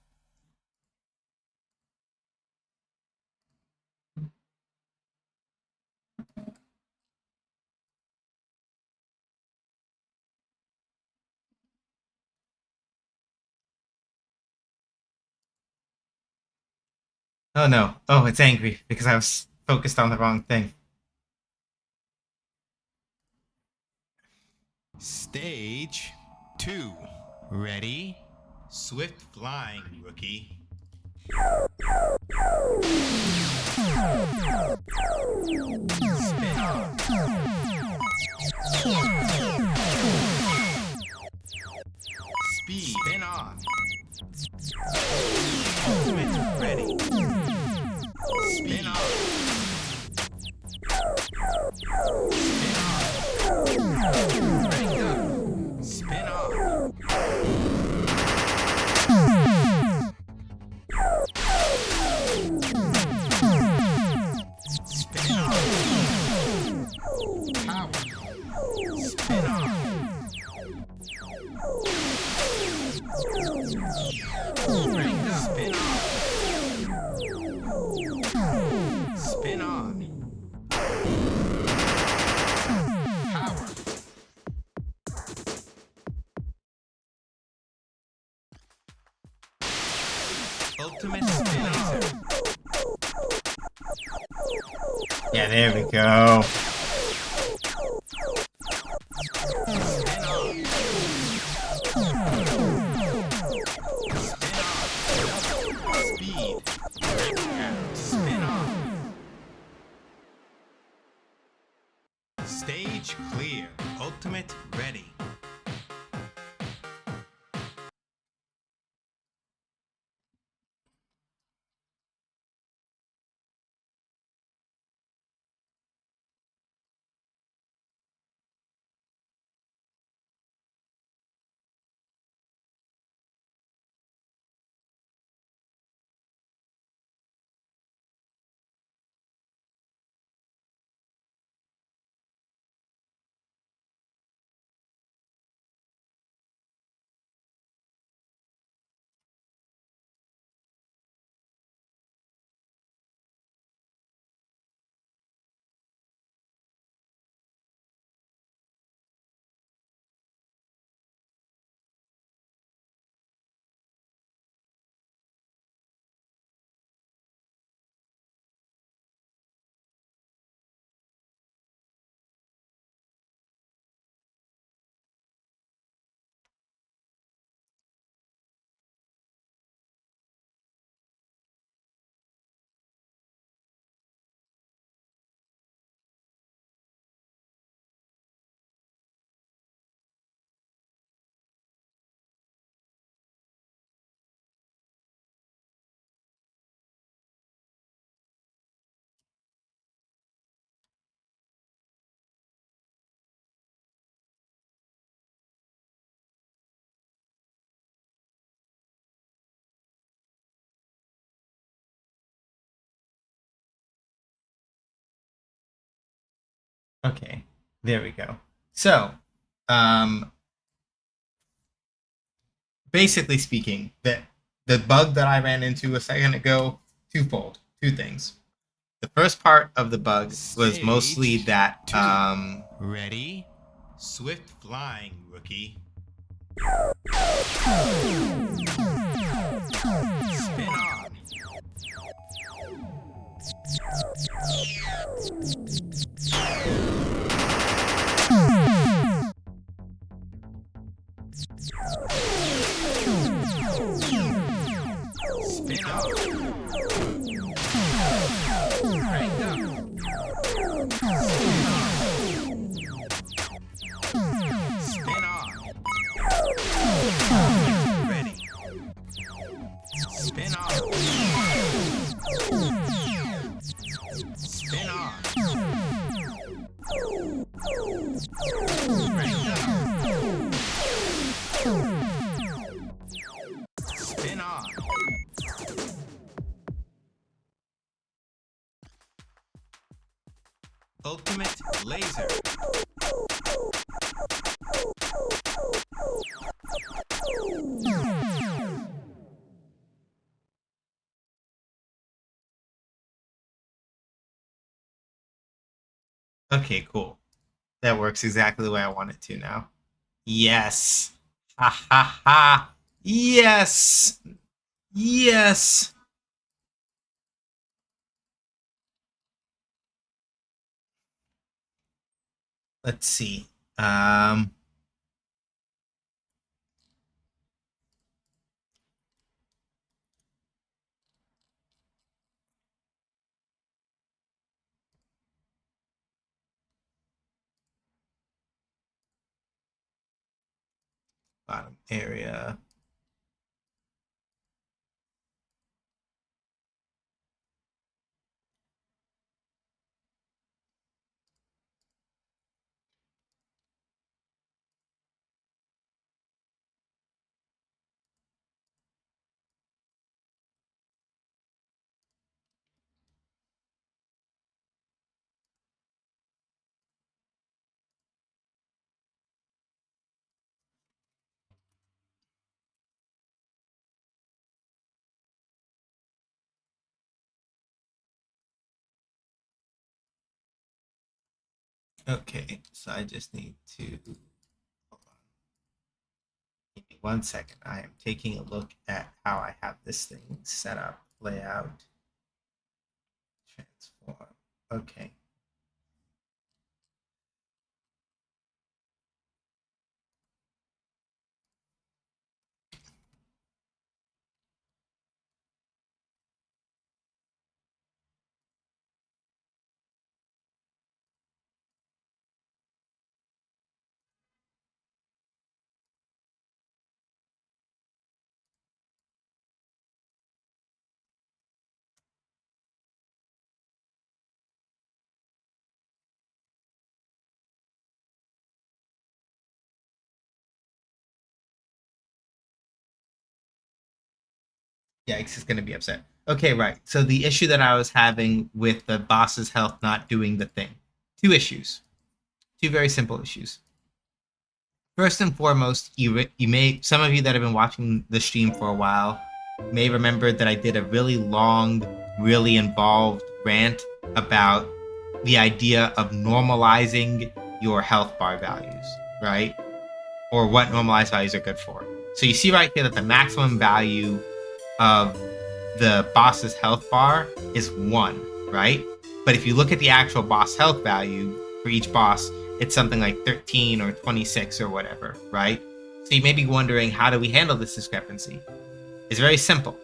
Oh no. Oh, it's angry because I was focused on the wrong thing. Stage 2. Ready? Swift flying, rookie. Spin off. Speed. Spin off. Ultimate ready. Spin off. Ultimate laser. Yeah, there we go. Spin off. Spin off. Speed. Spin off. Stage clear. Ultimate ready. Okay, there we go. So, um, basically speaking, the bug that I ran into a second ago, twofold, two things. The first part of the bug was mostly Stage that two. Ready? Swift flying, rookie. Spin on. Spin off. Crank up. Spin on. Ready. Spin off. Spin on. Crank up. Spin on. Ultimate laser. okay, cool. That works exactly the way I want it to now. Yes. Ha ha ha. Yes. Yes. Let's see. Um, bottom area. Okay, so I just need to hold on. 1 second. I am taking a look at how I have this thing set up. Layout. Transform. Okay. Yikes is going to be upset. Okay, right. So the issue that I was having with the boss's health not doing the thing. 2 issues. 2 very simple issues. First and foremost, some of you that have been watching the stream for a while may remember that I did a really long, really involved rant about the idea of normalizing your health bar values, right? Or what normalized values are good for. So you see right here that the maximum value of the boss's health bar is 1, right? But if you look at the actual boss health value for each boss, it's something like 13 or 26 or whatever, right? So you may be wondering, how do we handle this discrepancy? It's very simple.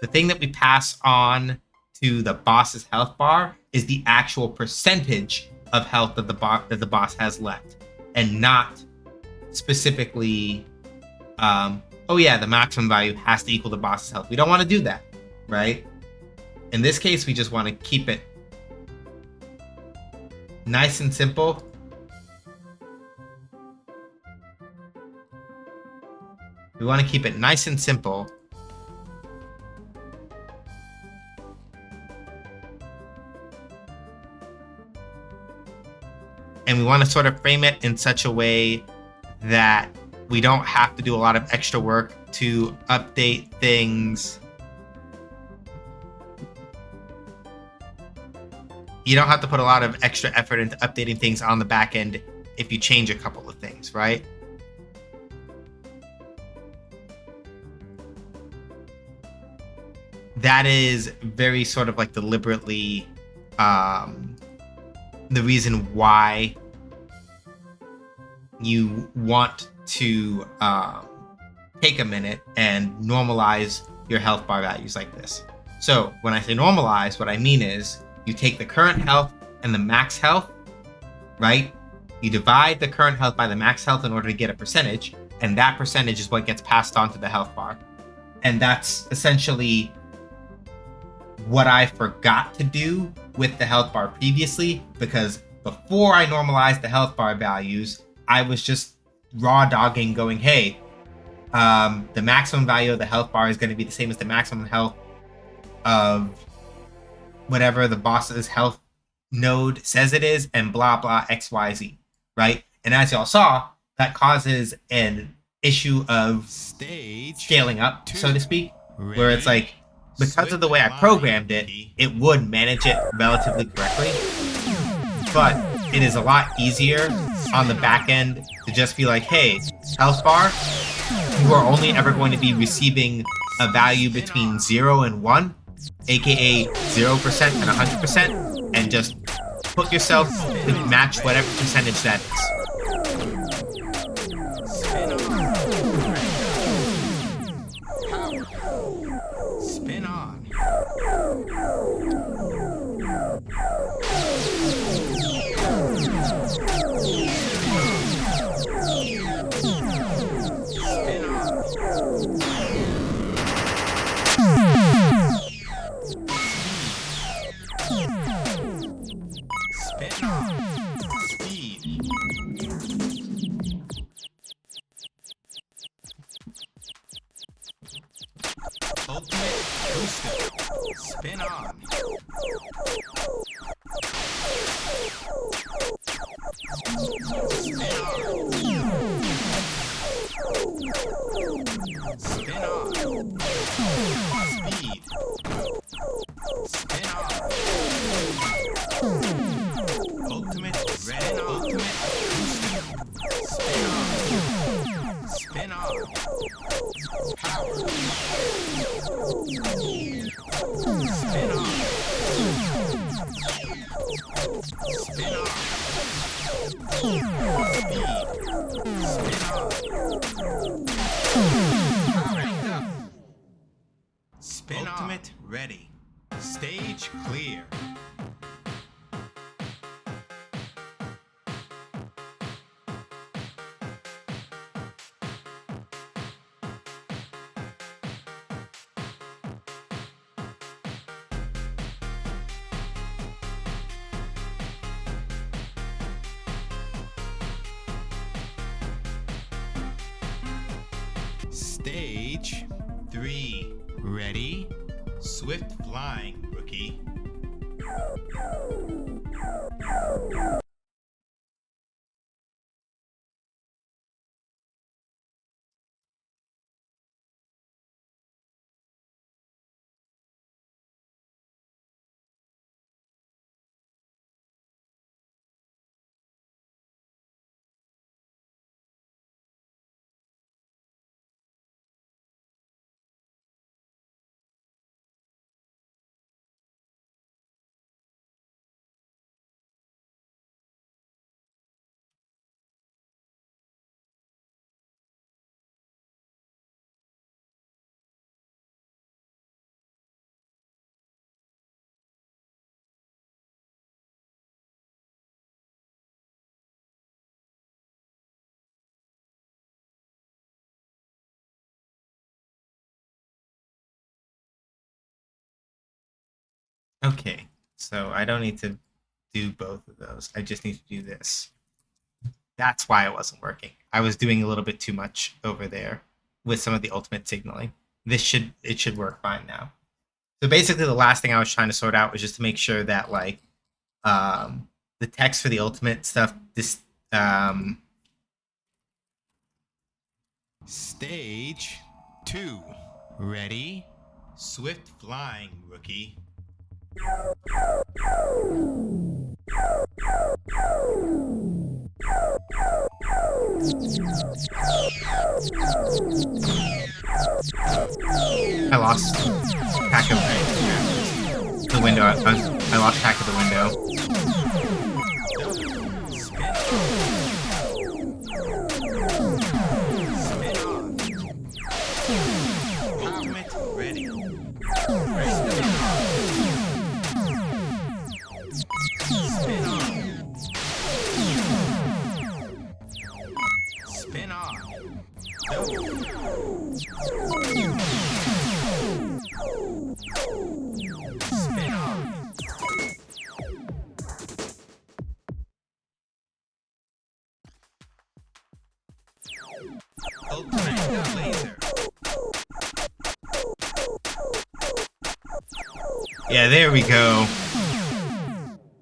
The thing that we pass on to the boss's health bar is the actual percentage of health that the boss has left, and not specifically, oh yeah, the maximum value has to equal the boss's health. We don't want to do that, right? In this case, we just want to keep it nice and simple. We want to keep it nice and simple. And we want to sort of frame it in such a way that we don't have to do a lot of extra work to update things. You don't have to put a lot of extra effort into updating things on the back end if you change a couple of things, right? That is very sort of like deliberately the reason why you want to take a minute and normalize your health bar values like this. So when I say normalize, what I mean is you take the current health and the max health, right? You divide the current health by the max health in order to get a percentage, and that percentage is what gets passed on to the health bar. And that's essentially what I forgot to do with the health bar previously, because before I normalized the health bar values, I was just raw dogging going, hey, the maximum value of the health bar is going to be the same as the maximum health of whatever the boss's health node says it is, and blah, blah, XYZ, right? And as y'all saw, that causes an issue of scaling up, so to speak, where it's like, because of the way I programmed it, it would manage it relatively correctly. But it is a lot easier on the back end to just be like, hey, health bar, you are only ever going to be receiving a value between 0 and 1, aka 0% and 100%, and just put yourself to match whatever percentage that is. Spin on. Spin on. Spin on. Speed. Spin on. Ultimate Spin Ultimate ready. Stage clear. Stage 3. Ready? Swift flying, rookie. Okay, so I don't need to do both of those. I just need to do this. That's why it wasn't working. I was doing a little bit too much over there with some of the ultimate signaling. It should work fine now. So basically, the last thing I was trying to sort out was just to make sure that like the text for the ultimate stuff um, Stage 2. Ready? Swift flying, rookie. I lost track of the window. I lost track of the window. Ultimate ready. Spin on. Spin on. Ultimate laser. Yeah, there we go.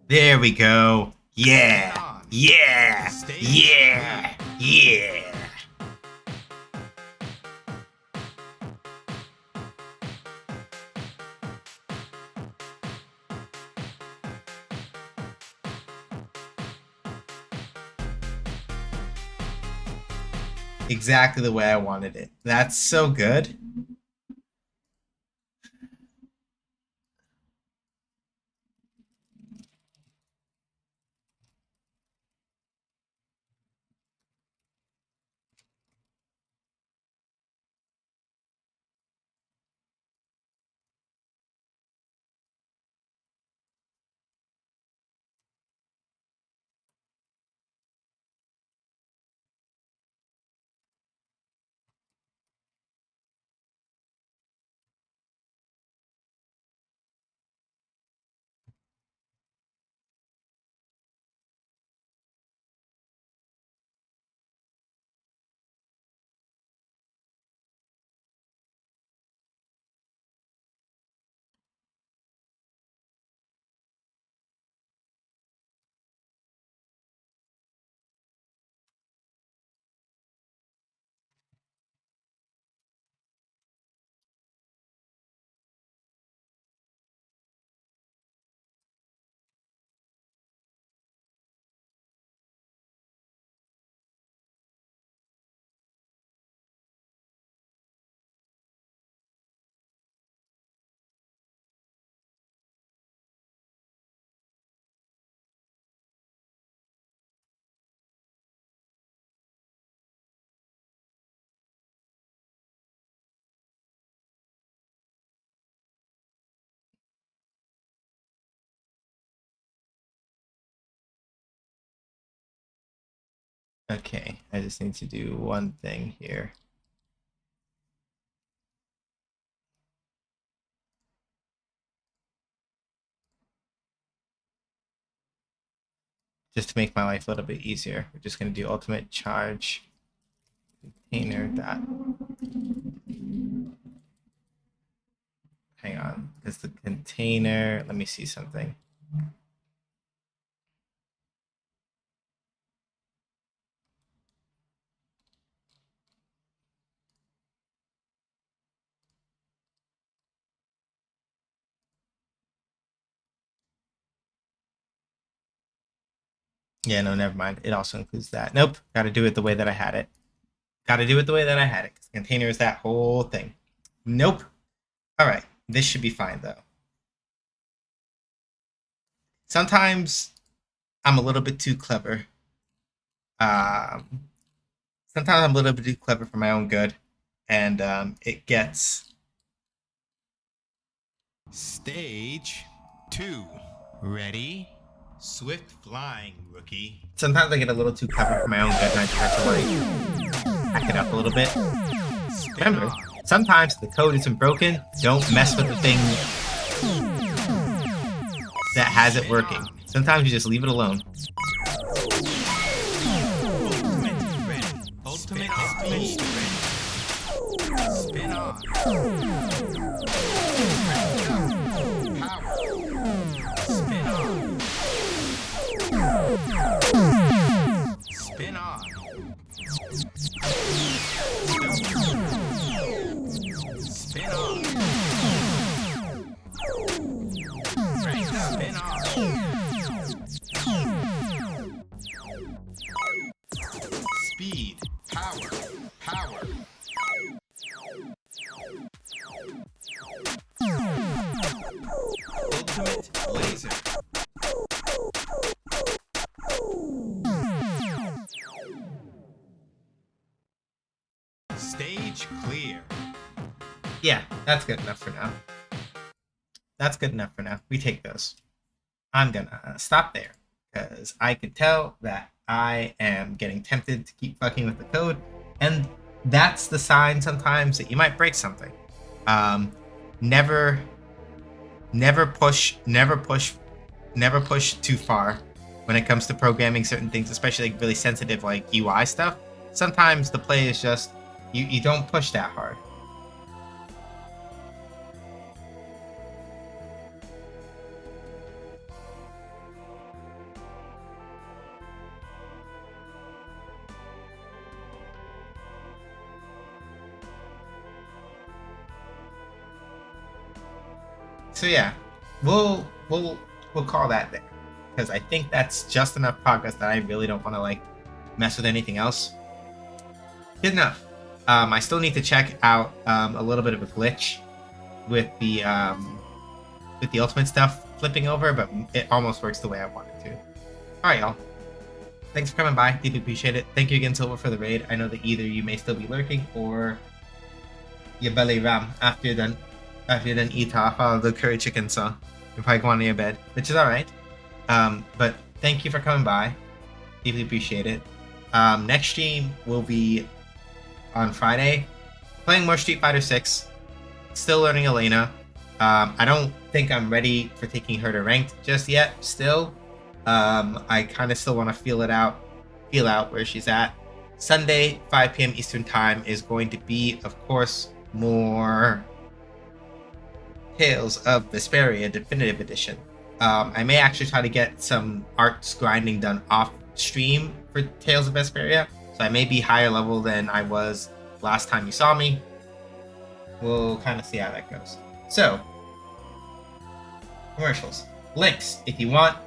There we go. Yeah. Yeah. Yeah. Yeah. Exactly the way I wanted it. That's so good. Okay, I just need to do one thing here. Just to make my life a little bit easier, we're just going to do ultimate charge container dot. Hang on, because the container, let me see something. Yeah, no, never mind. It also includes that. Nope, got to do it the way that I had it. Got to do it the way that I had it. Because container is that whole thing. Nope. All right, this should be fine though. Sometimes I'm a little bit too clever. Um, Sometimes I'm a little bit too clever for my own good, and it gets. Stage 2. Ready? Swift flying, rookie. Sometimes I get a little too clever for my own good, and I just have to like hack it up a little bit. Remember, sometimes the code isn't broken. Don't mess with the thing that has it working. Sometimes you just leave it alone. Ultimate ready. Spin on. Power. Spin on. Spin on. Spin on. Spin on. Speed. Power. Power. Ultimate laser. Stage clear. Yeah, that's good enough for now. That's good enough for now. We take those. I'm gonna stop there because I could tell that I am getting tempted to keep fucking with the code, and that's the sign sometimes that you might break something. Never push too far when it comes to programming certain things, especially like really sensitive like UI stuff. Sometimes the play is just you don't push that hard. So yeah, we'll call that there because I think that's just enough progress that I really don't want to like mess with anything else. Good enough. I still need to check out a little bit of a glitch with the ultimate stuff flipping over, but it almost works the way I want it to. All right, y'all. Thanks for coming by. Deeply appreciate it. Thank you again, Silver, for the raid. I know that either you may still be lurking or your belly ram after you're done eat off all the curry chicken, so you're probably going to your bed, which is all right. But thank you for coming by. Deeply appreciate it. Next stream will be on Friday. Playing more Street Fighter 6. Still learning Elena. I don't think I'm ready for taking her to ranked just yet. Still, I kind of still want to feel out where she's at. Sunday, 5 p.m. Eastern Time is going to be, of course, more Tales of Vesperia Definitive Edition. I may actually try to get some arts grinding done off stream for Tales of Vesperia, so I may be higher level than I was last time you saw me. We'll kind of see how that goes. So, commercials. Links, if you want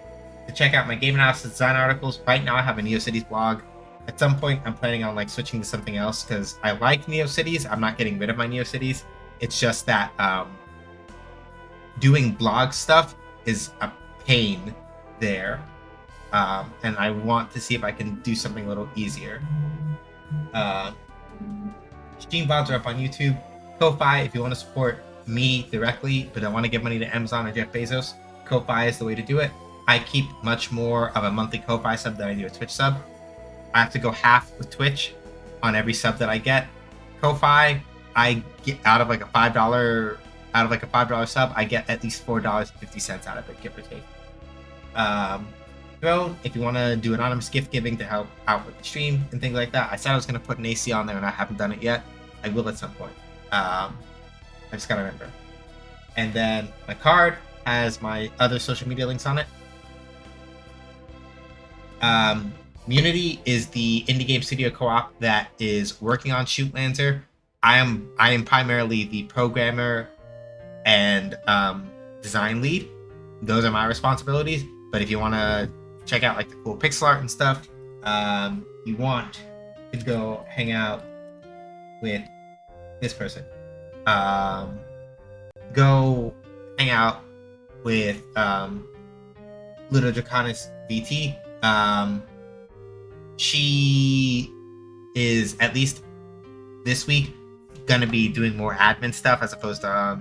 to check out my game analysis design articles. Right now I have a NeoCities blog. At some point I'm planning on like switching to something else because I like NeoCities. I'm not getting rid of my NeoCities. It's just that doing blog stuff is a pain there. And I want to see if I can do something a little easier. Stream VODs are up on YouTube. Ko-Fi, if you want to support me directly, but I want to give money to Amazon or Jeff Bezos, Ko-Fi is the way to do it. I keep much more of a monthly Ko-Fi sub than I do a Twitch sub. I have to go half with Twitch on every sub that I get. Ko-Fi, I get out of like a $5 sub, I get at least $4.50 out of it, give or take. Throne, if you want to do anonymous gift giving to help out with the stream and things like that. I said I was going to put an AC on there and I haven't done it yet. I will at some point. I just got to remember. And then my card has my other social media links on it. Unity is the indie game studio co-op that is working on shootlanzer. I am primarily the programmer and design lead. Those are my responsibilities. But if you want to check out like the cool pixel art and stuff, you want to go hang out with this person. Go hang out with Ludo Draconis VT. She is, at least this week, gonna be doing more admin stuff as opposed to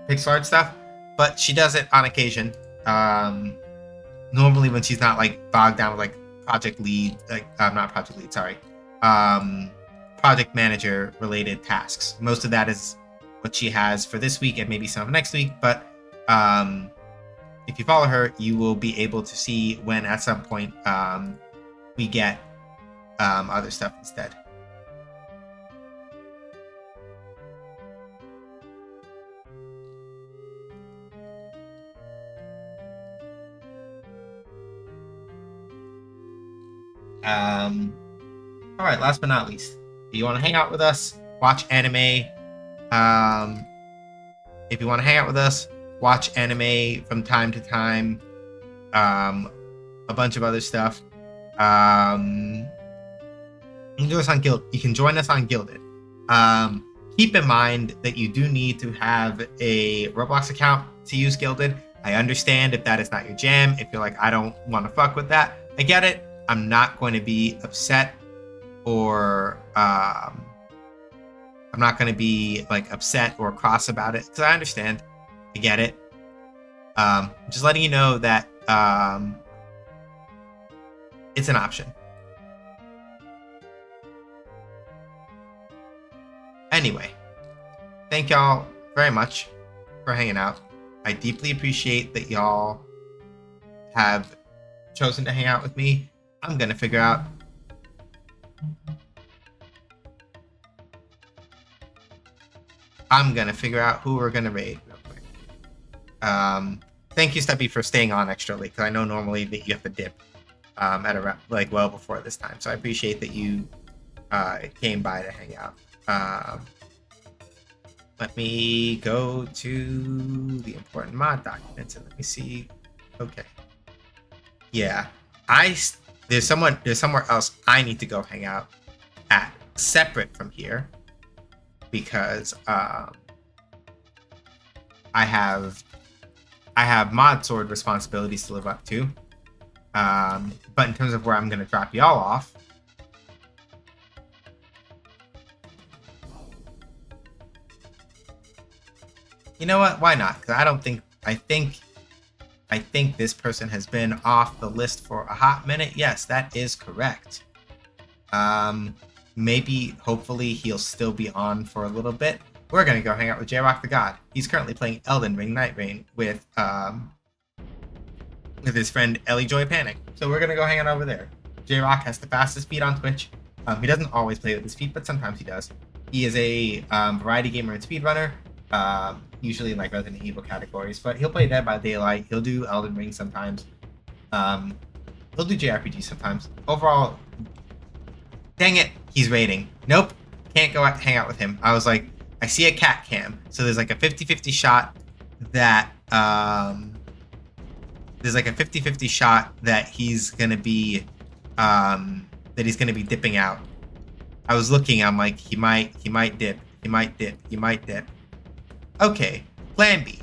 pixel art stuff, but she does it on occasion. Normally when she's not like bogged down with like project lead, like not project lead, sorry, project manager related tasks. Most of that is what she has for this week and maybe some of next week, but if you follow her, you will be able to see when at some point we get other stuff instead. All right, last but not least, if you want to hang out with us, watch anime. If you want to hang out with us, watch anime from time to time, a bunch of other stuff. You can do us on Guild. You can join us on Guilded. Keep in mind that you do need to have a Roblox account to use Guilded. I understand if that is not your jam. If you're like, I don't want to fuck with that, I get it. I'm not going to be upset or I'm not going to be like upset or cross about it because I understand. I get it. Just letting you know that it's an option. Anyway, thank y'all very much for hanging out. I deeply appreciate that y'all have chosen to hang out with me. I'm gonna figure out who we're gonna raid real quick. Thank you, Steppy, for staying on extra late, because I know normally that you have to dip at around like well before this time. So I appreciate that you came by to hang out. Let me go to the important mod documents and let me see. Okay. Yeah, there's somewhere else I need to go hang out at, separate from here, because I have mod sword responsibilities to live up to. But in terms of where I'm gonna drop y'all off, you know what? Why not? Because I think this person has been off the list for a hot minute. Yes, that is correct. Maybe, hopefully, he'll still be on for a little bit. We're gonna go hang out with J-Rock the God. He's currently playing Elden Ring Night Rain with his friend Ellie Joy Panic. So we're gonna go hang out over there. J-Rock has the fastest speed on Twitch. He doesn't always play with his feet, but sometimes he does. He is a variety gamer and speedrunner. Usually in like Resident Evil categories, but he'll play Dead by Daylight. He'll do Elden Ring sometimes. He'll do JRPG sometimes. Overall, dang it, he's raiding. Nope, can't go out, hang out with him. I was like, I see a cat cam, so there's like a 50-50 shot that he's gonna be dipping out. I was looking, I'm like, he might dip. Okay, plan B.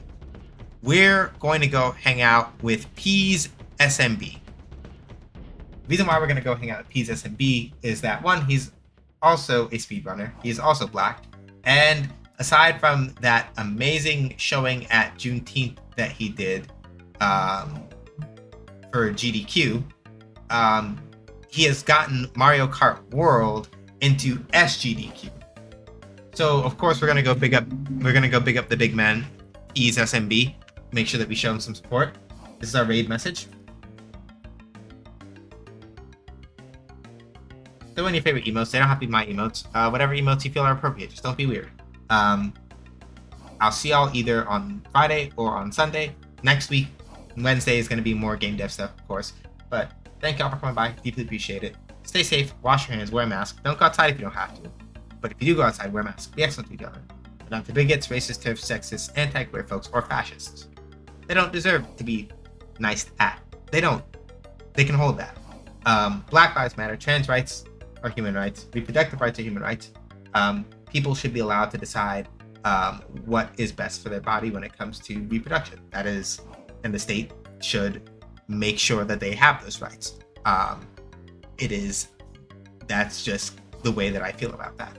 We're going to go hang out with P's SMB. The reason why we're going to go hang out with P's SMB is that, one, he's also a speedrunner. He's also black. And aside from that amazing showing at Juneteenth that he did for GDQ, he has gotten Mario Kart World into SGDQ. So of course we're gonna go big up the big man, Ease SMB. Make sure that we show him some support. This is our raid message. Throw in your favorite emotes. They don't have to be my emotes. Whatever emotes you feel are appropriate. Just don't be weird. I'll see y'all either on Friday or on Sunday. Next week, Wednesday is going to be more game dev stuff, of course. But thank y'all for coming by. Deeply appreciate it. Stay safe. Wash your hands. Wear a mask. Don't go outside if you don't have to. But if you do go outside, wear a mask. Be excellent to each other. But not to bigots, racists, turfs, sexists, anti-queer folks, or fascists. They don't deserve to be nice at. They don't. They can hold that. Black Lives Matter. Trans rights are human rights. Reproductive rights are human rights. People should be allowed to decide what is best for their body when it comes to reproduction. That is, and the state should make sure that they have those rights. That's just the way that I feel about that.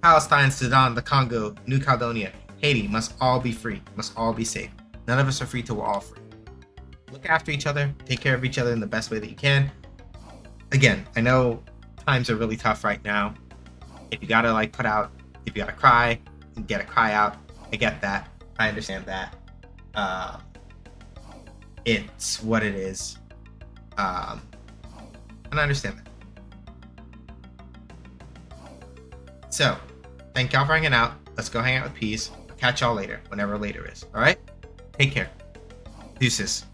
Palestine, Sudan, the Congo, New Caledonia, Haiti must all be free, must all be safe. None of us are free till we're all free. Look after each other, take care of each other in the best way that you can. Again, I know times are really tough right now. If you gotta if you gotta cry, get a cry out. I get that. I understand that. It's what it is. And I understand that. So, thank y'all for hanging out. Let's go hang out with Peas. Catch y'all later, whenever later is. Alright? Take care. Deuces.